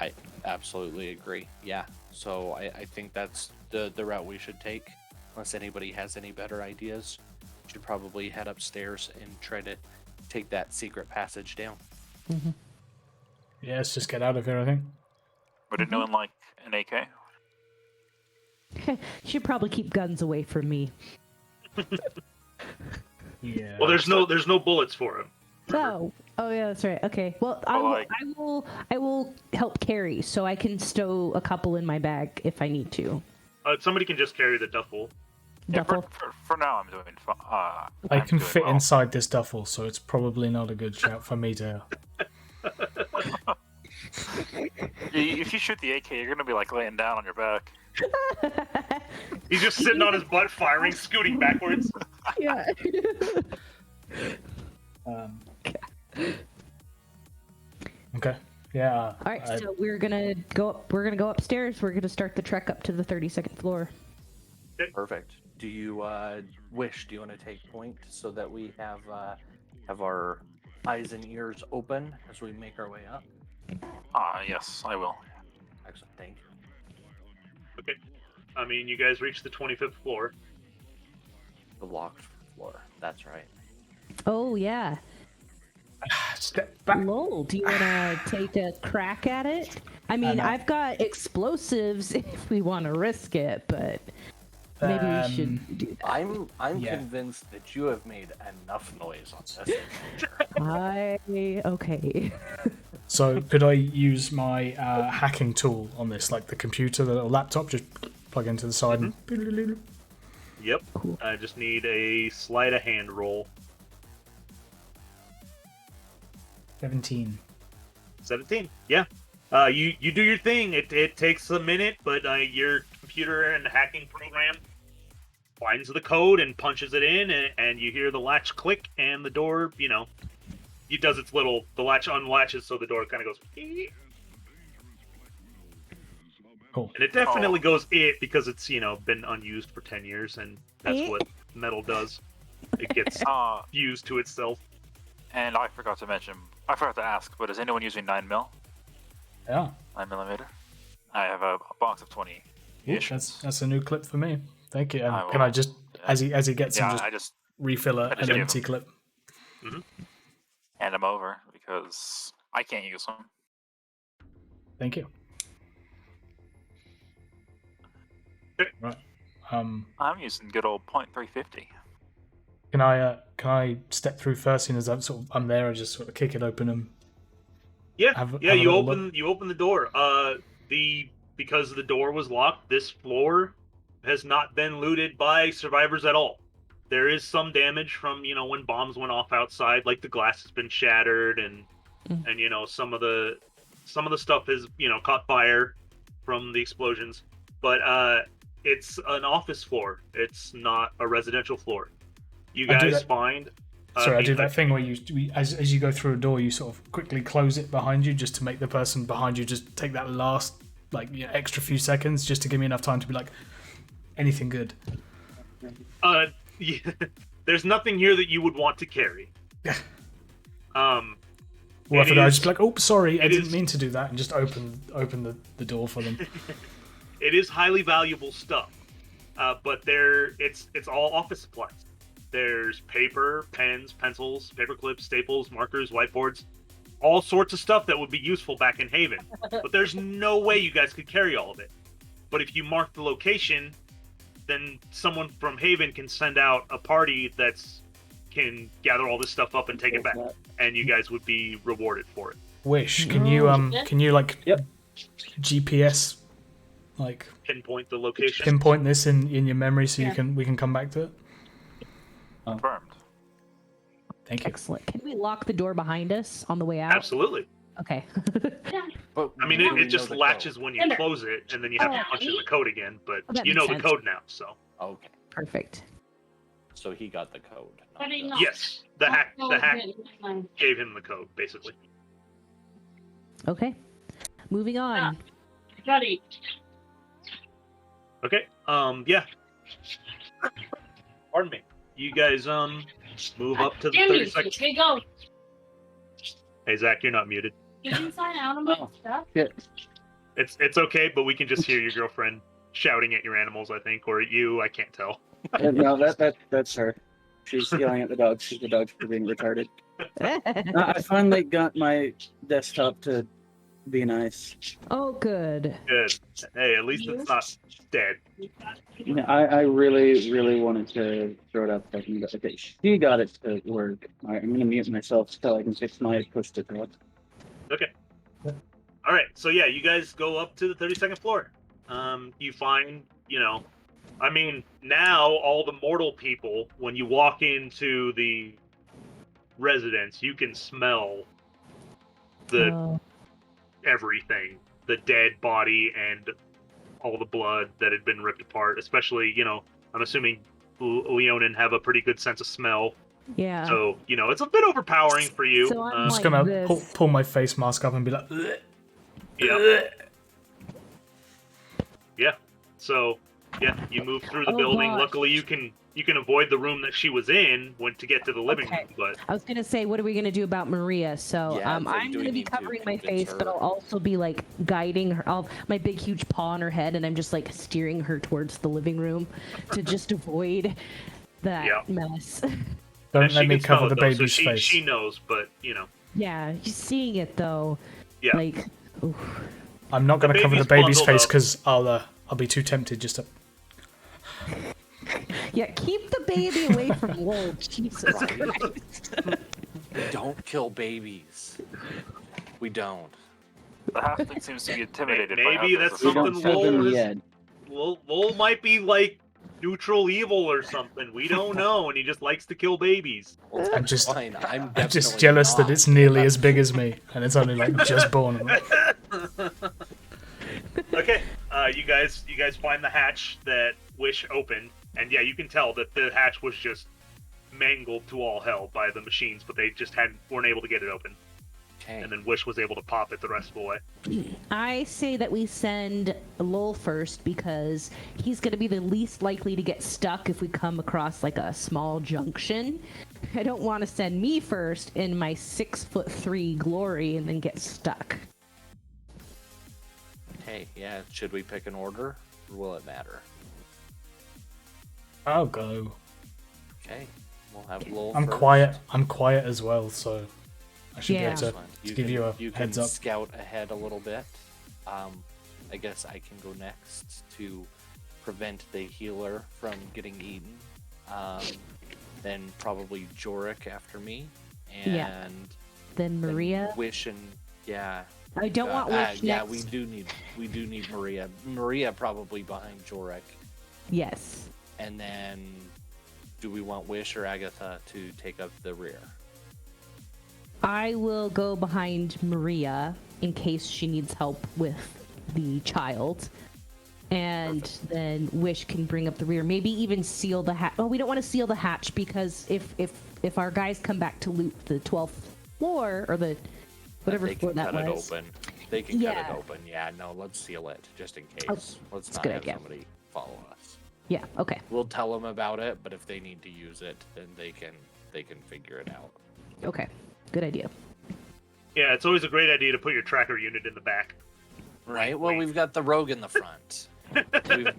I absolutely agree. Yeah. So I think that's the route we should take. Unless anybody has any better ideas, we should probably head upstairs and try to take that secret passage down. Yeah, let's just get out of here, I think. Would anyone like an AK? Should probably keep guns away from me. Yeah. Well, there's no bullets for him. Oh, yeah, that's right. Okay. Well, I will help carry, so I can stow a couple in my bag if I need to. Somebody can just carry the duffel. Yeah, Duffel. for now, I'm doing fine. I can fit inside this duffel, so it's probably not a good shout for me to. If you shoot the AK, you're gonna be like laying down on your back. He's just sitting on his butt, firing, scooting backwards. Yeah. Okay. Yeah. All right, so we're gonna go upstairs. We're gonna start the trek up to the 32nd floor. Perfect. Do you wish? Do you want to take point so that we have our eyes and ears open as we make our way up? Yes, I will. Excellent. Thank you. Okay. I mean, you guys reached the 25th floor. The locked floor. That's right. Oh yeah. Step back. Lol, do you want to take a crack at it? I mean, I've got explosives if we want to risk it, but maybe we should do that. I'm Yeah. convinced that you have made enough noise on this. Okay. So could I use my hacking tool on this, like the computer, the little laptop, just plug into the side and. Yep. Cool. I just need a sleight of hand roll. 17. 17. Yeah. You do your thing. It takes a minute, but your computer and hacking program finds the code and punches it in, and you hear the latch click, and the door, it does its little. The latch unlatches, so the door kind of goes. Eek. Cool. And it definitely goes because it's been unused for 10 years, and that's what metal does. It gets fused to itself. And I forgot to ask, but is anyone using 9mm? Yeah. 9mm? I have a box of 20. Ooh, that's a new clip for me. Thank you. And I will- can I just, as he gets him, Yeah, just refill an give empty him. clip? hand them over because I can't use them. Thank you. Right. I'm using good old .350. Can I step through first, seeing as I'm there, and just sort of kick it open and Yeah, have a you little open look? you open the door. Because the door was locked, this floor has not been looted by survivors at all. There is some damage from when bombs went off outside, like the glass has been shattered, and some of the stuff has caught fire from the explosions. But it's an office floor. It's not a residential floor. You guys find. Sorry, I do that thing where as you go through a door, you sort of quickly close it behind you, just to make the person behind you just take that last extra few seconds, just to give me enough time to be like, anything good. Yeah, there's nothing here that you would want to carry. Well, I forgot. I just be like, oh, sorry, I didn't mean to do that, and just open the door for them. It is highly valuable stuff, but it's all office supplies. There's paper, pens, pencils, paper clips, staples, markers, whiteboards, all sorts of stuff that would be useful back in Haven. But there's no way you guys could carry all of it. But if you mark the location, then someone from Haven can send out a party can gather all this stuff up and take it back, and you guys would be rewarded for it. Wish, can you GPS Pinpoint the location. pinpoint this in your memory so we can come back to it? Confirmed. Thank you. Excellent. Can we lock the door behind us on the way out? Absolutely. Okay. But I mean, it just latches when you close it, and then you have to punch in the code again. But that you know makes the sense. code now, so. Okay, Perfect. so he got the code. But he not not. Yes, the hack gave him the code, basically. Okay. Moving on. Buddy. Okay. Yeah. Pardon me. You guys move up to the Damn you. 32nd. Here you go. Hey Zach, you're not muted. You didn't sign out on my stuff. It's okay, but we can just hear your girlfriend shouting at your animals, I think, or at you. I can't tell. No, that's her. She's yelling at the dogs. She's the dogs for being retarded. I finally got my desktop to Be nice. Oh, good. Good. Hey, at least it's not dead. Yeah, I really, really wanted to throw it out there. Okay, she got it to work. All right, I'm gonna mute myself so I can fix my push to talk. Okay. All right. So yeah, you guys go up to the 32nd floor. You find, I mean, now all the mortal people, when you walk into the residence, you can smell the Oh, everything, the dead body and all the blood that had been ripped apart. Especially, I'm assuming Leonin have a pretty good sense of smell. yeah. So, it's a bit overpowering for you. So I'm I'm just like gonna this. pull my face mask up and be like, "Ugh, yeah. ugh." Yeah. So, yeah, you move through the Oh, building. gosh. Luckily, you can avoid the room that she was in to get to the living Okay. room. But I was gonna say, what are we gonna do about Maria? So Yeah, I'm do we gonna be need to covering my convince face, but her? I'll also be like guiding her. My big huge paw on her head, and I'm just like steering her towards the living room to just avoid that Yeah. mess. Don't and let she me can smell cover it, the though, so baby's she face. she knows. But Yeah, just seeing it though. Yeah. Like, oof. I'm not gonna The cover the baby's baby's face bundled because I'll be too tempted just to. Yeah, keep the baby away from Wolf. Jesus Right. Christ. We don't kill babies. We don't. The halfling seems to be intimidated by maybe others. that's We don't something kill them Lowell is. yet. Lowell might be like neutral evil or something. We don't know, and he just likes to kill babies. Well, I'm that's just- fine. I'm I'm just definitely jealous that not. it's nearly as big as me, and it's only like just born. Okay, you guys find the hatch that Wish opened, and yeah, you can tell that the hatch was just mangled to all hell by the machines, but they just weren't able to get it open, Okay. and then Wish was able to pop it the rest of the way. I say that we send Lowell first because he's going to be the least likely to get stuck if we come across like a small junction. I don't want to send me first in my 6'3" glory and then get stuck. Hey, yeah. Should we pick an order, or will it matter? I'll go. Okay. We'll have Lowell I'm first. quiet. I'm quiet as well, so I should Yeah. be able That's to, fine. to give you a heads can up. scout ahead a little bit. I guess I can go next to prevent the healer from getting eaten. Then probably Jorik after me, and Yeah. Then then Maria. Wish and yeah. I don't want Wish Yeah, next. we do need Maria. Maria probably behind Jorik, Yes. and then do we want Wish or Agatha to take up the rear? I will go behind Maria in case she needs help with the child. And then Wish can bring up the rear. Maybe even seal the hatch. Oh, we don't want to seal the hatch because if our guys come back to loot the 12th floor or the whatever they floor can that cut was. it open. They can cut Yeah. it open. Yeah, no, let's seal it just in case. Oh, Let's that's a not good have idea. somebody follow us. Yeah. Okay. We'll tell them about it, but if they need to use it, then they can figure it out. Okay. Good idea. Yeah, it's always a great idea to put your tracker unit in the back. Right. Well, we've got the rogue in the front.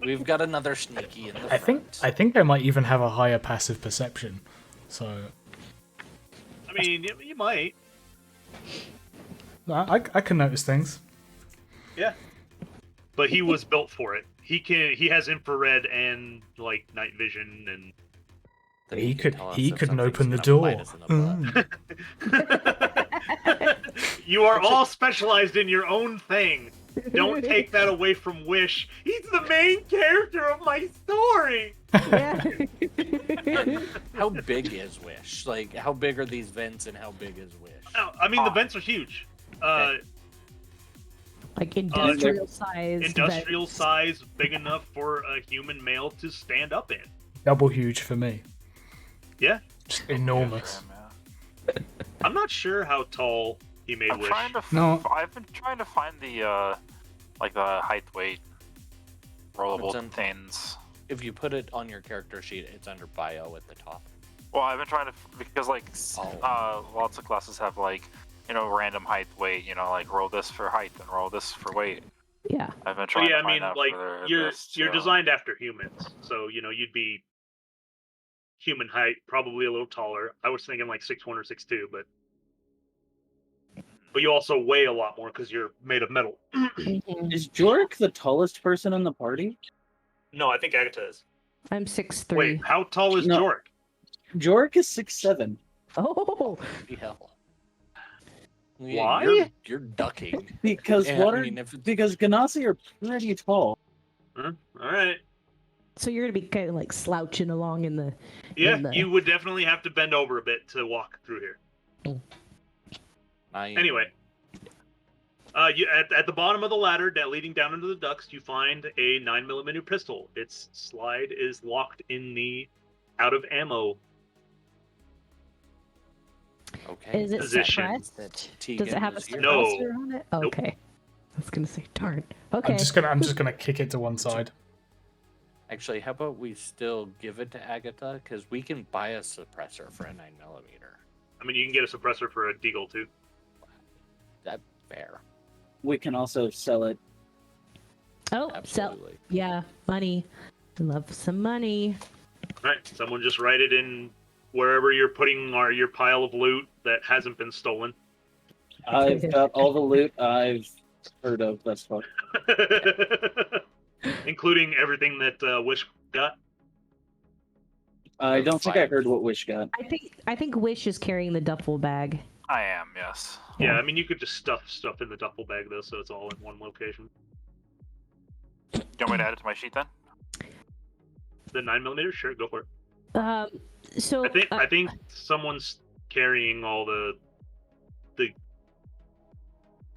we've got another sneaky in the I front. think I might even have a higher passive perception, so I mean, you might. I can notice things. Yeah. But he was built for it. He has infrared and like night vision and Then He can could tell us he if could something's open the gonna door. bite us in the butt. you are all specialized in your own thing. Don't take that away from Wish. He's the main character of my story. Yeah. How big is Wish? Like, how big are these vents, and how big is Wish? Oh, I mean, the vents are huge. Like industrial size. Industrial size, big enough for a human male to stand up in. Double huge for me. Yeah. Just enormous. I'm not sure how tall he made I'm Wish. trying to. No. I've been trying to find the like the height weight rollable It's in- things. If you put it on your character sheet, it's under bio at the top. Well, I've been trying to because like Oh. lots of classes have like random height weight. Like roll this for height and roll this for weight. Yeah. I've been So trying yeah, to I find mean, out like for you're this, you're too. designed after humans, so you'd be human height, probably a little taller. I was thinking like 6'1" or 6'2", but but you also weigh a lot more because you're made of metal. Mhm. Is Jork the tallest person in the party? No, I think Agatha is. I'm 6'3". Wait, how tall is No. Jork? Jork is 6'7". Oh, The hell. Why? You're ducking. Because And, water. I mean, if it's, Because Ganassi are pretty tall. All right. so you're gonna be kind of like slouching along in the. Yeah, in the... you would definitely have to bend over a bit to walk through here. Anyway, you at the bottom of the ladder that leading down into the ducts, you find a 9mm pistol. Its slide is locked in the out of ammo. okay. Is it Position. suppressed? Tegan Does it have a was here. No. suppressor on it? Nope. Okay. I was gonna say, darn. Okay. I'm just gonna kick it to one side. Actually, how about we still give it to Agatha? Because we can buy a suppressor for a 9mm. I mean, you can get a suppressor for a deagle too. That's fair. We can also sell it. Oh, Absolutely. yeah, money. I love some money. All right, someone just write it in wherever you're putting your pile of loot that hasn't been stolen. I've got all the loot I've heard of thus far. Including everything that Wish got. I don't think I Five. heard what Wish got. I think Wish is carrying the duffel bag. I am, yes. Yeah, I mean, you could just stuff stuff in the duffel bag, though, so it's all in one location. Do you want me to add it to my sheet then? The 9mm, sure, go for it. So I think someone's carrying all the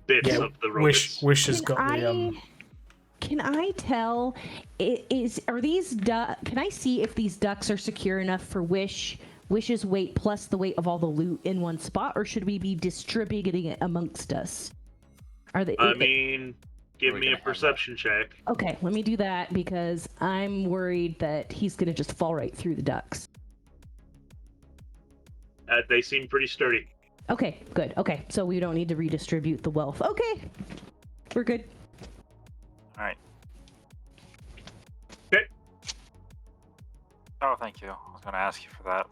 bits Yeah, of the robots. Wish has Can got the Can I tell? Are these Can I see if these ducks are secure enough for Wish's weight plus the weight of all the loot in one spot, or should we be distributing it amongst us? Are they? I mean, give We're me gonna a have perception check. Okay, let me do that because I'm worried that he's gonna just fall right through the ducks. They seem pretty sturdy. Okay, good. Okay, so we don't need to redistribute the wealth. Okay, we're good. All right. Okay. Oh, thank you. I was going to ask you for that.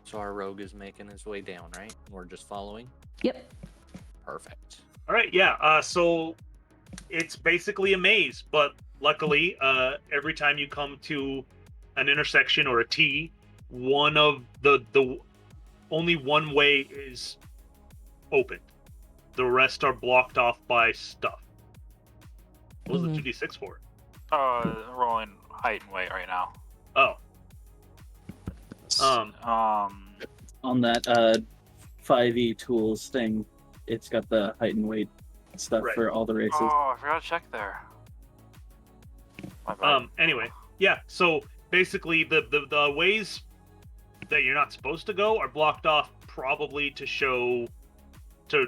So our rogue is making his way down, right? We're just following? Yep. Perfect. All right, yeah. So it's basically a maze, but luckily, every time you come to an intersection or a T, one of the only one way is open. The rest are blocked off by stuff. What was the 2d6 for? Rolling height and weight right now. Oh. On that 5e tools thing, it's got the height and weight stuff Right. for all the races. Oh, I forgot to check there. My bad. Anyway, yeah. So basically, the ways that you're not supposed to go are blocked off, probably to show, so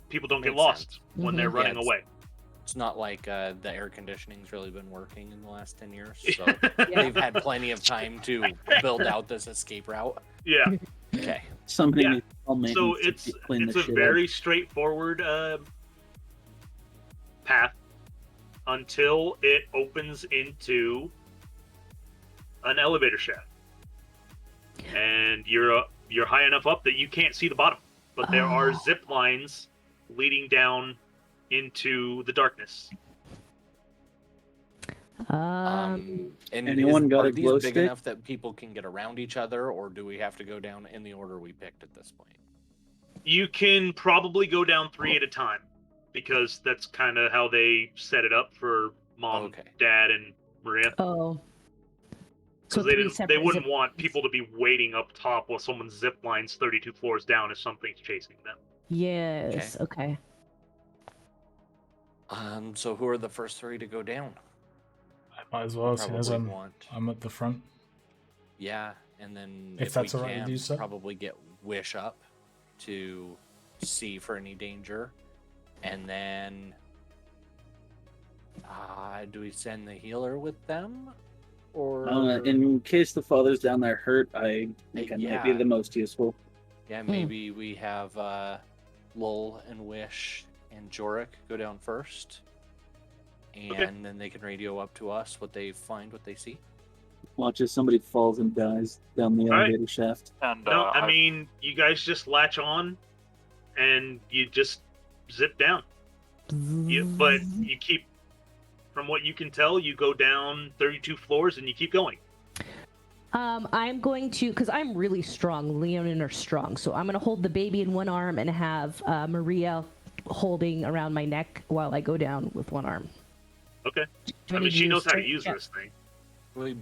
people don't get Makes lost sense. when they're Mhm. running Yeah, away. It's not like the air conditioning's really been working in the last 10 years, so they've had plenty of time to build out this escape route. Yeah. Okay. Somebody Yeah. needs to call So maintenance to it's clean a the shit very straightforward path until it opens into an elevator shaft, and you're high enough up that you can't see the bottom, but there are Oh. zip lines leading down into the darkness. And Anyone got are a these glow big stick? enough that people can get around each other, or do we have to go down in the order we picked at this point? You can probably go down 3 at a time, because that's kind of how they set it up for Mom, Okay. Dad, and Maria. Oh. Because three they separate wouldn't zip want lines. people to be waiting up top while someone zip lines 32 floors down if something's chasing them. Yes. Okay. So who are the first 3 to go down? Might as well, seeing as Probably want. I'm at the front. Yeah, and then If that's we all right with can, you, sir. probably get Wish up to see for any danger, and then do we send the healer with them, or in case the father's down there hurt, I think I might be Yeah. the most useful. yeah, maybe we have Lowell and Wish and Jorik go down first, and then they can radio up to us what they find, what they see. Watch as somebody falls and dies down the All right. elevator shaft. And No, I mean, you guys just latch on, and you just zip down. But you keep, from what you can tell, you go down 32 floors, and you keep going. I'm going to, because I'm really strong. Leonin are strong, so I'm going to hold the baby in one arm and have Maria holding around my neck while I go down with one arm. Okay. Do I I mean, need to she knows how to strength use check? this thing.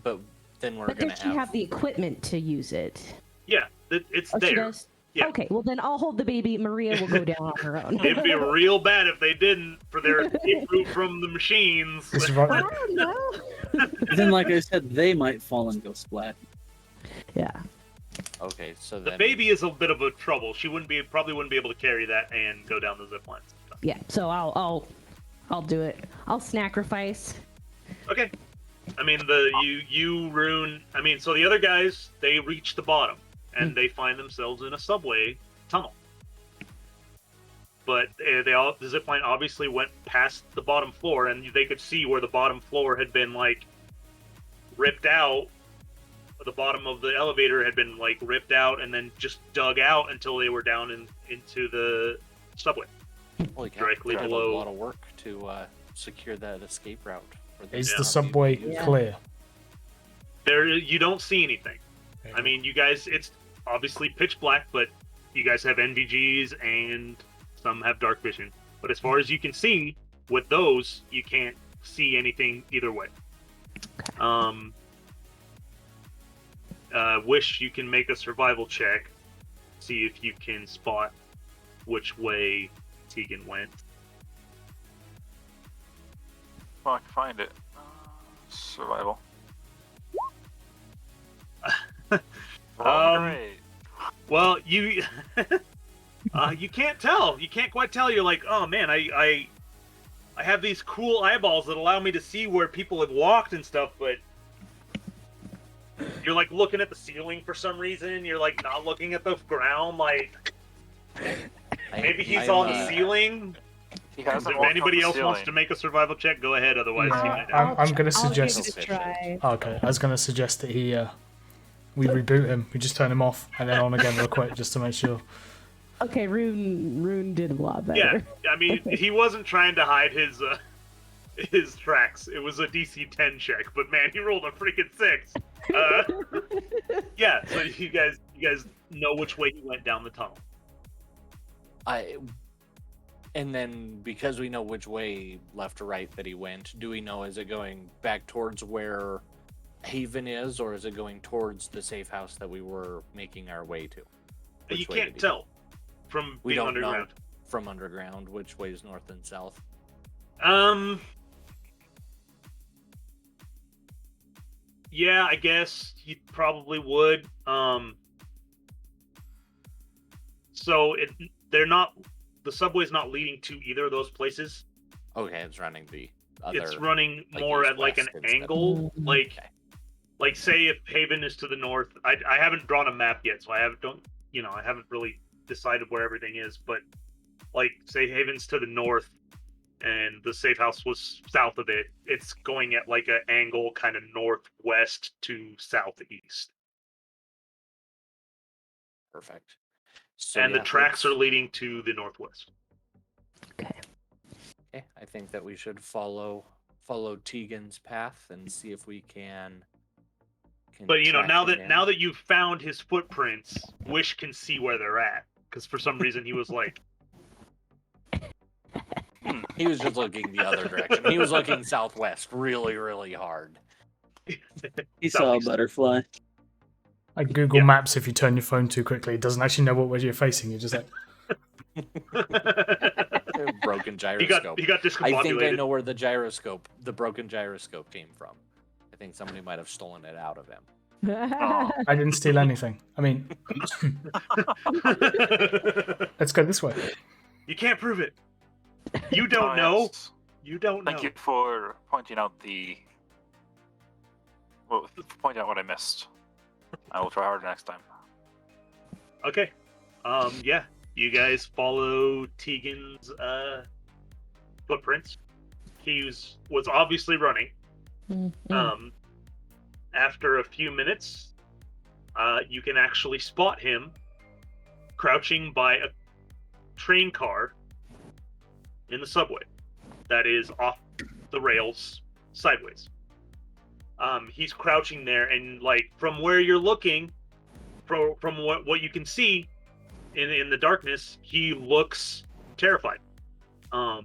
But then we're But gonna does she have the equipment to use it? Yeah, it's Oh, she there. does? Yeah. Okay, well then I'll hold the baby. Maria will go down on her own. It'd be real bad if they didn't for their escape route from the machines. This is I right. don't know. Then, like I said, they might fall and go splat. Yeah. Okay, so The then baby is a bit of a trouble. She probably wouldn't be able to carry that and go down the zip lines. Yeah. So I'll do it. I'll sacrifice. Okay. I mean, you Rune. I mean, so the other guys, they reach the bottom and they find themselves in a subway tunnel. But the zipline obviously went past the bottom floor, and they could see where the bottom floor had been like ripped out. The bottom of the elevator had been like ripped out and then just dug out until they were down into the subway. holy cow, directly that was below. a lot of work to secure that escape route. For them Is to the not be subway able to use it. clear? There, you don't see anything. I mean, you guys, it's obviously pitch black, but you guys have NVGs and some have dark vision. But as far as you can see, with those, you can't see anything either way. Wish you can make a survival check, see if you can spot which way Tegan went. Well, I can find it. Survival. Great. Well, you you can't tell. You can't quite tell. You're like, oh man, I have these cool eyeballs that allow me to see where people have walked and stuff, but you're like looking at the ceiling for some reason. You're like not looking at the ground. Like maybe he's on the ceiling. He If hasn't walked anybody on the else wants ceiling. to make a survival check, go ahead. Otherwise, you might Yeah, not. I'm going to I'll give suggest. it a try. Okay, I was going to suggest that we reboot him. We just turn him off and then on again real quick just to make sure. Okay, Rune did a lot better. Yeah, I mean, he wasn't trying to hide his tracks. It was a DC 10 check, but man, he rolled a freaking 6. Yeah, so you guys know which way he went down the tunnel. And then because we know which way, left or right, that he went, do we know, is it going back towards where Haven is, or is it going towards the safe house that we were making our way to? You Which way can't did he tell from We being don't underground. know from underground which way is north and south. Yeah, I guess you probably would. So the subway's not leading to either of those places. Okay, it's running the other. It's running like more at like east-west an instead of- angle. Like, Okay. like say if Haven is to the north. I haven't drawn a map yet, so I haven't really decided where everything is. But like say Haven's to the north, and the safe house was south of it. It's going at like an angle, kind of northwest to southeast, Perfect. So, and yeah, the tracks are let's- leading to the northwest. Okay. Okay, I think that we should follow Tegan's path and see if we can But track now him that down. you've found his footprints, Wish can see where they're at. Because for some reason he was like, He was just looking the other direction. He was looking southwest really, really hard. He saw a Southeast. butterfly. Like Google Yeah. Maps, if you turn your phone too quickly, it doesn't actually know what way you're facing. You're just like, Broken he gyroscope. got I think I discombobulated. know where the broken gyroscope came from. I think somebody might have stolen it out of him. Oh. I didn't steal anything. I mean, let's go this way. You can't prove it. You Oh, don't know. yes. You don't know. Thank you for pointing out pointing out what I missed. I will try harder next time. Okay. Yeah. You guys follow Tegan's footprints. He was obviously running. after a few minutes, you can actually spot him crouching by a train car in the subway that is off the rails sideways. He's crouching there, and like from where you're looking, from what you can see in the darkness, he looks terrified. So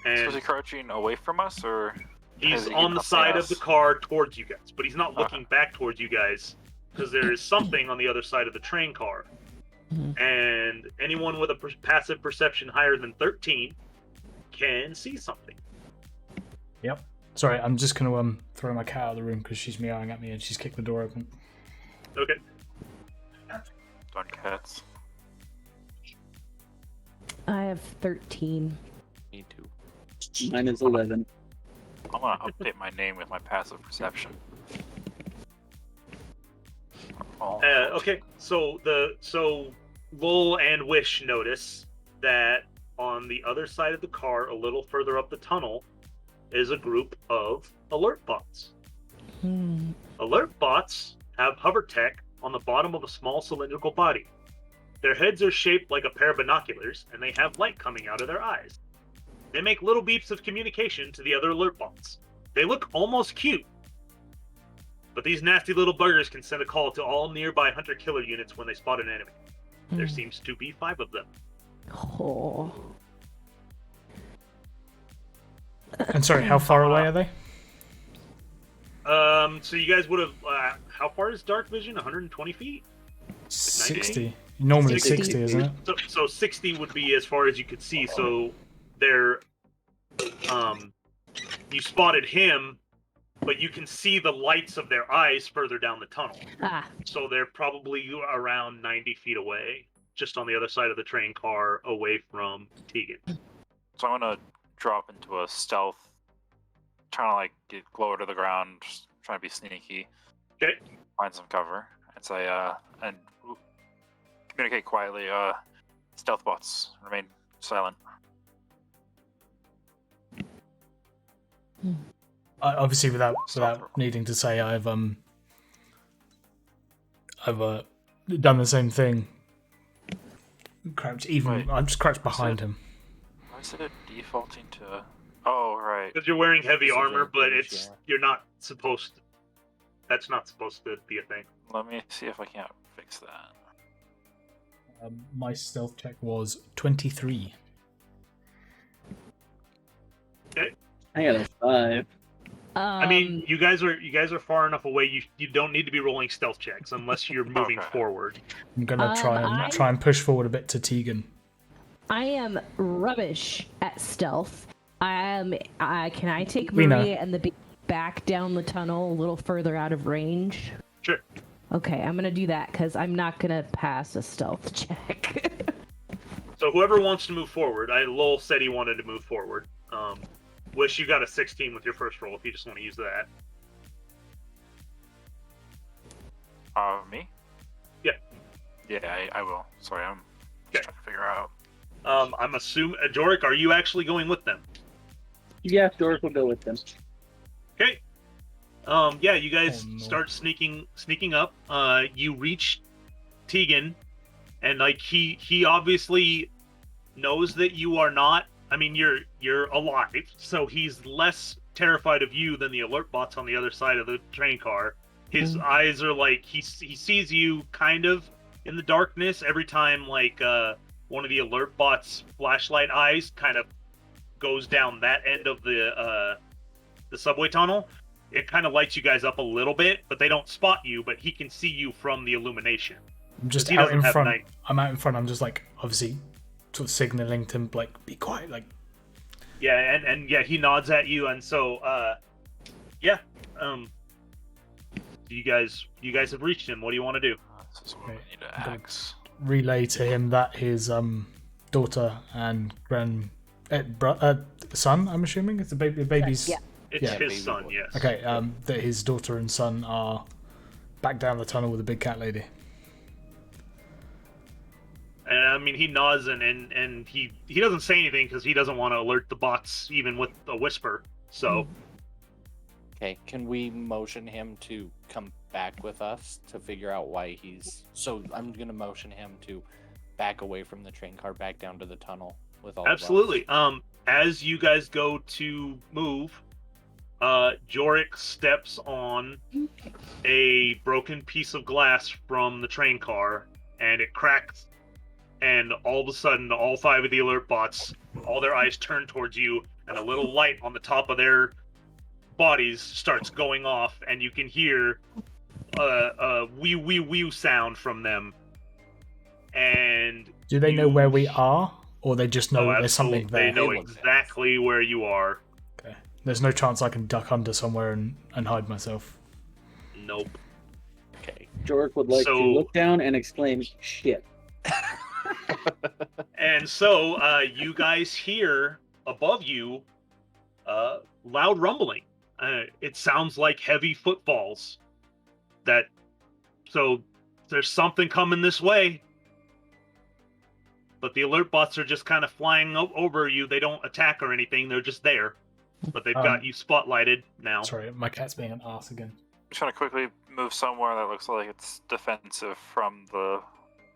And is he crouching away from us, or he's is he on the up side us? of the car towards you guys, but he's not looking back towards you guys because there is something on the other side of the train car. And anyone with a passive perception higher than 13 can see something. Yep. Sorry, I'm just gonna throw my cat out of the room because she's meowing at me and she's kicked the door open. Okay. Darn cats. I have 13. Me too. Mine is 11. I'm gonna update my name with my passive perception. Oh, Okay. So Lowell and Wish notice that on the other side of the car, a little further up the tunnel, is a group of alert bots. Alert bots have hover tech on the bottom of a small cylindrical body. Their heads are shaped like a pair of binoculars, and they have light coming out of their eyes. They make little beeps of communication to the other alert bots. They look almost cute. But these nasty little buggers can send a call to all nearby hunter-killer units when they spot an enemy. There seems to be 5 of them. Oh. And sorry, how far away are they? So you guys would have. How far is dark vision? 120 feet. 60. Normally 60, isn't it? So 60 would be as far as you could see. So they're. You spotted him, but you can see the lights of their eyes further down the tunnel. So they're probably around 90 feet away, just on the other side of the train car, away from Tegan. So I'm gonna drop into a stealth, trying to like get lower to the ground, just trying to be sneaky. Okay. Find some cover and say, and communicate quietly. Stealth bots, remain silent. Obviously, without needing to say, I've done the same thing. Crouched, I'm just crouched behind him. Why is it defaulting to? Oh, right. Because you're wearing heavy This is armor, a but huge, it's you're not supposed. That's not supposed to be a thing. Let me see if I can't fix that. My stealth check was 23. Okay. I got a 5. I mean, you guys are far enough away. You don't need to be rolling stealth checks unless you're moving Okay. forward. I'm gonna try and push forward a bit to Tegan. I am rubbish at stealth. Can I take We know. Maria and the baby back down the tunnel a little further out of range? Sure. Okay, I'm gonna do that because I'm not gonna pass a stealth check. So whoever wants to move forward, Lowell said he wanted to move forward. Wish you got a 16 with your first roll if you just want to use that. Me? Yeah. Yeah, I will. Sorry, I'm just trying to figure out. I'm assuming, Jorik, are you actually going with them? Yeah, Doris will go with them. Okay. Yeah, you guys Oh, no. start sneaking up. You reach Tegan, and like he obviously knows that you are not. I mean, you're alive, so he's less terrified of you than the alert bots on the other side of the train car. His eyes are like he sees you kind of in the darkness every time like one of the alert bots' flashlight eyes kind of goes down that end of the subway tunnel. It kind of lights you guys up a little bit, but they don't spot you. But he can see you from the illumination. I'm just He out doesn't in have front. night. I'm out in front. I'm just like obviously sort of signaling to him like be quiet. Like Yeah, and yeah, he nods at you, and so yeah. You guys have reached him. What do you want to do? This is what we Right. need to I'm gonna axe. relay to him that his daughter and son. I'm assuming it's the baby's. Yeah. It's Yeah. his Baby son, boy. yes. Okay. That his daughter and son are back down the tunnel with the big cat lady. And I mean, he nods and he doesn't say anything because he doesn't want to alert the bots even with a whisper. So Okay, can we motion him to come back with us to figure out why he's... So I'm going to motion him to back away from the train car, back down to the tunnel with all Absolutely. of us. As you guys go to move, Jorik steps on a broken piece of glass from the train car, and it cracks, and all of a sudden, all 5 of the alert bots, all their eyes turn towards you, and a little light on the top of their bodies starts going off, and you can hear a wee wee wee sound from them. And Do they know where we are, or they just know oh, there's something absolutely. there? They know They look exactly where you are. Okay. There's no chance I can duck under somewhere and hide myself. Nope. Okay. Jork would like to look down and exclaim, "Shit!" And so you guys hear above you loud rumbling. It sounds like heavy footfalls. So there's something coming this way. But the alert bots are just kind of flying over you. They don't attack or anything. They're just there. But they've got you spotlighted now. Sorry, my cat's being an ass again. Just trying to quickly move somewhere that looks like it's defensive from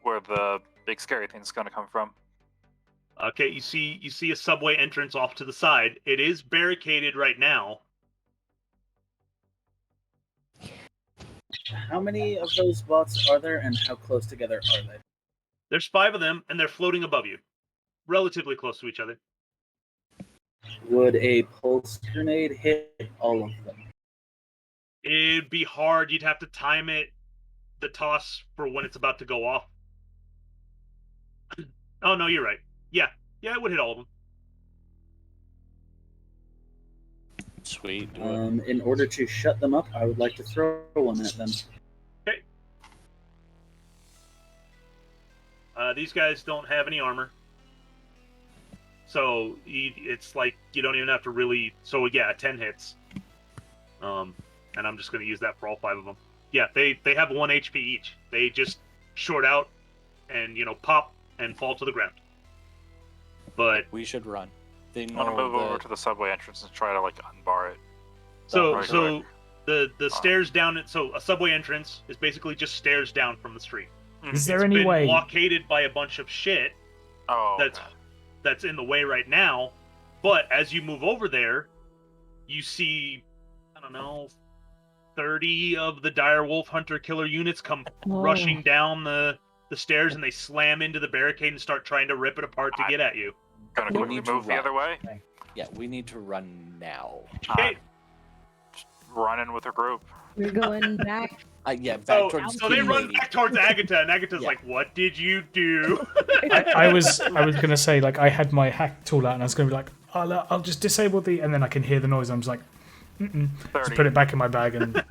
where the big scary thing's going to come from. Okay, you see a subway entrance off to the side. It is barricaded right now. How many of those bots are there, and how close together are they? There's 5 of them, and they're floating above you, relatively close to each other. Would a pulse grenade hit all of them? It'd be hard. You'd have to time it, the toss, for when it's about to go off. Oh, no, you're right. Yeah, it would hit all of them. Sweet. In order to shut them up, I would like to throw one at them. Okay. These guys don't have any armor. So it's like you don't even have to really... So yeah, 10 hits. And I'm just going to use that for all 5 of them. Yeah, they have 1 HP each. They just short out and, pop and fall to the ground. But we should run. They I'm going to move over to the subway entrance and try to, unbar it. So the stairs down... So a subway entrance is basically just stairs down from the street. Is there It's any been way... blockaded by a bunch of shit that's in the way right now. But as you move over there, you see, I don't know, 30 of the dire wolf hunter killer units come rushing down the stairs, and they slam into the barricade and start trying to rip it apart to get at you. Gonna quickly move the other way. Yeah, we need to run now. Okay. Just run in with a group. We're going back. Yeah, back towards. So they run back towards Agatha, and Agatha's like, "What did you do?" I was gonna say, I had my hack tool out, and I was gonna be like, I'll just disable the, and then I can hear the noise. And I'm just like, just put it back in my bag and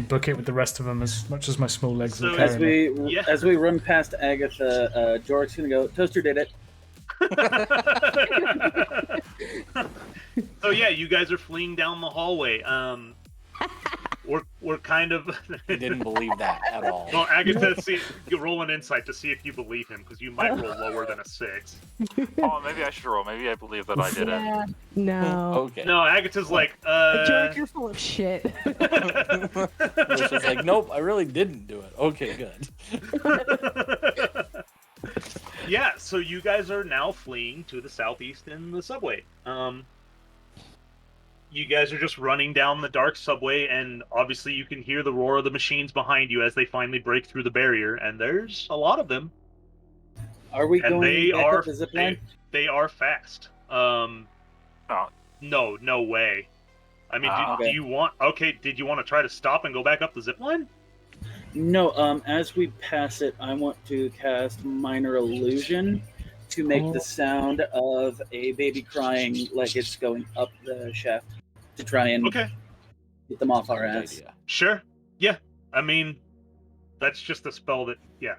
book it with the rest of them as much as my small legs will carry me. As we run past Agatha, Jorik's gonna go, "Toaster did it." So yeah, you guys are fleeing down the hallway. We're kind of. I didn't believe that at all. Well, Agatha, roll an insight to see if you believe him, because you might roll lower than a 6. Oh, maybe I should roll. Maybe I believe that I did it. No. Okay. No, Agatha's like, Jork, you're full of shit. Which is like, nope, I really didn't do it. Okay, good. Yeah, so you guys are now fleeing to the southeast in the subway. You guys are just running down the dark subway, and obviously you can hear the roar of the machines behind you as they finally break through the barrier, and there's a lot of them. Are we and going back up the zip line? They are fast. No way. I mean, do you want... Okay, did you want to try to stop and go back up the zip line? No, as we pass it, I want to cast Minor Illusion to make the sound of a baby crying like it's going up the shaft to try and get them off our ass. Sure. Yeah. I mean, that's just a spell that... Yeah.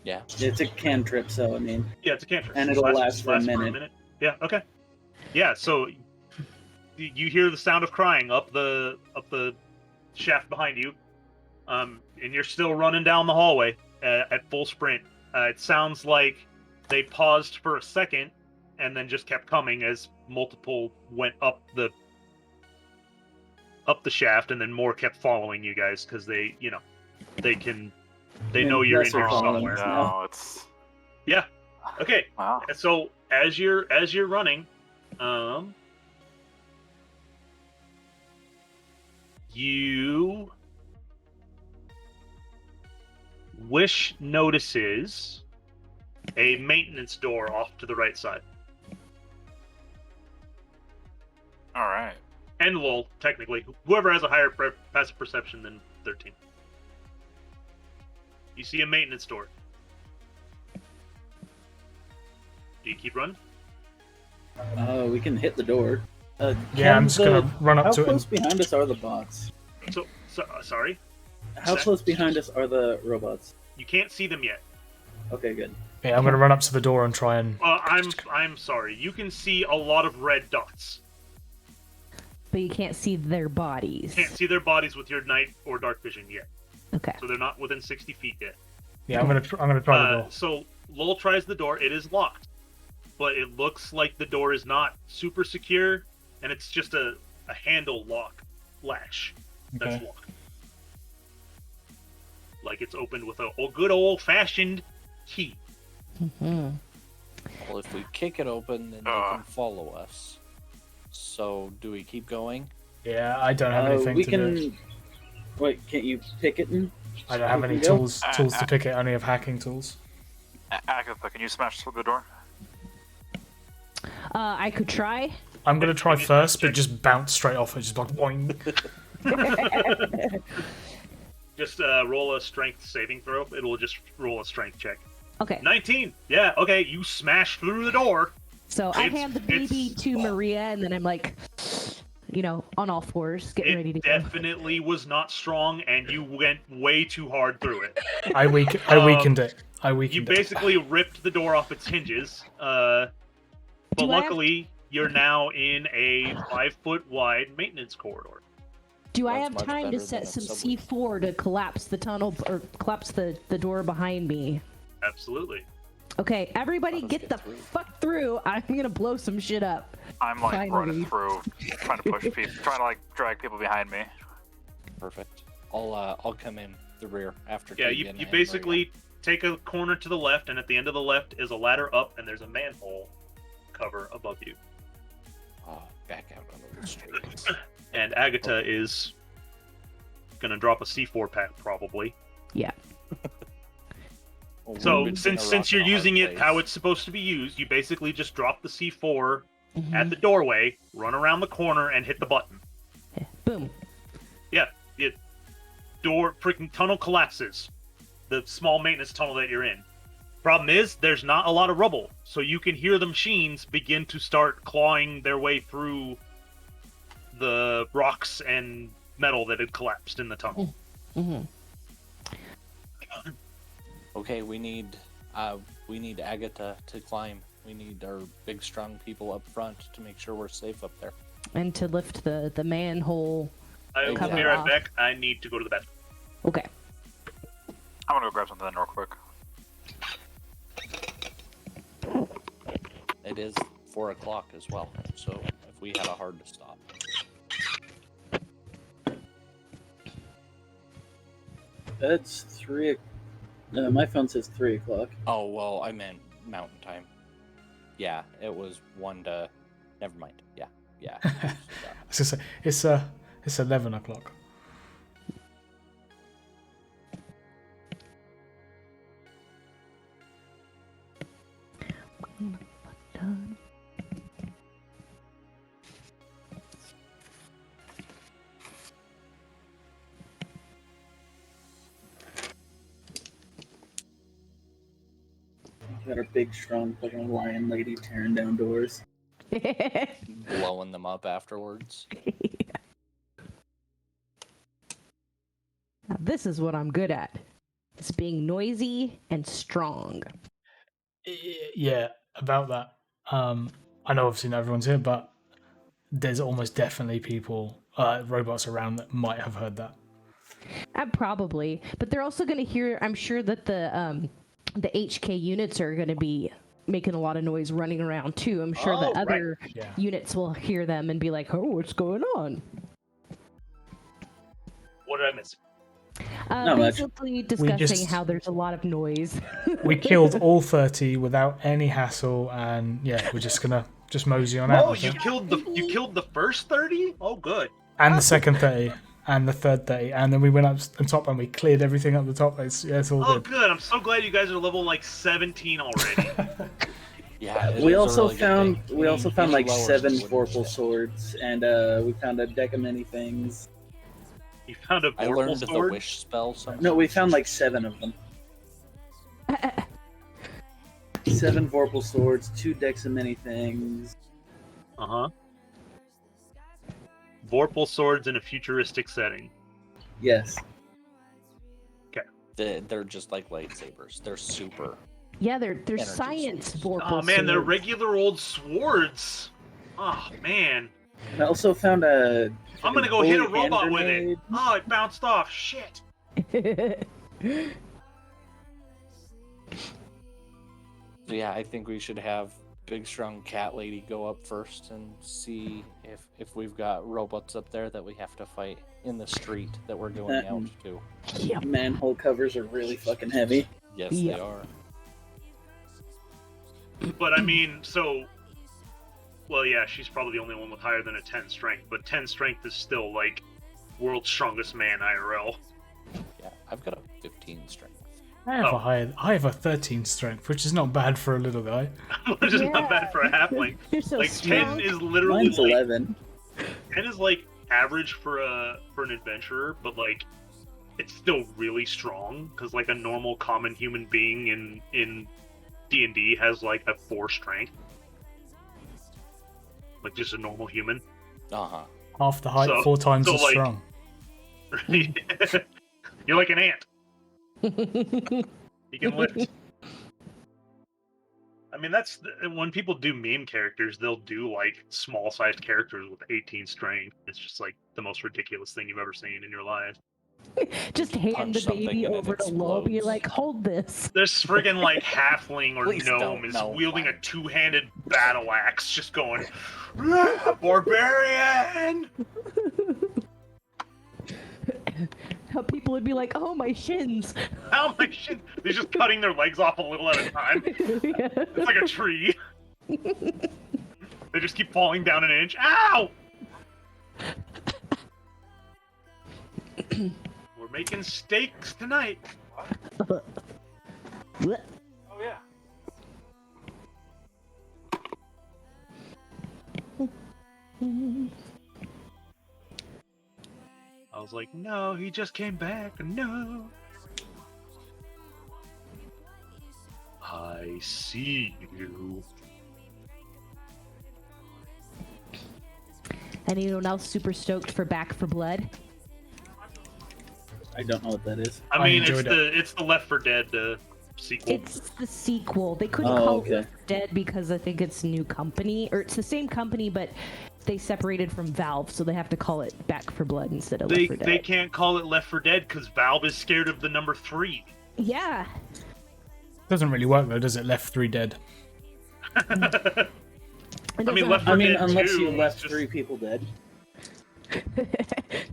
Yeah. It's a cantrip, so I mean... Yeah, it's a cantrip. And it'll last for a minute. Yeah, okay. Yeah, so you hear the sound of crying up the shaft behind you. And you're still running down the hallway at full sprint. It sounds like they paused for a second and then just kept coming as multiple went up the up the shaft, and then more kept following you guys because they know you're in Lesser here followings somewhere. now. No, it's Yeah. Okay. wow. And so as you're running, you Wish notices a maintenance door off to the right side. All right. And Lol, technically, whoever has a higher passive perception than 13. You see a maintenance door. Do you keep running? We can hit the door. Yeah, I'm just gonna run up How to it. close behind us are the bots? Sorry? How close behind us are the robots? You can't see them yet. Okay, good. Yeah, I'm gonna run up to the door and try and. I'm sorry. You can see a lot of red dots. But you can't see their bodies. Can't see their bodies with your night or dark vision yet. Okay. So they're not within 60 feet yet. Yeah, I'm gonna try the door. So Lowell tries the door. It is locked, but it looks like the door is not super secure, and it's just a handle latch that's Okay. locked. Like it's opened with a good old-fashioned key. Mm-hmm. Well, if we kick it open, then they can follow us. So, do we keep going? Yeah, I don't have anything we to can. do. Wait, can't you pick it? I don't have any we can go? tools to pick it. I only have hacking tools. Agatha, can you smash through the door? I could try. I'm gonna try first, but just bounce straight off it, just like boing. Just roll a strength saving throw. It'll just roll a strength check. Okay. 19. Yeah. Okay. You smash through the door. So I hand the baby to Maria, and then I'm like, on all fours, getting ready to It go. definitely was not strong, and you went way too hard through it. I weakened it. You basically ripped the door off its hinges. But luckily, you're now in a 5-foot wide maintenance corridor. Do I That's have much time to better set than a some subway. C4 to collapse the tunnel or collapse the door behind me? Absolutely. Okay, everybody Let us get get the through. fuck through. I'm gonna blow some shit up. I'm like Finally. running through, trying to push people, trying to like drag people behind me. Perfect. I'll come in the rear after. Yeah, Keegan you and basically take a corner to the left, and at the end of the left is a ladder up, and there's a manhole cover above you. Maria. Back out onto the street. And Agatha is gonna drop a C4 pack probably. Yeah. Well, So we've been since in a you're rock and a hard using it place. how it's supposed to be used, you basically just drop the C4 Mhm. at the doorway, run around the corner, and hit the button. Boom. Yeah, the door freaking tunnel collapses. The small maintenance tunnel that you're in. Problem is, there's not a lot of rubble, so you can hear the machines begin to start clawing their way through the rocks and metal that had collapsed in the tunnel. Mm-hmm. Okay, we need Agatha to climb. We need our big, strong people up front to make sure we're safe up there. And to lift the manhole. I will Cover be it right off. back. I need to go to the bathroom. Okay. I'm gonna go grab something real quick. It is 4 o'clock as well, so if we had a hard to stop. That's 3. My phone says 3 o'clock. Oh well, I meant mountain time. Yeah, it was 1 to. Never mind. Yeah. I was gonna say it's 11 o'clock. Done. Got our big, strong fucking lion lady tearing down doors. Blowing them up afterwards. Now, this is what I'm good at. It's being noisy and strong. Yeah, about that. I know obviously not everyone's here, but there's almost definitely people, robots around that might have heard that. Probably, but they're also going to hear. I'm sure that the HK units are going to be making a lot of noise running around too. I'm sure that other Yeah. units will hear them and be like, "Oh, what's going on?" What did I miss? Not much. Basically discussing just- how there's a lot of noise. We killed all 30 without any hassle, and yeah, we're just gonna mosey on out. Oh, I think. you killed the first 30? Oh, good. And the second 30, and the third 30, and then we went up on top and we cleared everything up the top. It's all Oh, good. good. I'm so glad you guys are level like 17 already. Yeah. it We is a also really good found thing. we also found Usually like lower 7 wouldn't Vorpal do. swords, and we found a deck of many things. You found a I vorpal learned the sword? wish spell. Sometimes. No, we found like 7 of them. 7 Vorpal swords, 2 decks of many things. Uh-huh. Vorpal swords in a futuristic setting. Yes. They're just like lightsabers. They're super. Yeah, they're Energy science swords. vorpal Oh man, they're swords. regular old swords. Oh man. I also found a. I'm gonna go hit a holy hand robot with it. grenade. Oh, it bounced off. Shit. So yeah, I think we should have big strong cat lady go up first and see if we've got robots up there that we have to fight in the street that we're going out to. Yep. Manhole covers are really fucking heavy. Yes, Yeah. they are. But I mean, so. Well, yeah, she's probably the only one with higher than a 10 strength, but 10 strength is still like world's strongest man IRL. Yeah, I've got a 15 strength. I have a 13 strength, which is not bad for a little guy. Which is Yeah. not bad for a halfling. You're so Like strong. 10 is literally Mine's like 11. 10 is like average for an adventurer, but like it's still really strong because like a normal common human being in D&D has like a 4 strength. Like just a normal human. Uh-huh. Half the height, So- 4 times so, as like- strong. You're like an ant. You can lift. I mean, that's when people do meme characters, they'll do like small-sized characters with 18 strength. It's just like the most ridiculous thing you've ever seen in your life. Just hand Punch the something baby and it over to Lo, be explodes. like, hold this. This friggin' like halfling or Please gnome don't. is No, wielding a fine. 2-handed battle axe, just going, "Ah, barbarian! How people would be like, oh, my shins. How much shit? They're just cutting their legs off a little at a time. Yeah. It's like a tree. They just keep falling down an inch. Ow! We're making steaks tonight. Oh yeah. I was like, no, he just came back. No. I see you. Anyone else super stoked for Back for Blood? I don't know what that is. I I mean, enjoyed it's the Left 4 Dead sequel. It's the sequel. They couldn't Oh, call okay. it Left 4 Dead because I think it's a new company, or it's the same company, but they separated from Valve, so they have to call it Back for Blood instead of They Left 4 they Dead. can't call it Left 4 Dead because Valve is scared of the number 3. Yeah. Doesn't really work though, does it? Left 3 dead. It I mean, doesn't Left have- I 4 mean, Dead unless 2 you is left just- 3 people dead.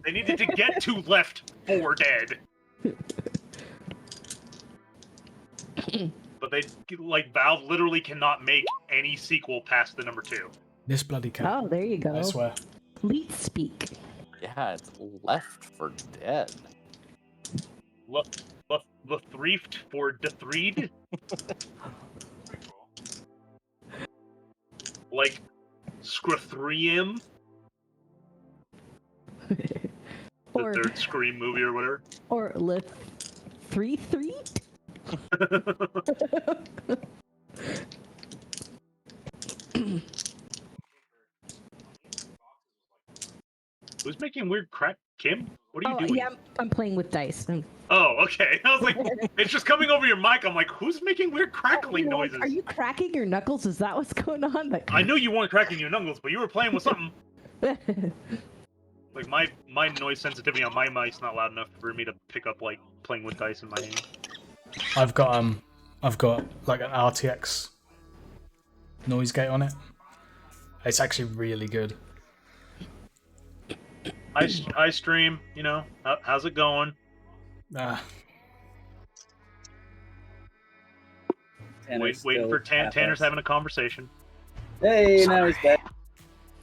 They needed to get to Left 4 Dead. But they, like, Valve literally cannot make any sequel past the number 2. This bloody cat. Oh, there you go. I swear. Leet speak. Yeah, it's Left for Dead. The threeft for Dethreed. Like, Scrothrium, the Or third Scream movie or whatever. or Lith 3-3? Who's making weird crack? Kim? What are you Oh, doing? yeah, I'm playing with dice. Oh, okay. I was like, it's just coming over your mic. I'm like, who's making weird crackling You know, like, noises? Are you cracking your knuckles? Is that what's going on? Like, I knew you weren't cracking your knuckles, but you were playing with something. Like my noise sensitivity on my mic's not loud enough for me to pick up like playing with dice in my hand. I've got like an RTX noise gate on it. It's actually really good. Hi, stream. You know, how's it going? Waiting for Tanner's having a conversation. Hey, now he's back.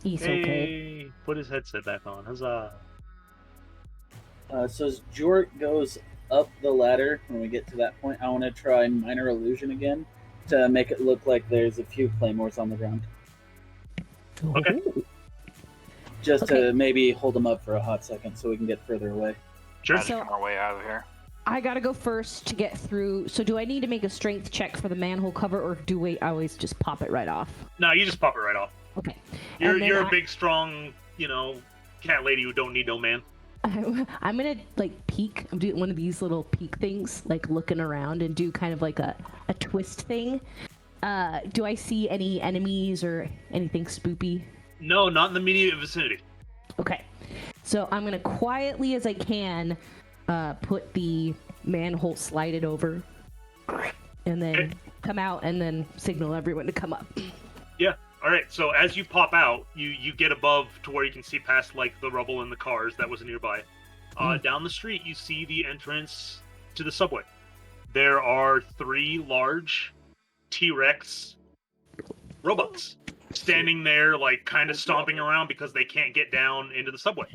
He's Hey, okay. put his headset back on. Huzzah! So as Jork goes up the ladder, when we get to that point, I want to try Minor Illusion again to make it look like there's a few claymores on the ground. Okay. Just to maybe hold them up for a hot second so we can get further away. Sure. Magicking our way out of here. I gotta go first to get through. So do I need to make a strength check for the manhole cover, or do we always just pop it right off? No, you just pop it right off. Okay. You're a big, strong, cat lady who don't need no man. I'm gonna peek. I'm doing one of these little peek things, looking around, and do kind of like a twist thing. Do I see any enemies or anything spoopy? No, not in the immediate vicinity. Okay. So I'm gonna quietly as I can put the manhole, slide it over, and then come out and then signal everyone to come up. Yeah. All right. So as you pop out, you get above to where you can see past the rubble and the cars that was nearby. Down the street, you see the entrance to the subway. There are 3 large T-Rex robots standing there, kind of stomping around because they can't get down into the subway.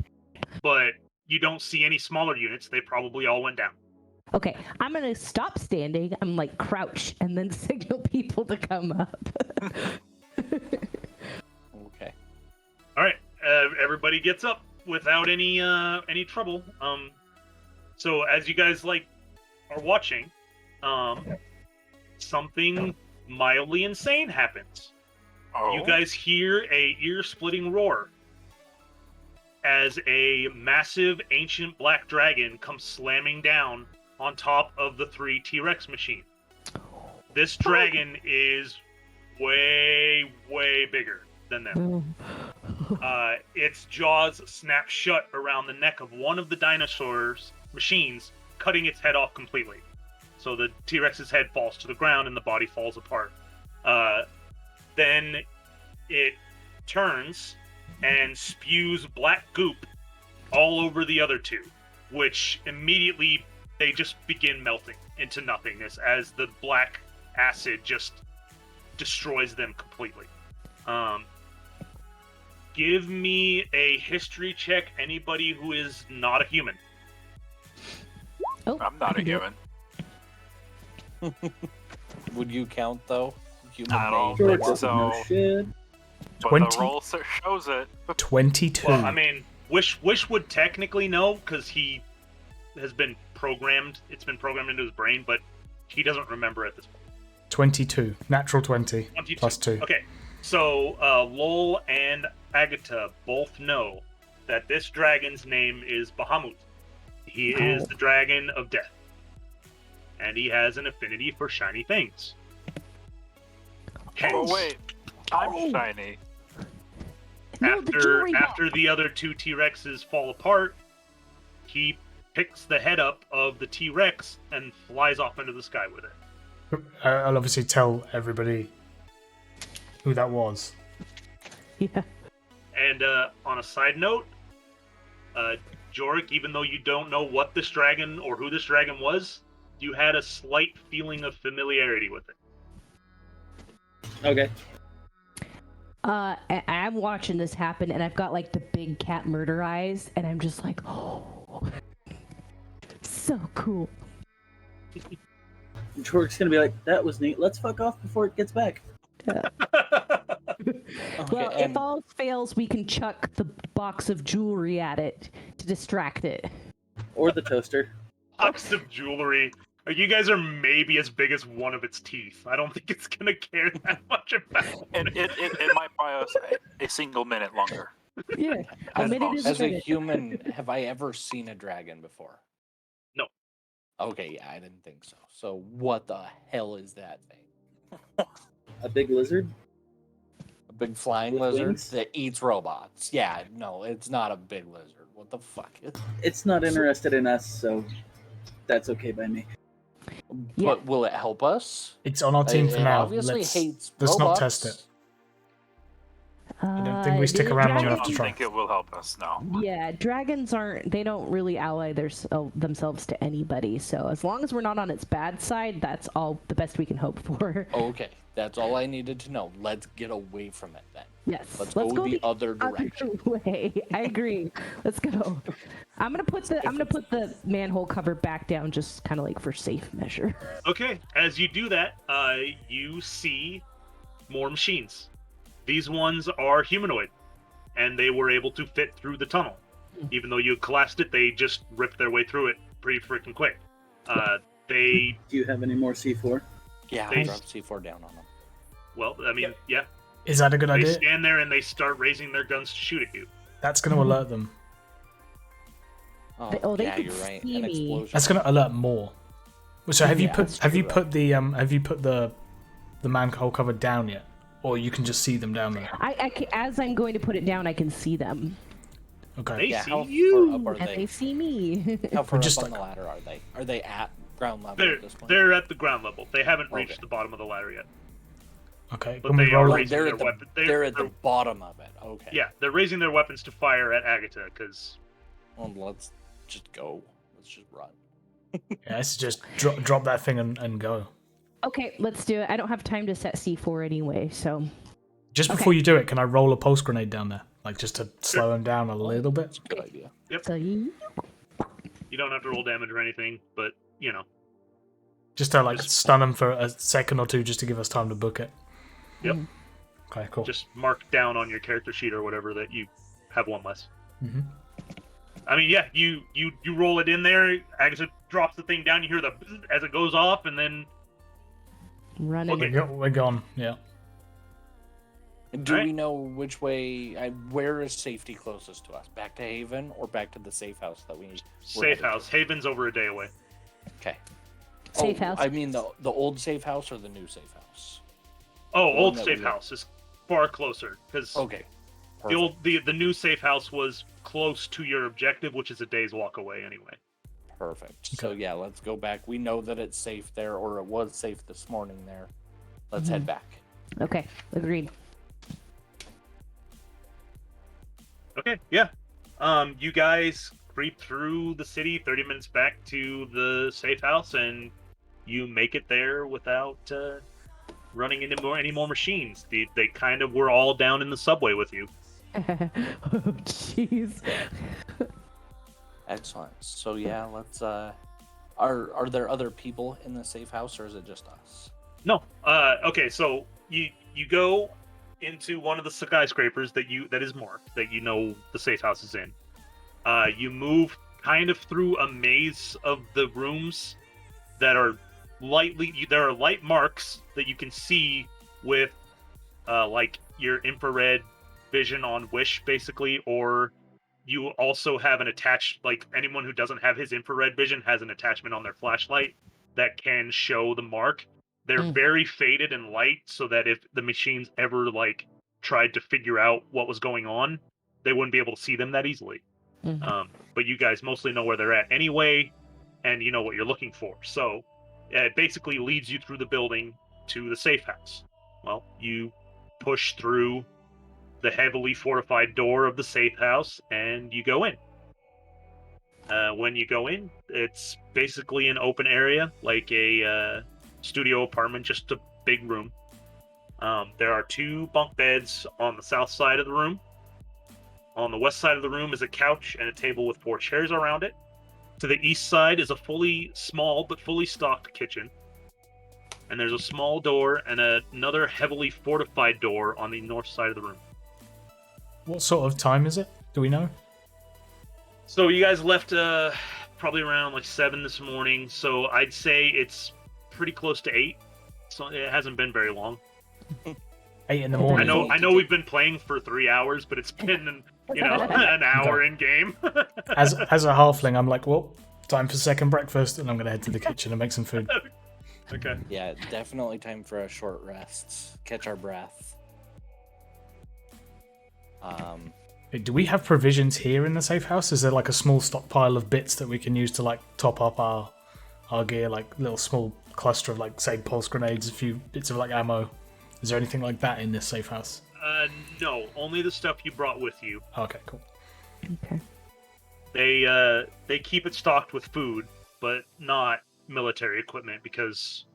But you don't see any smaller units. They probably all went down. Okay, I'm gonna stop standing. I'm crouch and then signal people to come up. Okay. All right. Everybody gets up without any trouble. So as you guys are watching, something mildly insane happens. Oh. You guys hear a ear-splitting roar as a massive ancient black dragon comes slamming down on top of the 3 T-Rex machines. This dragon is way, way bigger than them. Its jaws snap shut around the neck of one of the dinosaur's machines, cutting its head off completely. So the T-Rex's head falls to the ground and the body falls apart. Then it turns and spews black goop all over the other 2, which immediately they just begin melting into nothingness as the black acid just destroys them completely. Give me a history check, anybody who is not a human. Oh, I'm not a human. Would you count though? Human I don't made think one? so. Shit. But 20. the roll shows it. 22. Well, I mean, Wish would technically know because he has been programmed. It's been programmed into his brain, but he doesn't remember at this point. 22. Natural 20. 22. Plus 2. Okay, so Lowell and Agatha both know that this dragon's name is Bahamut. He is the dragon of death. And he has an affinity for shiny things. Hence, Oh wait, I'm shiny. No, the jewelry after the other 2 T-Rexes fall apart, he picks the head up of the T-Rex and flies off into the sky with it. I'll obviously tell everybody who that was. Yeah. And on a side note, Jorik, even though you don't know what this dragon or who this dragon was, you had a slight feeling of familiarity with it. Okay. I'm watching this happen, and I've got the big cat murder eyes, and I'm just oh, so cool. Jork's gonna be like, that was neat. Let's fuck off before it gets back. Well, Okay, if all fails, we can chuck the box of jewelry at it to distract it. Or the toaster. Box of jewelry. You guys are maybe as big as one of its teeth. I don't think it's gonna care that much about it. It might buy us a single minute longer. Yeah, As a minute is As a minute. human, have I ever seen a dragon before? No. Okay, yeah, I didn't think so. So what the hell is that thing? A big lizard? A big flying With lizard wings? that eats robots. Yeah, no, it's not a big lizard. What the fuck? It's not interested in us, so that's okay by me. Yeah. But will it help us? It's on our team for It now. obviously Let's hates not robots. test it. I don't think we stick around long I enough don't to try. think it will help us, no. Yeah, dragons they don't really ally themselves to anybody, so as long as we're not on its bad side, that's all the best we can hope for. Okay, that's all I needed to know. Let's get away from it then. Yes, Let's go the other direction. way. I agree. Let's go. I'm gonna put the manhole cover back down, just kind of like for safe measure. Okay, as you do that, you see more machines. These ones are humanoid, and they were able to fit through the tunnel. Even though you collapsed it, they just ripped their way through it pretty freaking quick. They Do you have any more C4? Yeah, They- I'll drop C4 down on them. well, I mean, yeah, Is that a good they idea? stand there and they start raising their guns to shoot at you. That's going to alert them. They yeah, could you're right. see An me. explosion. That's going to alert more. So have you Yeah, put that's have you true. put the manhole cover down yet, or you can just see them down there? As I'm going to put it down, I can see them, Okay. They Yeah, see how you. far up are and they? they see me. How far just up on like- the ladder are they? Are they at ground level They're at this point? they're at the ground level. They haven't reached Okay. the bottom of the ladder yet. Okay. But Can we they are roll? raising they're their at the weapon. they're at the bottom of it. Okay. Yeah, they're raising their weapons to fire at Agatha because Well, let's just go. Let's just run. Yeah, let's just drop that thing and go. Okay, let's do it. I don't have time to set C4 anyway, so Just before you do it, can I roll a pulse grenade down there, like just to slow them down a little bit? Good idea. so you. you don't have to roll damage or anything. But you know, Just to like stun them for a second or two, just to give us time to book it. Yep. Okay. Cool. just mark down on your character sheet or whatever that you have one less. Mhm. I mean, yeah, you roll it in there. Agatha drops the thing down. You hear the bzzz as it goes off, and then Running. Okay. We're gone. Yeah. Do Alright. we know which way? Where is safety closest to us? Back to Haven or back to the safe house that we need? safe house. Haven's over a day away. Okay. Safe house. I mean the old safe house or the new safe house? Oh, one old that safe we- house is far closer because Okay. the new safe house was close to your objective, which is a day's walk away anyway. Perfect. So yeah, let's go back. We know that it's safe there, or it was safe this morning there. Let's head back. Okay, agreed. Okay, yeah. You guys creep through the city, 30 minutes back to the safe house, and you make it there without running into any more machines. They kind of were all down in the subway with you. Oh, jeez. Excellent. So yeah, let's. Are there other people in the safe house, or is it just us? No. Okay, so you go into one of the skyscrapers that is marked that you know the safe house is in. You move kind of through a maze of the rooms that are there are light marks that you can see with like your infrared vision on Wish basically, or you also have an attached, like anyone who doesn't have his infrared vision has an attachment on their flashlight that can show the mark. They're very faded and light, so that if the machines ever like tried to figure out what was going on, they wouldn't be able to see them that easily. But you guys mostly know where they're at anyway, and you know what you're looking for. So it basically leads you through the building to the safe house. Well, you push through the heavily fortified door of the safe house, and you go in. When you go in, it's basically an open area, like a studio apartment, just a big room. There are 2 bunk beds on the south side of the room. On the west side of the room is a couch and a table with 4 chairs around it. To the east side is a small but fully stocked kitchen. And there's a small door and another heavily fortified door on the north side of the room. What sort of time is it? Do we know? So you guys left probably around like 7 this morning. So I'd say it's pretty close to 8. So it hasn't been very long. 8 in the I morning. know we've been playing for 3 hours, but it's been an hour in game. As a halfling, I'm like, well, time for second breakfast, and I'm gonna head to the kitchen and make some food. Okay. Yeah, definitely time for a short rest. Catch our breath. Hey, do we have provisions here in the safe house? Is there like a small stockpile of bits that we can use to like top up our gear, like little small cluster of like say pulse grenades, a few bits of like ammo? Is there anything like that in this safe house? No, only the stuff you brought with you. Okay, cool. Okay. They keep it stocked with food, but not military equipment because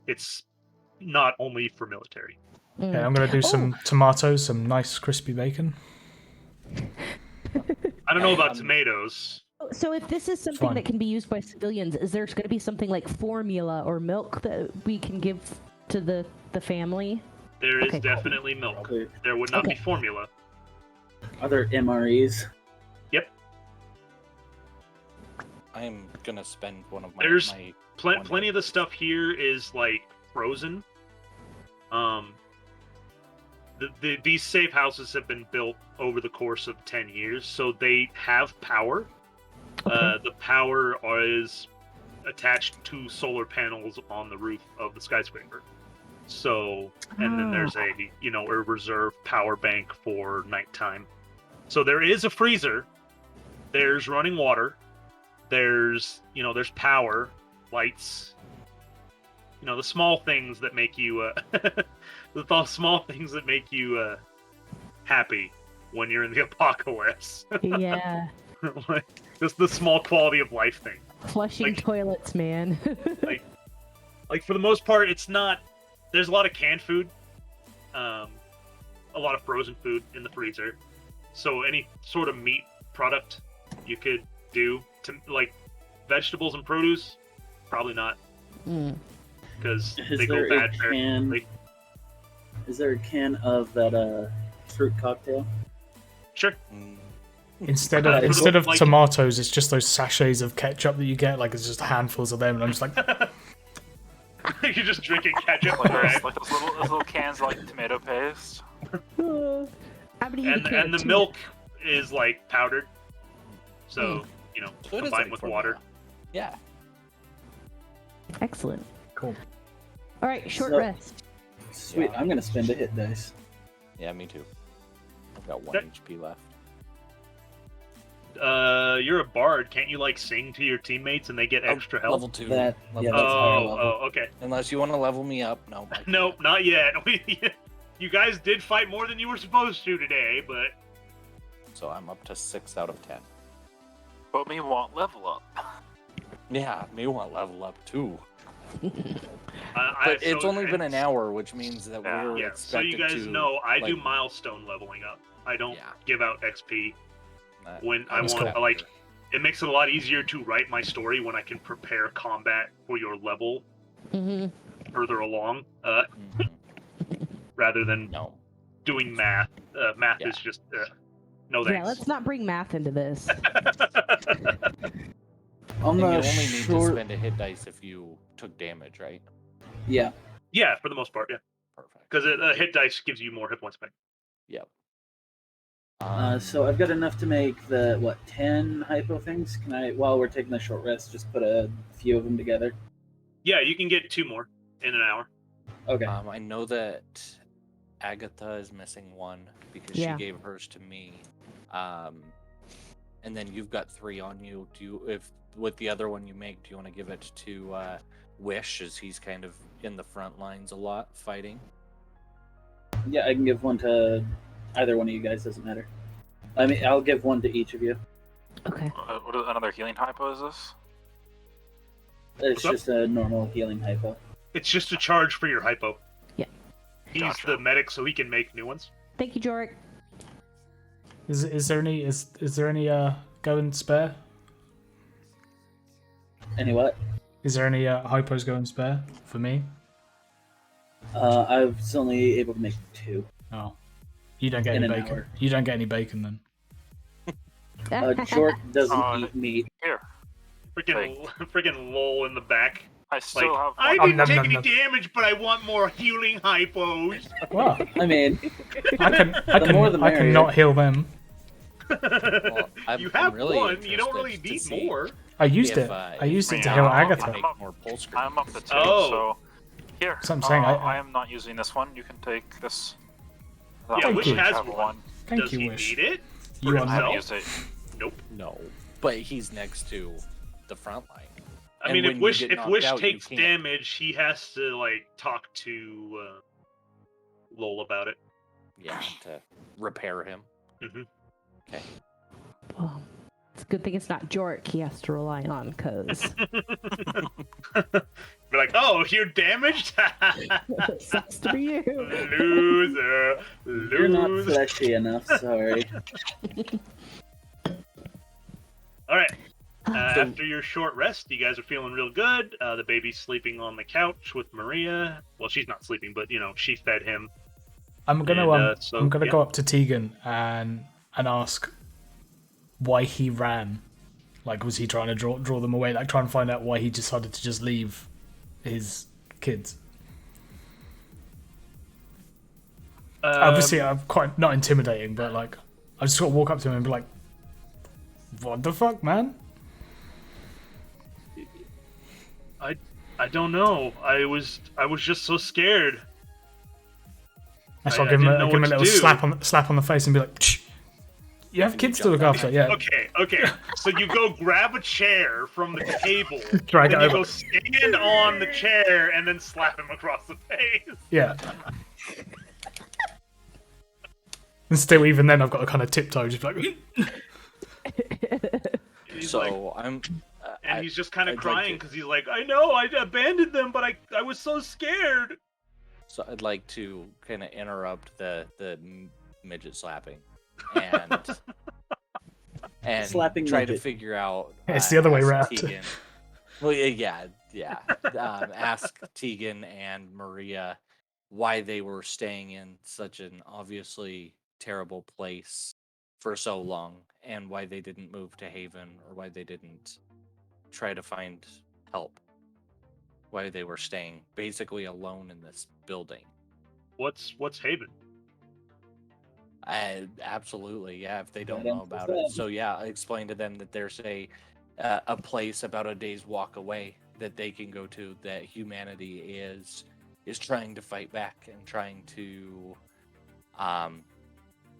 it's not only for military. Mm. Yeah, I'm gonna do some tomatoes, some nice crispy bacon. I don't know about tomatoes. So if this is something Fine. that can be used by civilians, is there going to be something like formula or milk that we can give to the family? There is Okay, cool. definitely milk. Okay. There would not Okay. be formula. Are there MREs? Yep. I am gonna spend one of There's my Plenty of the stuff here is like frozen. These safe houses have been built over the course of 10 years, so they have power. Okay. The power is attached to solar panels on the roof of the skyscraper. So, and then there's a reserve power bank for nighttime. So there is a freezer. There's running water. There's power, lights. The small things that make you the small things that make you happy when you're in the apocalypse. Yeah. Like, just the small quality of life thing. Flushing toilets, man. Like for the most part, it's not. There's a lot of canned food, a lot of frozen food in the freezer. So any sort of meat product you could do to like vegetables and produce, probably not, because they go bad very quickly. Is there a can of that fruit cocktail? Sure. Instead Uh, of like- tomatoes, it's just those sachets of ketchup that you get. Like it's just handfuls of them, and I'm just like, You're just drinking ketchup. Like those little cans like tomato paste. I'm gonna eat a can And of the two. milk is like powdered, so So it is combined like with formula. water. Yeah. Excellent. cool. All right, short So- rest. Sweet. Yeah. I'm gonna spend a hit dice. Yeah, me too. I've got 1 Okay. HP left. You're a bard. Can't you like sing to your teammates and they get extra help? Level 2. That Level yeah, two. that's higher level. Oh, okay. Unless you want to level me up. No. I can't. Nope, not yet. You guys did fight more than you were supposed to today, but So I'm up to 6 out of 10. But me want level up. Yeah, me want level up too. I But it's only been an hour, which means that Yeah. we're Yeah, so expected you guys to, know I do like, milestone leveling up. I don't Yeah. give out XP when I That's want. cool. Like, it makes it a lot easier to write my story when I can prepare combat for your level further along, Mhm. rather than No. doing math. Math Yeah. is just no Yeah, thanks. let's not bring math into this. On And you the only need to short, spend a hit dice if you took damage, right? yeah. Yeah, for the most part, yeah, Perfect. because a hit dice gives you more hit points back. Yep. So I've got enough to make the 10 hypo things. Can I, while we're taking the short rest, just put a few of them together? Yeah, you can get 2 more in an hour. Okay. I know that Agatha is missing 1 because Yeah. she gave hers to me. And then you've got 3 on you. If with the other one you make, do you want to give it to Wish, as he's kind of in the front lines a lot fighting? Yeah, I can give one to either one of you guys. Doesn't matter. I mean, I'll give one to each of you. Okay. What is another healing hypo is this? It's What's up? just a normal healing hypo. It's just a charge for your hypo. Yeah. He's Gotcha. the medic, so he can make new ones. Thank you, Jorik. Is there any going spare? Any what? Is there any hypos going spare for me? I was only able to make 2. Oh, you don't get In any an bacon. hour. You don't get any bacon then. Jork doesn't Uh, eat meat. Here. Freaking lol in the back. I Like, still have I one. didn't nom, take nom, any nom. damage, but I want more healing hypos. Well, I mean, I more the can merrier. not heal them. Well, You I'm have really one. You don't interested really to need see more. I used if, it. I used it to yeah, heal I'm Agatha. up. Make more pull screens. I'm up to 2, Oh. so here. That's what I'm saying, I I- am not using this one. You can take this. Yeah, Thank Wish you. has Have one. Thank Does you, he Wish. need it? You For are I not. haven't himself? used it. Nope. No, but he's next to the front line. I And mean, when if you Wish get if knocked Wish out, you takes can't- damage, he has to like talk to Lol about it. to repair him. Mhm. Okay. Well, it's a good thing it's not Jork he has to rely on, cause Be like, oh, you're damaged? sucks to be you. Loser. You're not Loser. fleshy enough, sorry. All right. So- After your short rest, you guys are feeling real good. The baby's sleeping on the couch with Maria. Well, she's not sleeping, but she fed him. I'm gonna And, so, I'm gonna yeah. go up to Tegan and ask why he ran. Like, was he trying to draw them away? Like, try and find out why he decided to just leave his kids. Obviously, I'm quite not intimidating, but like, I just got to walk up to him and be like, "What the fuck, man?" I don't know. I was just so scared. So I'll I give him didn't know a what to little do. slap on the face and be like, "Shh, you have kids to look after." Yeah. Okay. So you go grab a chair from the table, Drag then it you over. go stand on the chair, and then slap him across the face. Yeah. And still, even then, I've got to kind of tiptoe, just be like. He's So like, I'm. and he's just kind of I'd like crying to- because he's like, I know, I abandoned them, but I was so scared. So I'd like to kind of interrupt the midget slapping and Slapping try to midget. figure out. It's the other way ask round. Tegan. Well, yeah. Ask Tegan and Maria why they were staying in such an obviously terrible place for so long, and why they didn't move to Haven, or why they didn't try to find help. Why they were staying basically alone in this building. What's Haven? Absolutely, yeah. If they don't Right know answer's about that. it, so yeah, explain to them that there's a place about a day's walk away that they can go to. That humanity is trying to fight back and trying to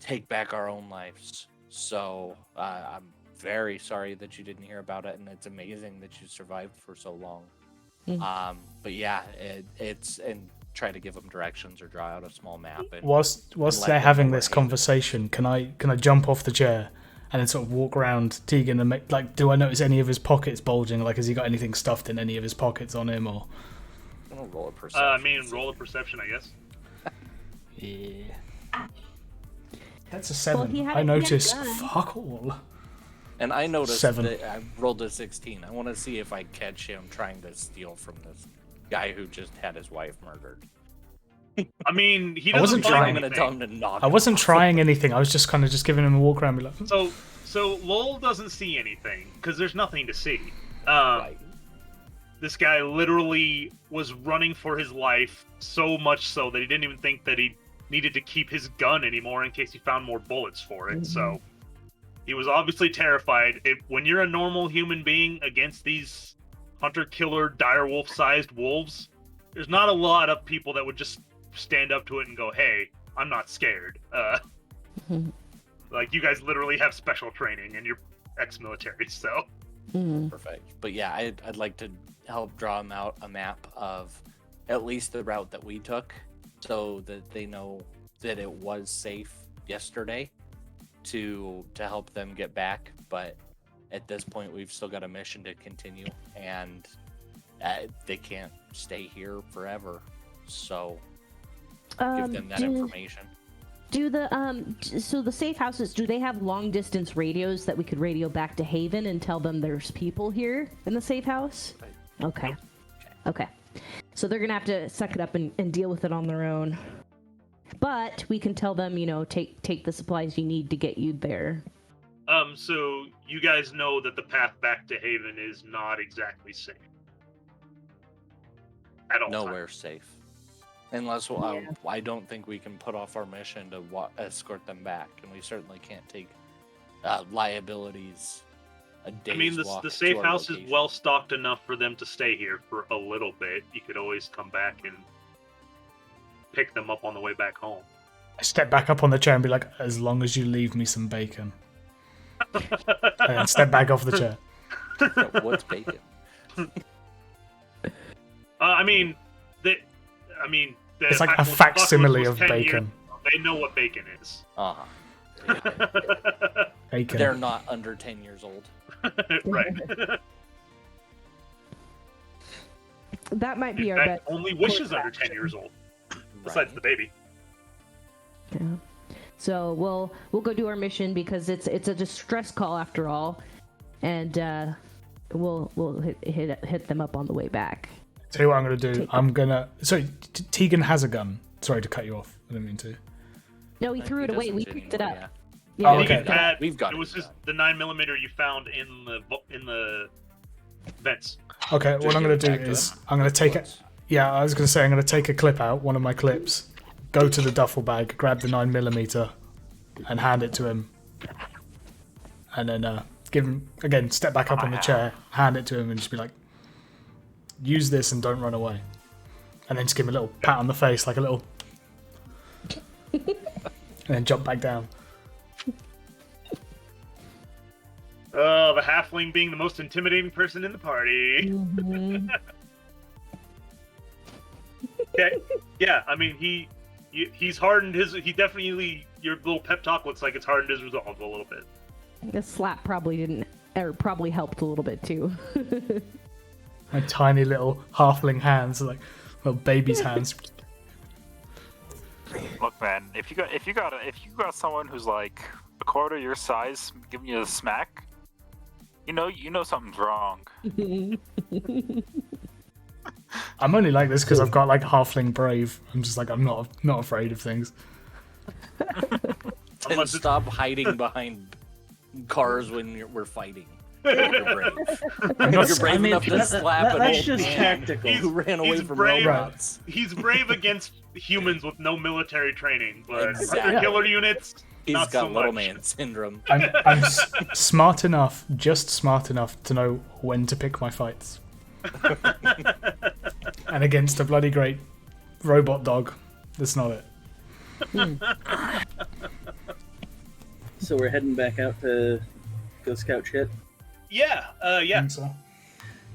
take back our own lives. So I'm very sorry that you didn't hear about it, and it's amazing that you survived for so long. But yeah, it's and try to give them directions or draw out a small map. And Whilst let they're them having know this where Haven is. conversation, can I jump off the chair and then sort of walk around Tegan and make, like, do I notice any of his pockets bulging? Like, has he got anything stuffed in any of his pockets on him, or? I'm gonna roll a perception. Roll a perception, I guess. Yeah. That's a 7. he had I a notice gun. fuck all. And I noticed 7. that I rolled a 16. I want to see if I catch him trying to steal from this guy who just had his wife murdered. I mean, he I doesn't wasn't find trying. I'm gonna tell him anything. to knock. I him wasn't off. trying anything. I was just kind of just giving him a walk around, and be like, So Lowell doesn't see anything because there's nothing to see. Right. This guy literally was running for his life, so much so that he didn't even think that he needed to keep his gun anymore in case he found more bullets for it. So he was obviously terrified. When you're a normal human being against these hunter-killer, direwolf-sized wolves, there's not a lot of people that would just stand up to it and go, hey, I'm not scared. Like, you guys literally have special training and you're ex-military, so... Perfect. But yeah, I'd like to help draw him out a map of at least the route that we took, so that they know that it was safe yesterday to help them get back. But at this point, we've still got a mission to continue, and they can't stay here forever. So give them that information. Do the so the safe houses, do they have long distance radios that we could radio back to Haven and tell them there's people here in the safe house? Okay. So they're gonna have to suck it up and deal with it on their own. But we can tell them, take the supplies you need to get you there. So you guys know that the path back to Haven is not exactly safe. At all Nowhere times. safe. Unless I don't think we can put off our mission to escort them back, and we certainly can't take liabilities. A day's I mean, walk the to safe our house location. is well stocked enough for them to stay here for a little bit. You could always come back and pick them up on the way back home. I step back up on the chair and be like, as long as you leave me some bacon. And then step back off the chair. What's bacon? The It's like a apocalypse facsimile was of 10 years bacon. ago. They know what bacon is. Bacon. They're not under 10 years old. Right. That might be In our fact, best. only Wish is course under 10 action. years old. Besides the baby. Yeah. So we'll go do our mission because it's a distress call after all, and we'll hit them up on the way back. Tell you what I'm gonna do. I'm gonna. Sorry, Tegan has a gun. Sorry to cut you off. I didn't mean to. No, he threw it away. We picked it up. Yeah. Yeah, Oh, we okay. picked it up. We've got it. it. Was just the 9mm you found in the vents. Okay, what I'm gonna do back to is them? I'm gonna take it. Yeah, I was gonna say I'm gonna take a clip out, one of my clips, go to the duffel bag, grab the 9mm, and hand it to him, and then give him again. Step back up on the chair, hand it to him, and just be like, "Use this and don't run away." And then just give him a little pat on the face, like a little, and then jump back down. Oh, the halfling being the most intimidating person in the party. Okay. Yeah, I mean he's hardened his. He definitely, your little pep talk looks like it's hardened his resolve a little bit. The slap probably helped a little bit too. My tiny little halfling hands, like little baby's hands. Look, man, if you got someone who's like a quarter your size giving you the smack, you know something's wrong. I'm only like this because I've got like halfling brave. I'm just like I'm not afraid of things. And stop hiding behind cars when we're fighting. You're brave. You're brave enough to slap an that's old just man tactical. who ran away He's from brave. robots. He's brave against humans with no military training, but Exactly. killer units, He's not got so little much. man syndrome. I'm smart enough, just smart enough to know when to pick my fights. And against a bloody great robot dog, that's not it. So we're heading back out to go scout shit. Yeah, yeah. So,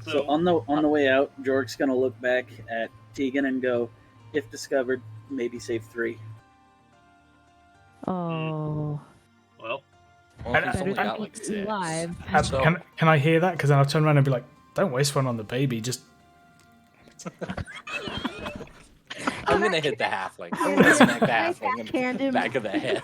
So on the way out, Jorg's gonna look back at Tegan and go, "If discovered, maybe save 3." Oh, Well, Well, he's better only than got like 6. live. So- can I hear that? Because then I'll turn around and be like, "Don't waste one on the baby." Just I'm gonna hit the halfling. I'm gonna smack the halfling backhand in him. the back of the head.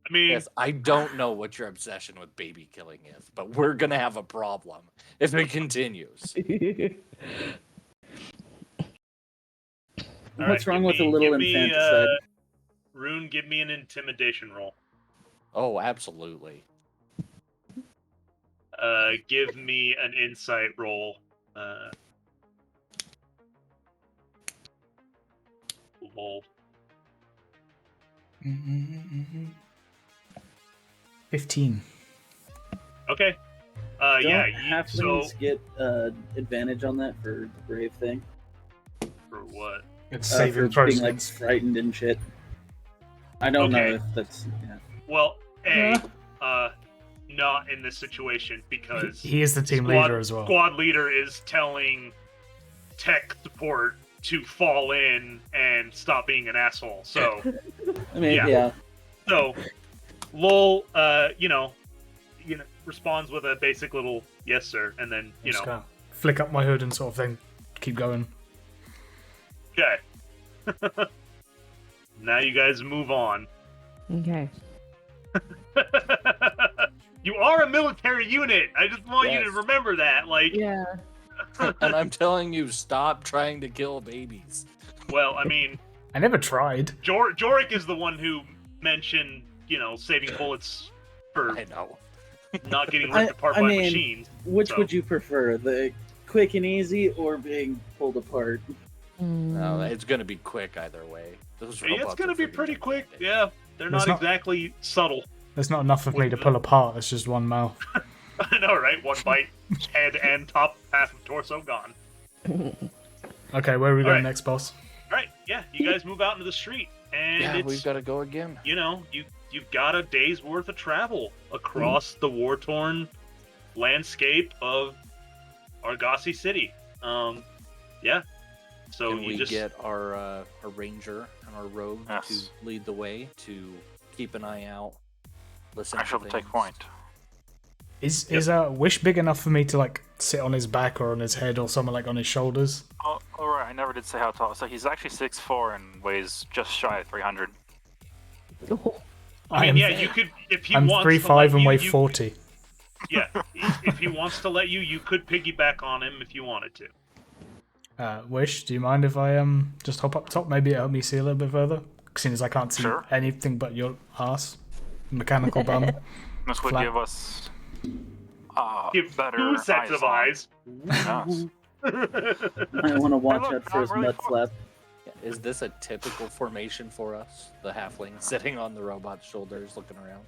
I mean, Yes, I don't know what your obsession with baby killing is, but we're gonna have a problem if it continues. all What's right, wrong give with a me- little give me, infanticide? Rune, give me an intimidation roll. Oh, absolutely. Give me an insight roll. Lol. 15. Okay. Don't Yeah. halflings get advantage on that for the brave thing? For what? It's For saving throws being like against- frightened and shit. I don't know Okay. if that's. Yeah. Well, not in this situation because He is the team squad, leader as well. Squad leader is telling tech support to fall in and stop being an asshole. So, I mean, Yeah. yeah. so, lol, responds with a basic little yes, sir, and then I'm just gonna flick up my hood and sort of thing, keep going. okay. Now you guys move on. Okay. You are a military unit. I just want you to Yes. remember that. Like, Yeah. And I'm telling you, stop trying to kill babies. well, I mean, I never tried. Jorik is the one who mentioned, saving bullets for I know. not getting ripped apart I by mean, machines. Which So- would you prefer, the quick and easy or being pulled apart? No, it's gonna be quick either way. Those It's robots gonna are be freaking pretty quick. gigantic. Yeah, they're There's not not- exactly subtle. There's not enough of me to pull apart. It's just one mouth. I know, right? One bite, head and top half of torso gone. Okay, where are we going Alright. next, boss? All right, yeah, you guys move out into the street, and Yeah, it's we've got to go again. you've got a day's worth of travel across the war-torn landscape of Argosy City. Yeah, So Can you we just get our ranger and our rogue Yes. to lead the way, to keep an eye out, listen I to shall take things? point. Is Wish big enough for me to like sit on his back or on his head or somewhere like on his shoulders? Oh, alright, I never did say how tall. So he's actually 6'4" and weighs just shy of 300. I mean, yeah, you could if he I'm wants 3'5" to let and you, weigh you- 40. Yeah, if he wants to let you, you could piggyback on him if you wanted to. Wish, do you mind if I just hop up top? Maybe it'll help me see a little bit further. Seeing as I can't see Sure. anything but your ass, mechanical bum. This would Flat. give us Give better 2 sets of on. eyes. Yes. I want to watch look, out for his I'm really mud flap. Is this a typical formation for us? The halfling sitting on the robot's shoulders, looking around.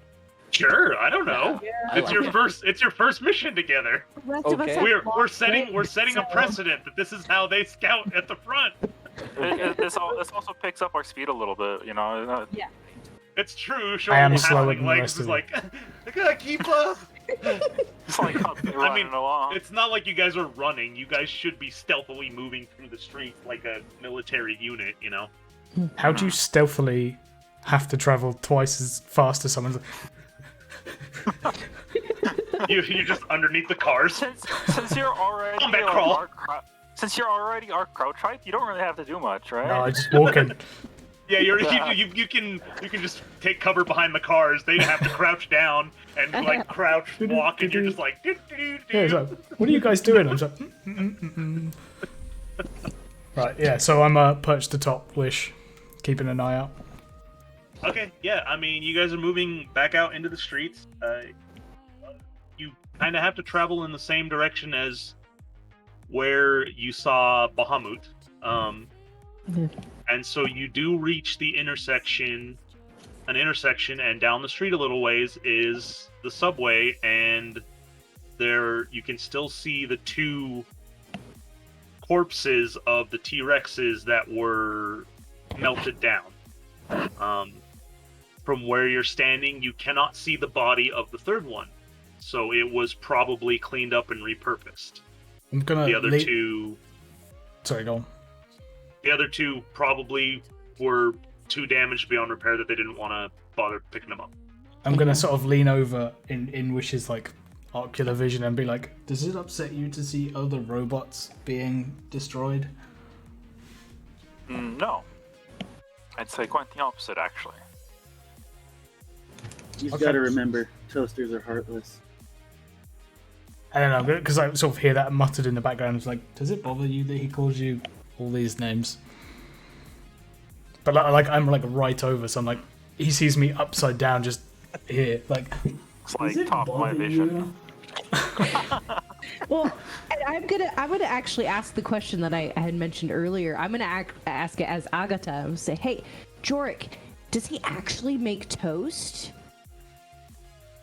Sure, I don't know. I It's like your it. first mission together. The rest of us Okay. have We're long setting legs, a so- precedent that this is how they scout at the front. This also picks up our speed a little bit, you know. It's true. I am Showing slower halfling than the legs rest is of like, I gotta keep up. It's like running along. It's not like you guys are running. You guys should be stealthily moving through the streets like a military unit, you know? How do you stealthily have to travel twice as fast as someone's? You're just underneath the cars. Since you're already Combat like, crawl. since you're already our crouch height, you don't really have to do much, right? No, I just walk in. Yeah, you can just take cover behind the cars. They have to crouch down and like crouch walk, and you're just like. Yeah, it's like, what are you guys doing? I'm just like, Right, yeah. So I'm perched atop Wish, keeping an eye out. Okay, yeah. I mean, you guys are moving back out into the streets. You kind of have to travel in the same direction as where you saw Bahamut. And so you do reach the intersection, and down the street a little ways is the subway, and there you can still see the 2 corpses of the T-Rexes that were melted down. From where you're standing, you cannot see the body of the 3rd one, so it was probably cleaned up and repurposed. I'm gonna. The other 2. Sorry, go on. The other 2 probably were too damaged beyond repair that they didn't want to bother picking them up. I'm gonna sort of lean over in Wish's like ocular vision and be like, "Does it upset you to see other robots being destroyed?" No. I'd say quite the opposite, actually. You've Okay. got to remember, toasters are heartless. I don't know, because I sort of hear that muttered in the background. It's like, does it bother you that he calls you all these names? But like I'm like right over, so I'm like, he sees me upside down, just here, like. It's like "Does it top of my bother vision. you?" Well, I'm gonna actually ask the question that I had mentioned earlier. I'm gonna ask it as Agatha and say, "Hey, Jorik, does he actually make toast?"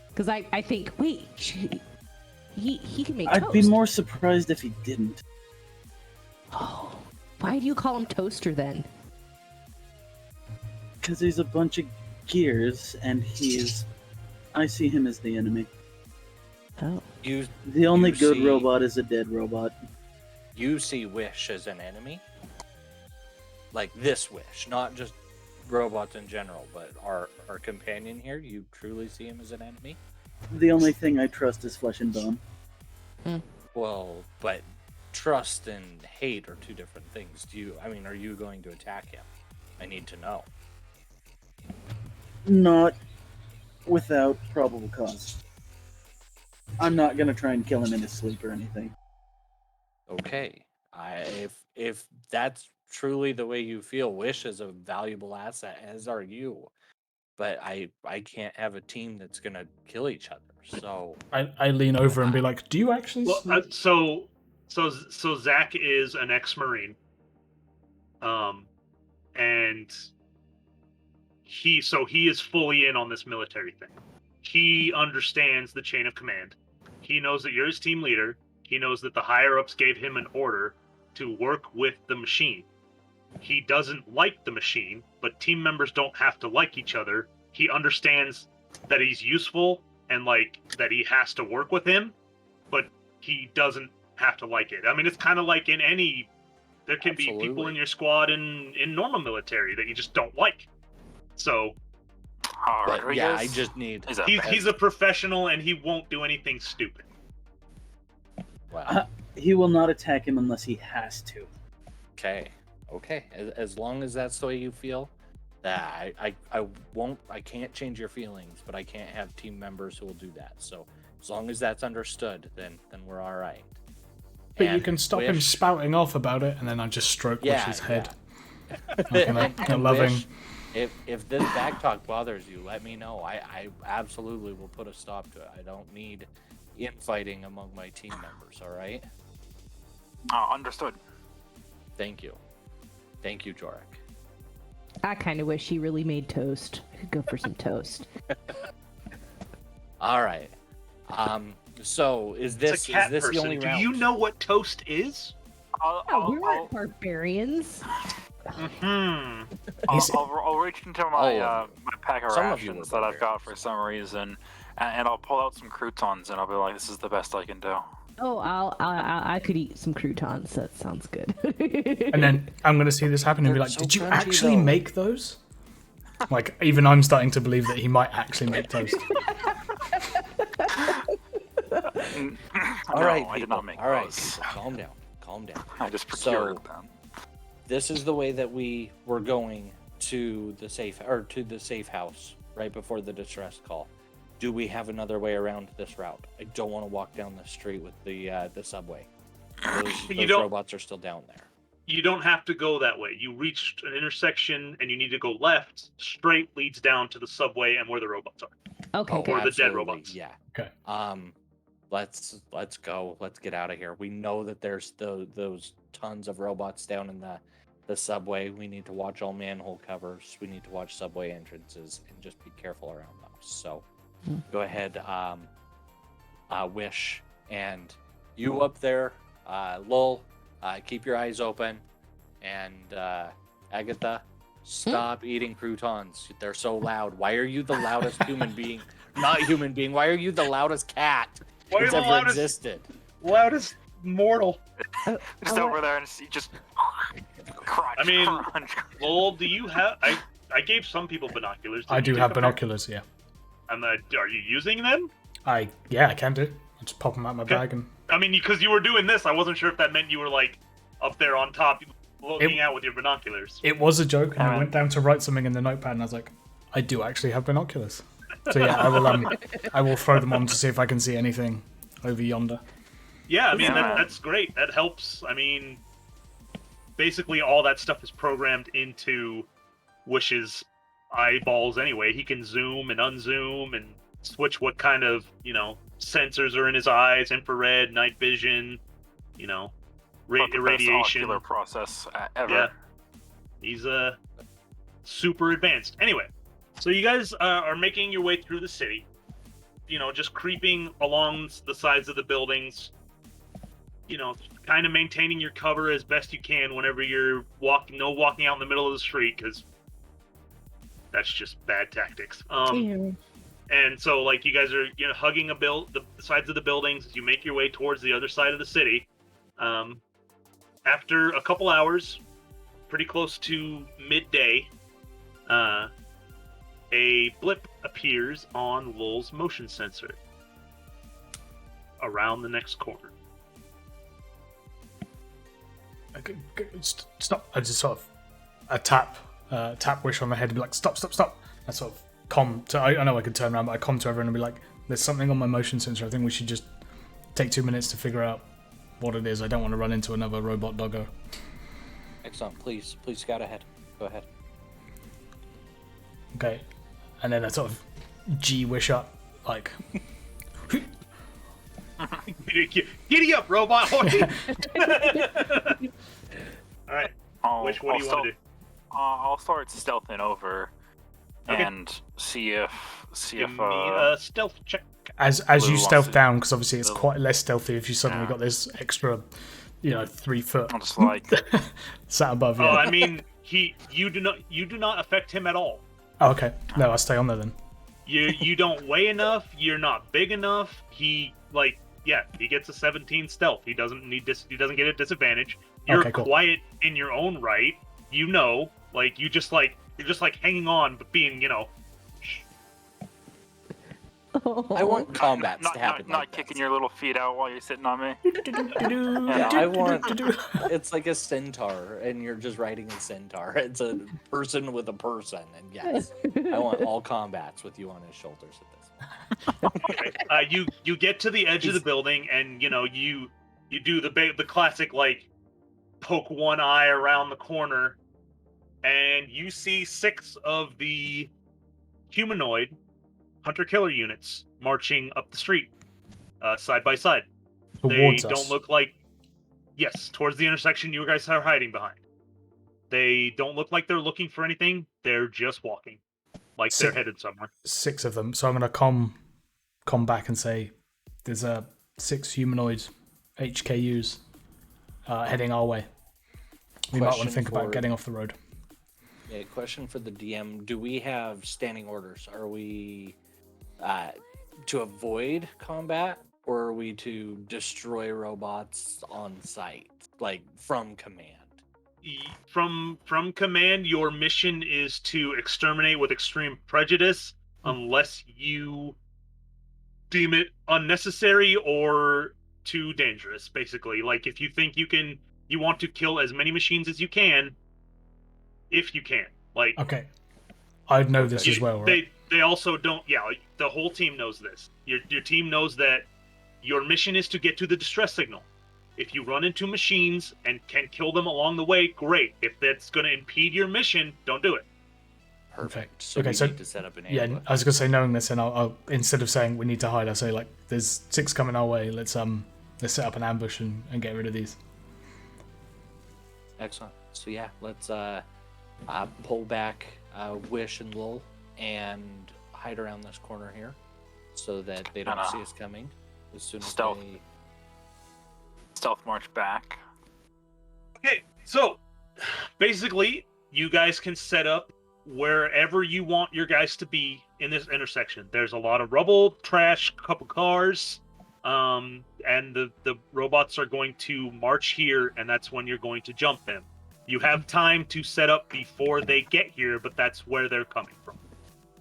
Because I think, wait, he can make toast. I'd be more surprised if he didn't. Oh, why do you call him Toaster then? Because he's a bunch of gears, and I see him as the enemy. Oh, You The only You good see- robot is a dead robot. you see Wish as an enemy? Like this Wish, not just robots in general, but our companion here, you truly see him as an enemy? The only thing I trust is flesh and bone. Well, but trust and hate are 2 different things. Are you going to attack him? I need to know. Not without probable cause. I'm not gonna try and kill him in his sleep or anything. Okay. If that's truly the way you feel, Wish is a valuable asset, as are you. But I can't have a team that's gonna kill each other. So I lean over and be like, "Do you actually?" Well, sleep?" so Zach is an ex-Marine, and he is fully in on this military thing. He understands the chain of command. He knows that you're his team leader. He knows that the higher ups gave him an order to work with the machine. He doesn't like the machine, but team members don't have to like each other. He understands that he's useful and like that he has to work with him, but he doesn't have to like it. I mean, it's kind of like in any There can be people Absolutely. in your squad in normal military that you just don't like. So But yeah, I Rodriguez just need. is a he's a professional and he won't do anything stupid. Well, He will not attack him unless he has to. okay. As long as that's the way you feel, that I won't. I can't change your feelings, but I can't have team members who will do that. So as long as that's understood, then we're all right. But you And can stop him Wish- spouting off about it, and then I just stroke Yeah, Wish's head. And- Like a and loving. Wish, if this back talk bothers you, let me know. I absolutely will put a stop to it. I don't need infighting among my team members. All right. understood. Thank you, Jorik. I kind of wish he really made toast. I could go for some toast. All right. So is It's this a cat the person. only Do round? you know what toast is? Oh, we weren't barbarians. Hmm. I'll reach into my my pack of Some of you rations were that I've got for some reason, and I'll pull out some croutons, and I'll be like, "This is the best I can do." Oh, I could eat some croutons. That sounds good. And then I'm going to see this happen and be They're like, so did you crunchy, actually though." make those? Like, even I'm starting to believe that he might actually make toast. All right, I did not make all right, those. people, calm down. I just So- procured them. This is the way that we were going to the safe house right before the distress call. Do we have another way around this route? I don't want to walk down the street with the subway. Those don't- robots are still down there. You don't have to go that way. You reached an intersection and you need to go left. Straight leads down to the subway and where the robots are. Okay, Or good. the dead Absolutely, robots. Yeah. Okay. Let's go. Let's get out of here. We know that there's those tons of robots down in the subway. We need to watch all manhole covers. We need to watch subway entrances and just be careful around those. So go ahead, Wish, and you up there, Lowell, keep your eyes open, and Agatha, stop eating croutons. They're so loud. Why are you the loudest human being? Not human being. Why are you the loudest cat Why are you that's the ever loudest- existed? Loudest mortal. Just over there and see, just crunch. I mean, crunch. Lowell, do you have... I gave some people binoculars. Did I you do take have up there? binoculars, yeah. Are you using them? I can do. I just pop them out my Okay. bag and... I mean, because you were doing this, I wasn't sure if that meant you were, like, up there on top looking out with your binoculars. It was a joke, and I went down to write something in the notepad, and I was like, I do actually have binoculars. So yeah, I will throw them on to see if I can see anything over yonder. Yeah, I mean, Yeah. that's great. That helps. I mean, basically all that stuff is programmed into Wish's eyeballs anyway. He can zoom and unzoom and switch what kind of, sensors are in his eyes, infrared, night vision, But the best irradiation. ocular process ever. Yeah. He's super advanced. Anyway, so you guys are making your way through the city. Just creeping along the sides of the buildings. Kind of maintaining your cover as best you can whenever you're walking out in the middle of the street, because that's just bad tactics. And so, like, you guys are hugging the sides of the buildings as you make your way towards the other side of the city. After a couple hours, pretty close to midday, a blip appears on Lowell's motion sensor around the next corner. Okay, stop. I just sort of tap Wish on the head and be like, stop. I sort of I know I could turn around, but I to everyone and be like, there's something on my motion sensor. I think we should just take 2 minutes to figure out what it is. I don't want to run into another robot doggo. Excellent. Please scout ahead. Go ahead. Okay. And then I sort of Wish up, like... Giddy up, robot! All right. Wish, what do you want to do? I'll start stealthing over Okay. and see if Give me a stealth check. As Blue you wants stealth to- down, because obviously it's Blue. quite less stealthy if you suddenly Yeah. got this extra, 3 foot I'm just like, sat above you. Oh, I mean, you do not affect him at all. Oh, okay. No, I'll stay on there then. You don't weigh enough. You're not big enough. He gets a 17 stealth. He doesn't get a disadvantage. You're Okay, cool. quiet in your own right. You know, like you're just like hanging on, but being, I want combats Not to happen not like kicking this. your little feet out while you're sitting on me. Yeah, I want. It's like a centaur, and you're just riding a centaur. It's a person with a person, and yes, I want all combats with you on his shoulders at this point. Okay. You get to the edge of the building, and you do the classic like poke one eye around the corner, and you see 6 of the humanoid hunter-killer units marching up the street, side by side. Towards They us. don't look like... Yes, towards the intersection you guys are hiding behind. They don't look like they're looking for anything. They're just walking, like they're headed somewhere. 6 of them. So I'm gonna come back and say, there's 6 humanoid HKUs heading our way. We might want Question to think for- about getting off the road. Yeah, question for the DM: do we have standing orders? Are we to avoid combat, or are we to destroy robots on site, like from command? From command, your mission is to exterminate with extreme prejudice, unless you deem it unnecessary or too dangerous. Basically, like if you think you want to kill as many machines as you can, if you can. Like, Okay. I'd know this as well, right? They also don't. Yeah, like, the whole team knows this. Your team knows that your mission is to get to the distress signal. If you run into machines and can kill them along the way, great. If that's going to impede your mission, don't do it. Perfect. So Okay, we so- need to set up an Yeah, ambush. I was gonna say, knowing this, and I'll instead of saying we need to hide, I'll say like, there's 6 coming our way. Let's set up an ambush and get rid of these. Excellent. So yeah, let's pull back Wish and Lul and hide around this corner here, so that they don't see us coming. As soon as Stealth. they... Stealth march back. Okay, so basically, you guys can set up wherever you want your guys to be in this intersection. There's a lot of rubble, trash, a couple cars, and the robots are going to march here, and that's when you're going to jump them. You have time to set up before they get here, but that's where they're coming from.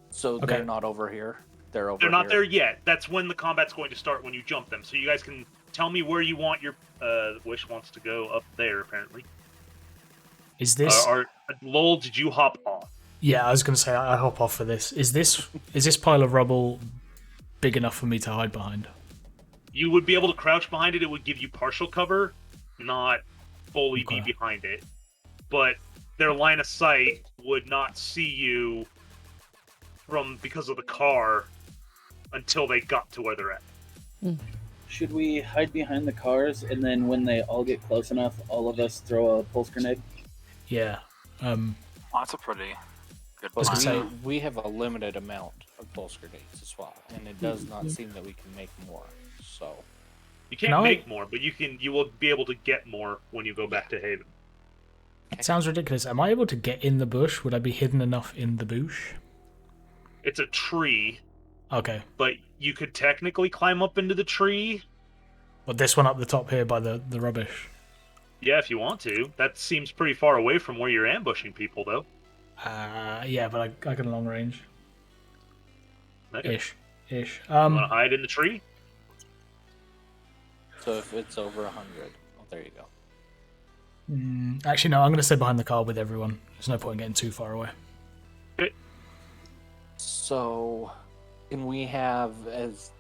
So Okay. they're not over here. They're over. They're not here. there yet. That's when the combat's going to start, when you jump them. So you guys can tell me where you want your... Wish wants to go up there, apparently. Is this? Lowell, did you hop off? Yeah, I was gonna say I hop off for this. Is this pile of rubble big enough for me to hide behind? You would be able to crouch behind it. It would give you partial cover, not fully be Okay. behind it. But their line of sight would not see you because of the car until they got to where they're at. Should we hide behind the cars and then when they all get close enough, all of us throw a pulse grenade? Yeah. That's a pretty good was plan. gonna say- We have a limited amount of pulse grenades as well, and it does not seem that we can make more. So You can't No. make more, but you will be able to get more when you go back to Haven. It sounds ridiculous. Am I able to get in the bush? Would I be hidden enough in the bush? It's a tree, Okay. but you could technically climb up into the tree. But this one up the top here by the rubbish. Yeah, if you want to. That seems pretty far away from where you're ambushing people, though. Yeah, but I got a long range. Okay. Ish. You want to hide in the tree? So if it's over 100, oh, there you go. Actually, no, I'm going to stay behind the car with everyone. There's no point in getting too far away. So, can we have, as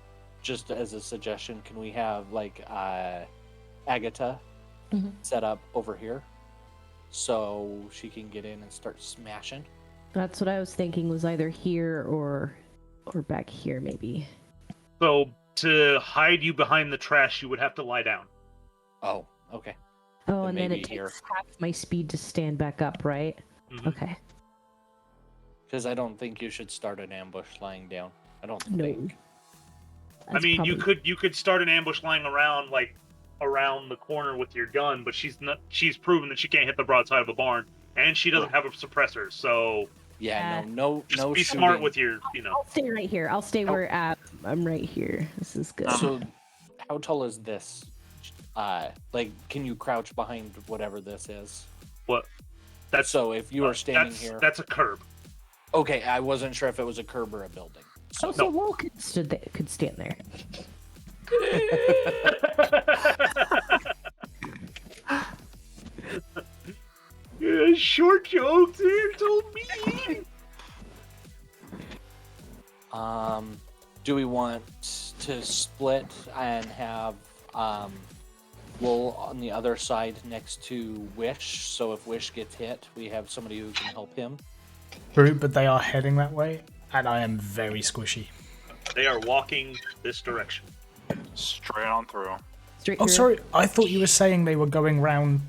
a suggestion, can we have like Agatha set up over here so she can get in and start smashing? That's what I was thinking, was either here or back here, maybe. So, to hide you behind the trash, you would have to lie down. Oh, okay. Oh, Then and then maybe it here. takes half my speed to stand back up, right? Mhm. Okay. Because I don't think you should start an ambush lying down. I don't No. think. I That's mean, probably- you could start an ambush lying around the corner with your gun, but she's proven that she can't hit the broadside of a barn, and she doesn't have a suppressor. So Yeah, no just no be shooting. smart with your, I'll stay right here. I'll stay where I'm right here. This is good. So, how tall is this like, can you crouch behind whatever this is? What? That's So if you were standing here, That's a curb. okay, I wasn't sure if it was a curb or a building. Oh, so Lowell could stand there. Yeah, short jokes, they're so mean. Do we want to split and have Lowell on the other side next to Wish? So if Wish gets hit, we have somebody who can help him. True, but they are heading that way, and I am very squishy. They are walking this direction. Straight on through. Straight Oh, through. sorry. I thought you were saying they were going round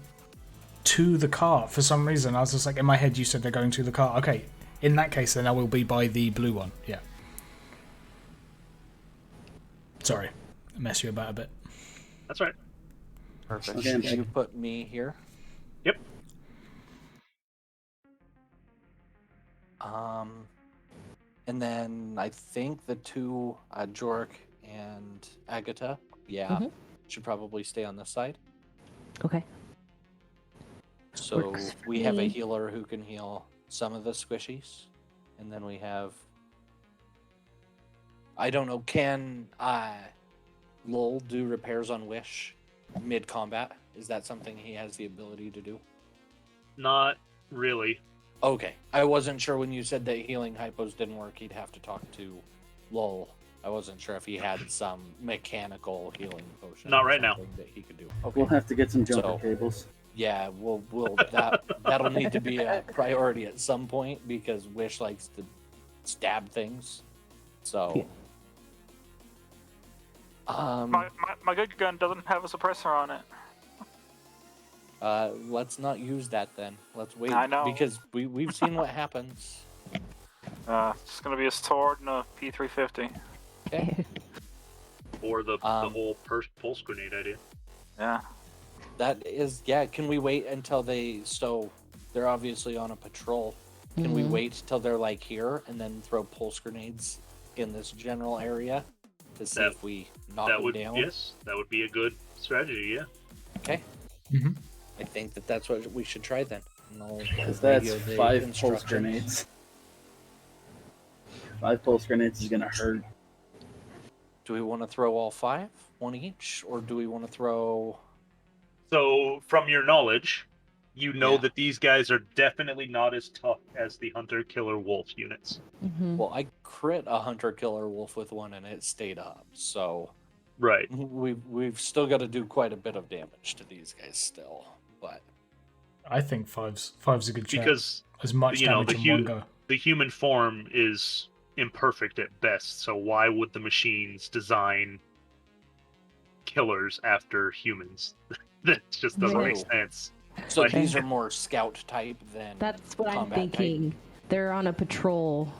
to the car for some reason. I was just like, in my head, you said they're going to the car. Okay, in that case, then I will be by the blue one. Yeah. Sorry, I mess you about a bit. That's right. Perfect. Okay. You put me here. Yep. And then I think the two, Jork and Agatha, should probably stay on this side. Okay. So Works for we have a me. healer who can heal some of the squishies, and then we have. I don't know. Can Lowell do repairs on Wish mid combat? Is that something he has the ability to do? Not really. Okay, I wasn't sure when you said that healing hypos didn't work. He'd have to talk to Lowell. I wasn't sure if he had some mechanical healing potion. Not or right now. something that he could do. Okay. We'll have to get some jumper So- cables. Yeah, we'll that'll need to be a priority at some point because Wish likes to stab things. So, My good gun doesn't have a suppressor on it. let's not use that then. Let's wait. I know. Because we've seen what happens. It's gonna be a sword and a P350. Okay, Or the whole pulse grenade idea. Yeah. that is Can we wait until they're obviously on a patrol? Can we wait till they're like here and then throw pulse grenades in this general area to see if we knock That them would down? yes, that would be a good strategy. Yeah. Okay. Mhm. I think that's what we should try then. And I'll Because that's radio the 5 pulse instructions. grenades. 5 pulse grenades is gonna hurt. Do we want to throw all 5, one each, or do we want to throw? So, from your knowledge, you know Yeah. that these guys are definitely not as tough as the hunter-killer wolf units. Mm-hmm. Well, I crit a hunter killer wolf with one, and it stayed up. So Right. we've still got to do quite a bit of damage to these guys still. But I think five's a good shot. Because As much you know, damage in one go. the human form is imperfect at best, so why would the machines design killers after humans? That just doesn't make True. sense. so Like- these are more scout type than That's what I'm combat type. thinking. They're on a patrol.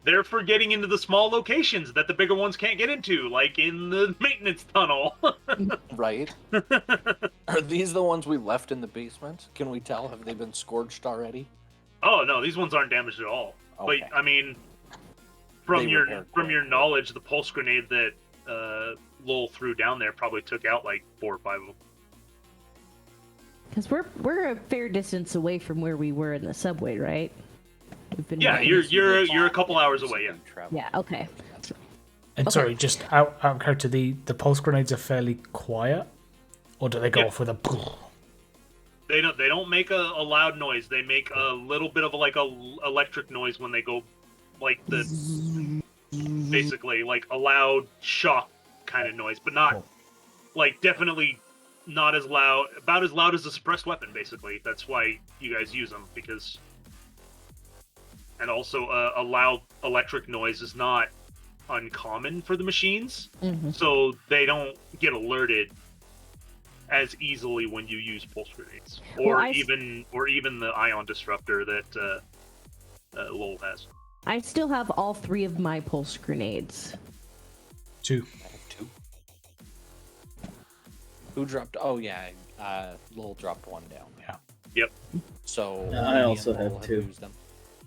They're for getting into the small locations that the bigger ones can't get into, like in the maintenance tunnel. Right? Are these the ones we left in the basement? Can we tell? Have they been scorched already? Oh no, these ones aren't damaged at all. Okay. But I mean, from They your repair quick. knowledge, the pulse grenade that Lowell threw down there probably took out like 4 or 5 of them. Because we're a fair distance away from where we were in the subway, right? We've been Yeah, walking- you're a couple hours away. Yeah. Yeah, okay. And Okay. sorry, just out of character, the pulse grenades are fairly quiet, or do they go Yeah. off with a? They don't make a loud noise. They make a little bit of a electric noise when they go, like basically like a loud shock kind of noise, but not like definitely not as loud. About as loud as a suppressed weapon, basically. That's why you guys use them because. And also, a loud electric noise is not uncommon for the machines, Mhm. so they don't get alerted as easily when you use pulse grenades, or Well, even the ion disruptor that Lowell has. I still have all 3 of my pulse grenades. 2. I have 2. Who dropped? Oh yeah, Lowell dropped 1 down. Yeah. Yep. So I me and also have Lowell 2. used them.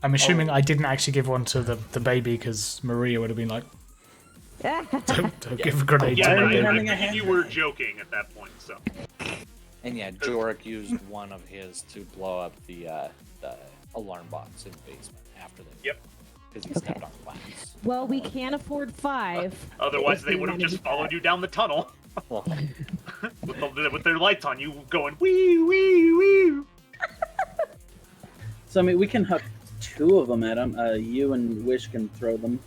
I'm assuming Oh. I didn't actually give one to the baby because Maria would have been like, Don't give a grenade Yeah, to Why are you me. I having a figured you were joking at that point. So And yeah, Jorik used one of his to blow up the alarm box in the basement after that. Yep. Because he Okay. stepped on glass. Well, we can't afford 5. otherwise, if they we would have wanna just do followed that. you down the tunnel Well, with their lights on, you going wee wee wee. So I mean, we can hook 2 of them at him. You and Wish can throw them,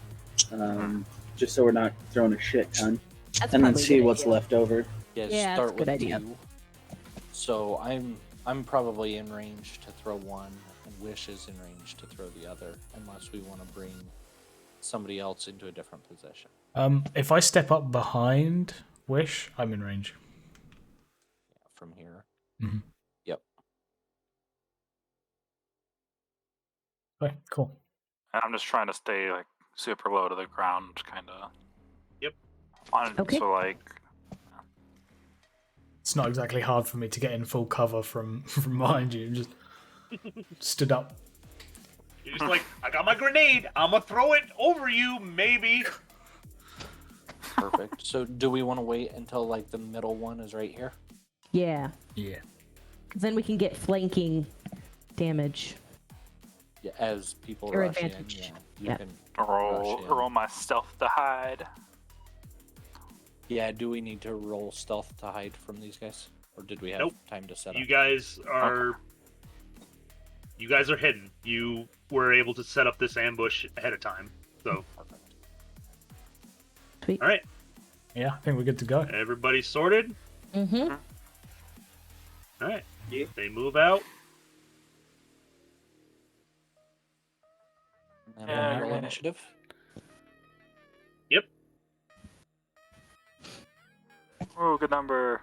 just so we're not throwing a shit ton, That's and then probably a see good what's idea. left over. yeah, Yeah, start that's a with good idea. 2. So I'm probably in range to throw one, and Wish is in range to throw the other, unless we want to bring somebody else into a different position. If I step up behind Wish, I'm in range. Yeah, from here. Mhm. Yep. Okay, cool. And I'm just trying to stay like super low to the ground, kind of. Yep. Okay. So like, It's not exactly hard for me to get in full cover from behind you. Just stood up. You're just like, I got my grenade. I'm gonna throw it over you, maybe. Perfect. So do we want to wait until like the middle one is right here? Yeah. Yeah. 'Cause then we can get flanking damage. Yeah, as people Or rush advantage. in, yeah, you Yep. can roll rush in. roll my stealth to hide. Yeah, do we need to roll stealth to hide from these guys? Or did we have Nope. time to set You up? guys are hidden. You were able to set up this ambush ahead of time. So, Perfect. Sweet. all right, Yeah, I think we're good to go. everybody's sorted. Mm-hmm. All right, they move out. And Yeah, then roll great. initiative. Yep. Oh, good number.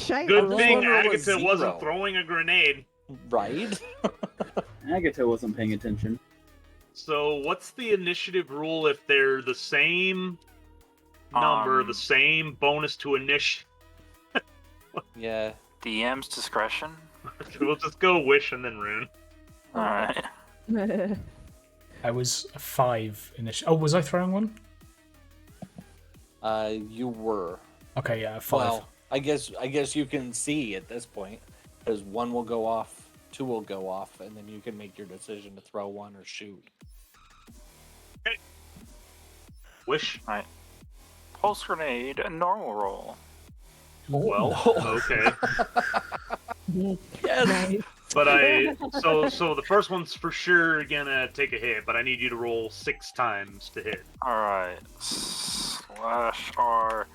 Good was thing gonna roll a Agatha wasn't 0. throwing a grenade. Right? Agatha wasn't paying attention. So, what's the initiative rule if they're the same number, the same bonus to initiative? Yeah. DM's discretion. We'll just go Wish and then Rune. All right. I was a 5 initially. Oh, was I throwing one? You were. Okay, yeah, 5. Well, I guess you can see at this point, because 1 will go off, 2 will go off, and then you can make your decision to throw 1 or shoot. Wish. Pulse grenade, a normal roll. Well, No. okay. Yes. Nice. But so the first one's for sure gonna take a hit, but I need you to roll 6 times to hit. All right. Slash R,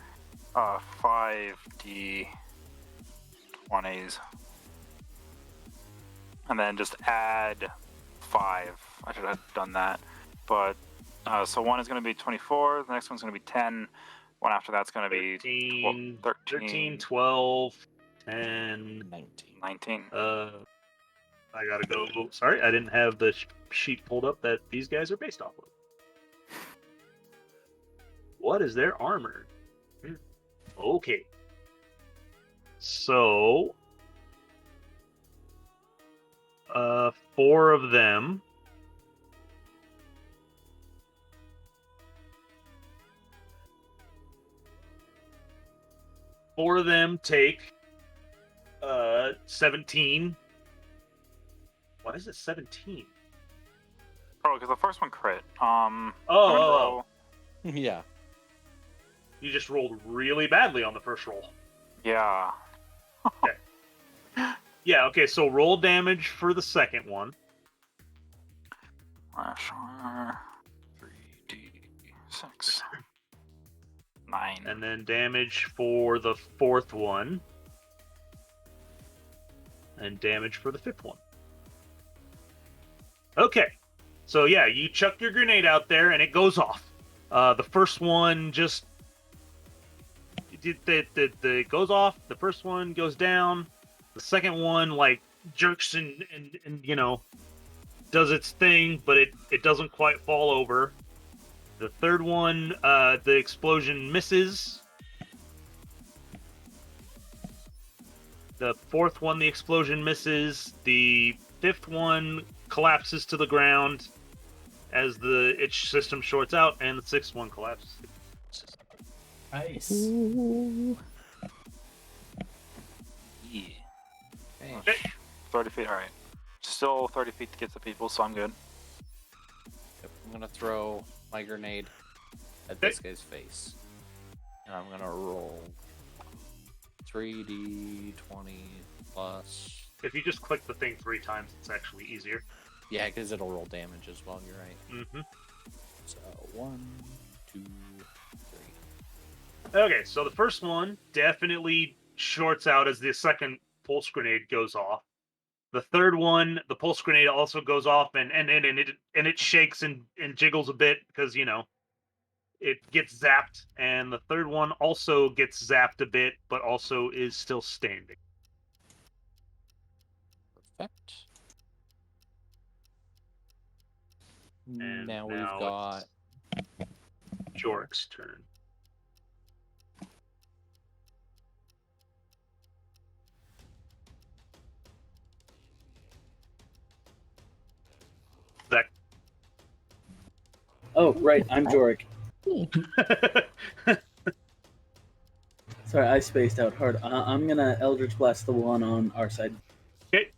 5d 20s, and then just add 5. I should have done that, but so one is going to be 24. The next one's going to be 10. One after that's going to be 13, 13, 13, 12, 10, 19. 19. I gotta go. Sorry, I didn't have the sheet pulled up that these guys are based off of. What is their armor? Okay. So, 4 of them. Four of them take 17. Why is it 17? Oh, because the first one crit. Oh. Yeah. You just rolled really badly on the first roll. Yeah. Yeah, okay, so roll damage for the second one. Slash R, 3d6. 9. And then damage for the fourth one. And damage for the fifth one. Okay. So yeah, you chuck your grenade out there and it goes off. The first one just... It goes off. The first one goes down. The second one, like, jerks and you know, does its thing, but it doesn't quite fall over. The third one, the explosion misses. The fourth one, the explosion misses. The fifth one collapses to the ground. as its system shorts out and the sixth one collapses. Nice. Ooh. Yeah. Okay. 30 feet, alright. Still 30 feet to get to people, so I'm good. Yep, I'm gonna throw my grenade at this guy's face. And I'm gonna roll 3d20 plus. If you just click the thing 3 times, it's actually easier. Yeah, because it'll roll damage as well, you're right. Mm-hmm. So 1, 2, 3. Okay, so the first one definitely shorts out as the second pulse grenade goes off. The third one, the pulse grenade also goes off, and it shakes and jiggles a bit because it gets zapped. And the third one also gets zapped a bit, but also is still standing. Perfect. And now we've now got Jorik's turn. Zach. Oh, right. I'm Jorik. Sorry, I spaced out hard. I'm gonna Eldritch Blast the one on our side. Okay.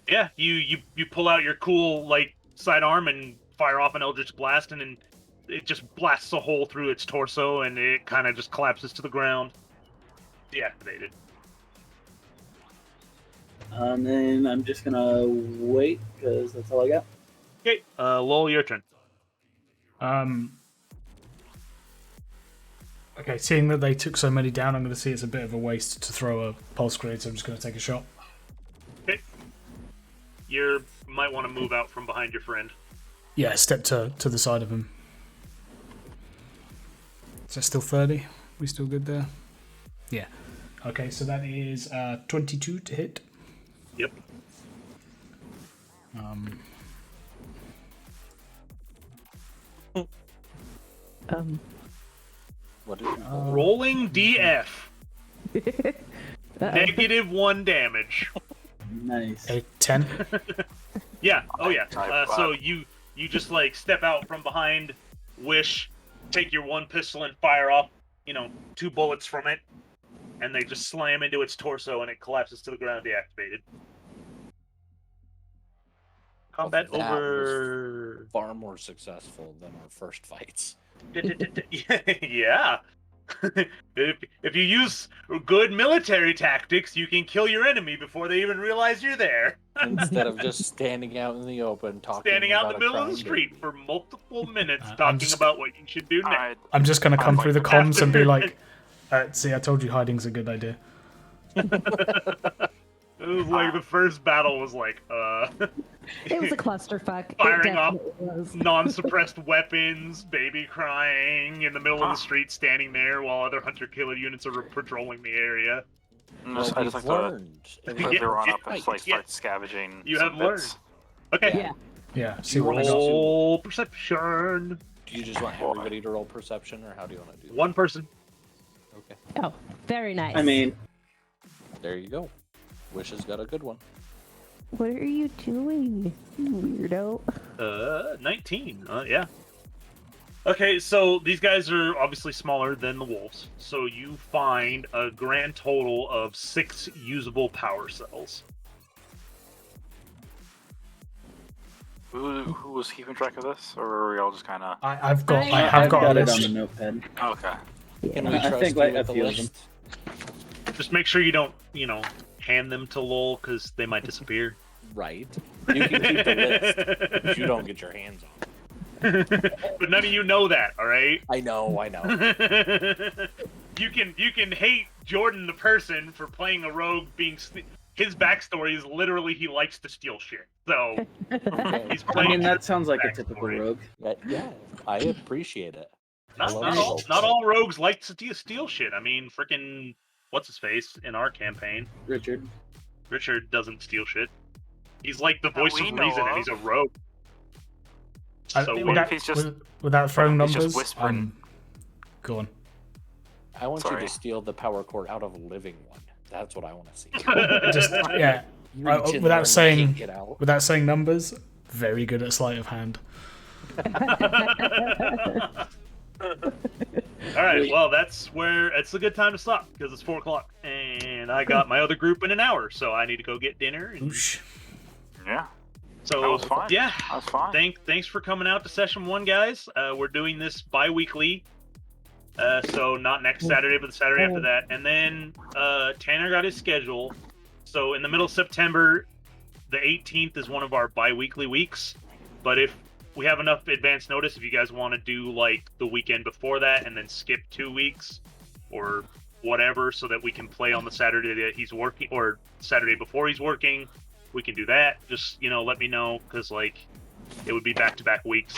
Yeah, you pull out your cool sidearm and fire off an Eldritch Blast, and then it just blasts a hole through its torso, and it kind of just collapses to the ground. Deactivated. And then I'm just gonna wait because that's all I got. Okay, Lowell, your turn. Okay, seeing that they took so many down, I'm going to see it's a bit of a waste to throw a pulse grenade, so I'm just going to take a shot. Okay. You might want to move out from behind your friend. Yeah, step to the side of him. Is that still 30? We still good there? Yeah. Okay, so that is 22 to hit. Yep. what is it? Rolling DF. Uh-oh. -1 damage. Nice. A 10. Yeah. Oh yeah. So you just step out from behind Wish, take your one pistol and fire off, 2 bullets from it, and they just slam into its torso and it collapses to the ground, deactivated. Combat That over. Far more successful than our first fights. Yeah. if you use good military tactics, you can kill your enemy before they even realize you're there. Instead of just standing out in the open talking Standing out in about the middle a of the crime street baby. for multiple minutes I'm talking just- about what you should do next. I'm just going to come through the comms and be After- like, see, I told you hiding's a good idea. It was like the first battle was It was a clusterfuck. Firing it off definitely was. non-suppressed weapons, baby crying in the middle of the street, standing there while other hunter-killer units are patrolling the area. I just like we've to learned. quickly run up and Yeah. start scavenging. You some have learned. bits. Okay. Yeah. Yeah, see what I got. Roll perception. Do you just want everybody to roll perception, or how do you want to do that? One person. Okay. Oh, very nice. I mean, There you go. Wish has got a good one. what are you doing, you weirdo? 19. Yeah. Okay, so these guys are obviously smaller than the wolves. So you find a grand total of 6 usable power cells. Who was keeping track of this, or are we all just kind of? I have got I've a got it list. on the notepad. Okay. Can we I trust think you like with a the few of them. list? Just make sure you don't, hand them to Lowell because they might disappear. Right. You can keep the list if you don't get your hands on it. But none of you know that, all right? I know. You can hate Jordan the person for playing a rogue. His backstory is literally he likes to steal shit. So he's I playing. mean, that sounds like a backstory. typical rogue. Yeah, I appreciate it. Not, I love not, it. all, not all rogues like to steal shit. I mean, freaking what's his face in our campaign? Richard. Richard doesn't steal shit. He's like the voice we of know reason, and of. he's a rogue. So without- he's just- without throwing he's just numbers, whispering. go on. I want you Sorry. to steal the power cord out of a living one. That's what I want to see. Just yeah, Reach in there without and saying kick it out. without saying numbers, very good at sleight of hand. All right, well, it's a good time to stop because it's 4:00, and I got my other group in an hour, so I need to go get dinner. And Oosh. Yeah. so That was fine. yeah, That was fine. thanks for coming out to session 1, guys. We're doing this bi-weekly, so not next Saturday, but the Saturday after that. And then Tanner got his schedule, so in the middle of September, the 18th is one of our bi-weekly weeks. But if we have enough advance notice, if you guys want to do like the weekend before that and then skip 2 weeks or whatever, so that we can play on the Saturday that he's working or Saturday before he's working, we can do that. Just let me know, because like it would be back-to-back weeks.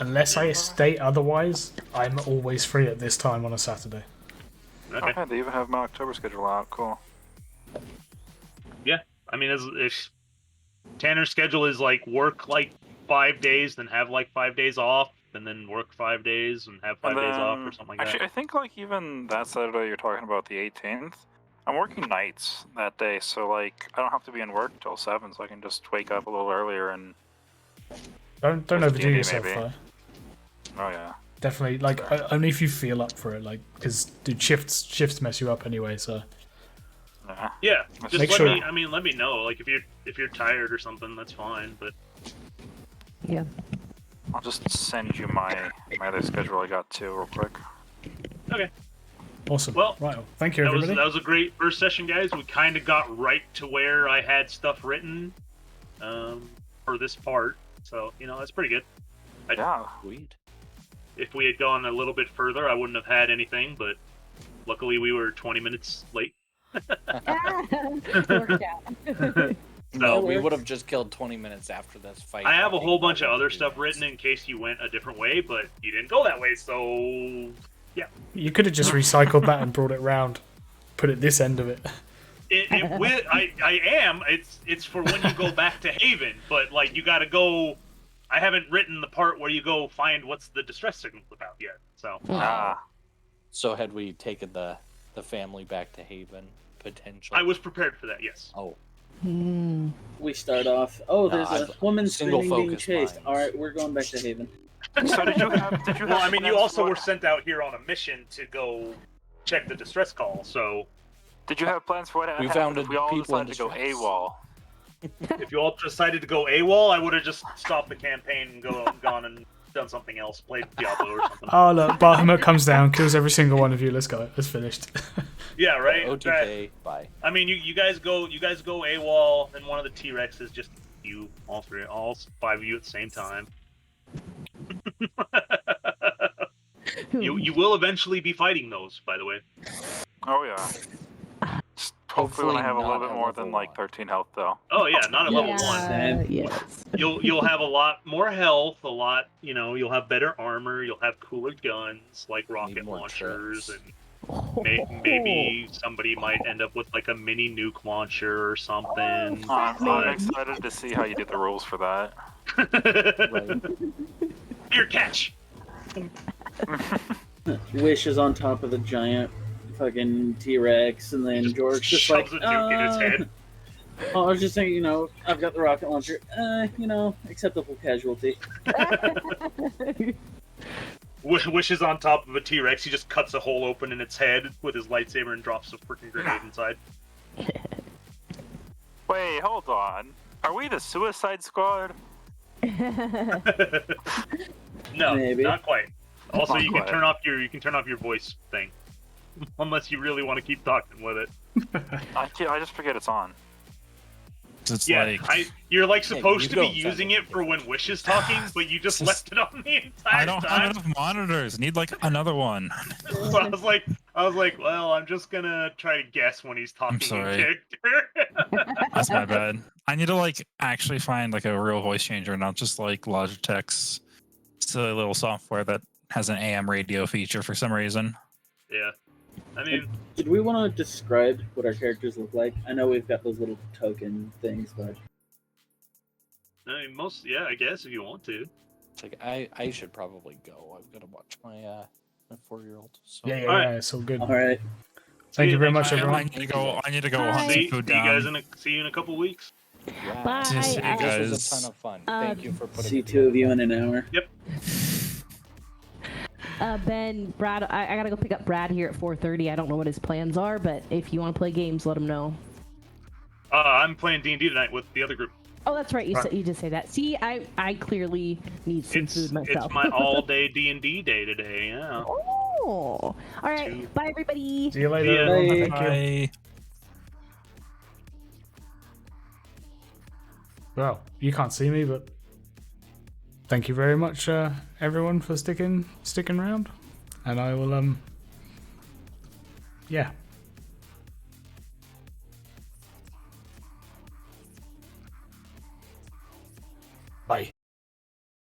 Unless I state otherwise, I'm always free at this time on a Saturday. Okay, they even have my October schedule out. Cool. Yeah, I mean, if Tanner's schedule is like work like 5 days, then have like 5 days off, and then work 5 days and have 5 days off, or something like Actually, that. I think like even that Saturday you're talking about, the 18th, I'm working nights that day, so like I don't have to be in work till 7, so I can just wake up a little earlier and. Don't Just overdo D&D yourself, maybe. though. Oh yeah. Definitely, like only if you feel up for it, like because dude, shifts mess you up anyway. So Yeah, just Make let sure- me. Let me know. Like if you're tired or something, that's fine. But Yeah. I'll just send you my other schedule I got too real quick. okay, awesome. Well, right, well, thank you that everybody. was a great first session, guys. We kind of got right to where I had stuff written for this part, so that's pretty good. Yeah. Sweet. If we had gone a little bit further, I wouldn't have had anything, but luckily we were 20 minutes late. Worked out. No, So we would have just killed 20 minutes after this fight. I have a think whole bunch of about other the stuff minutes. written in case you went a different way, but you didn't go that way, so yeah. You could have just recycled that and brought it round, put it this end of it. I am. It's for when you go back to Haven, but like you got to go. I haven't written the part where you go find what's the distress signal about yet. So So had we taken the family back to Haven, potentially? I was prepared for that. Yes. Oh, We start off. Oh, there's a I've- woman single screaming being focus chased. minds. All right, we're going back to Haven. So did you have? Well, I mean, you plans also for- were sent out here on a mission to go check the distress call. So Did you have plans for what We happened found if we all people in decided to go distress. AWOL? if you all decided to go AWOL, I would have just stopped the campaign and gone and done something else, played Diablo or something. Oh look, Bahamut comes down, kills every single one of you. Let's go. It's finished. Yeah, right. OTK, bye. I mean, you guys go AWOL, and one of the T-Rex is just you, all 5 of you at the same time. You will eventually be fighting those, by the way. Oh yeah. Hopefully when I have a little not bit at more level than like 1. 13 health though. Oh yeah, not at level 1. Same. Yes. You'll have a lot more health, you'll have better armor, you'll have cooler guns like rocket more launchers, tricks. and maybe somebody might end up with like a mini nuke launcher or something. I'm excited to see how you do the rules for that. Here, catch. Wish is on top of the giant fucking T-Rex, and then George just like, shoves a nuke in his head. I was just saying, I've got the rocket launcher. Acceptable casualty. Wish is on top of a T-Rex. He just cuts a hole open in its head with his lightsaber and drops a freaking grenade inside. Wait, hold on. Are we the Suicide Squad? No, Maybe. not quite. Also, Not you can quite. turn off your voice thing, unless you really want to keep talking with it. I just forget it's on. It's Yeah, like you're like Yeah, supposed you to be don't using send it for when Wish is talking, but you just left it on the entire I don't time. have enough monitors. Need like another one. So I was like, well, I'm just gonna try to guess when he's talking in sorry. character. That's my bad. I need to like actually find like a real voice changer, not just like Logitech's silly little software that has an AM radio feature for some reason. Yeah, I mean, Did we want to describe what our characters look like? I know we've got those little token things, but I guess if you want to. It's like I should probably go. I've got to watch my 4-year-old. So. Yeah, Alright. it's all good. all right. Thank you very much, Thanks, everyone. I need to go hunt See some food you guys down. see you in a couple weeks. Yeah. Bye. See you I- This was guys. a ton of fun. Thank you for putting See it two of you together. in an hour. Ben, Brad, I gotta go pick up Brad here at 4:30. I don't know what his plans are, but if you want to play games, let him know. I'm playing D&D tonight with the other group. Oh, that's right. You Right. said you just say that. See, I clearly need some It's food myself. it's my all-day D&D day today. Yeah. Oh, all right. Two. Bye, everybody. See you later. See ya. everyone. Bye. Thank you. Bye. Well, you can't see me, but thank you very much, everyone, for sticking around. And I will, yeah,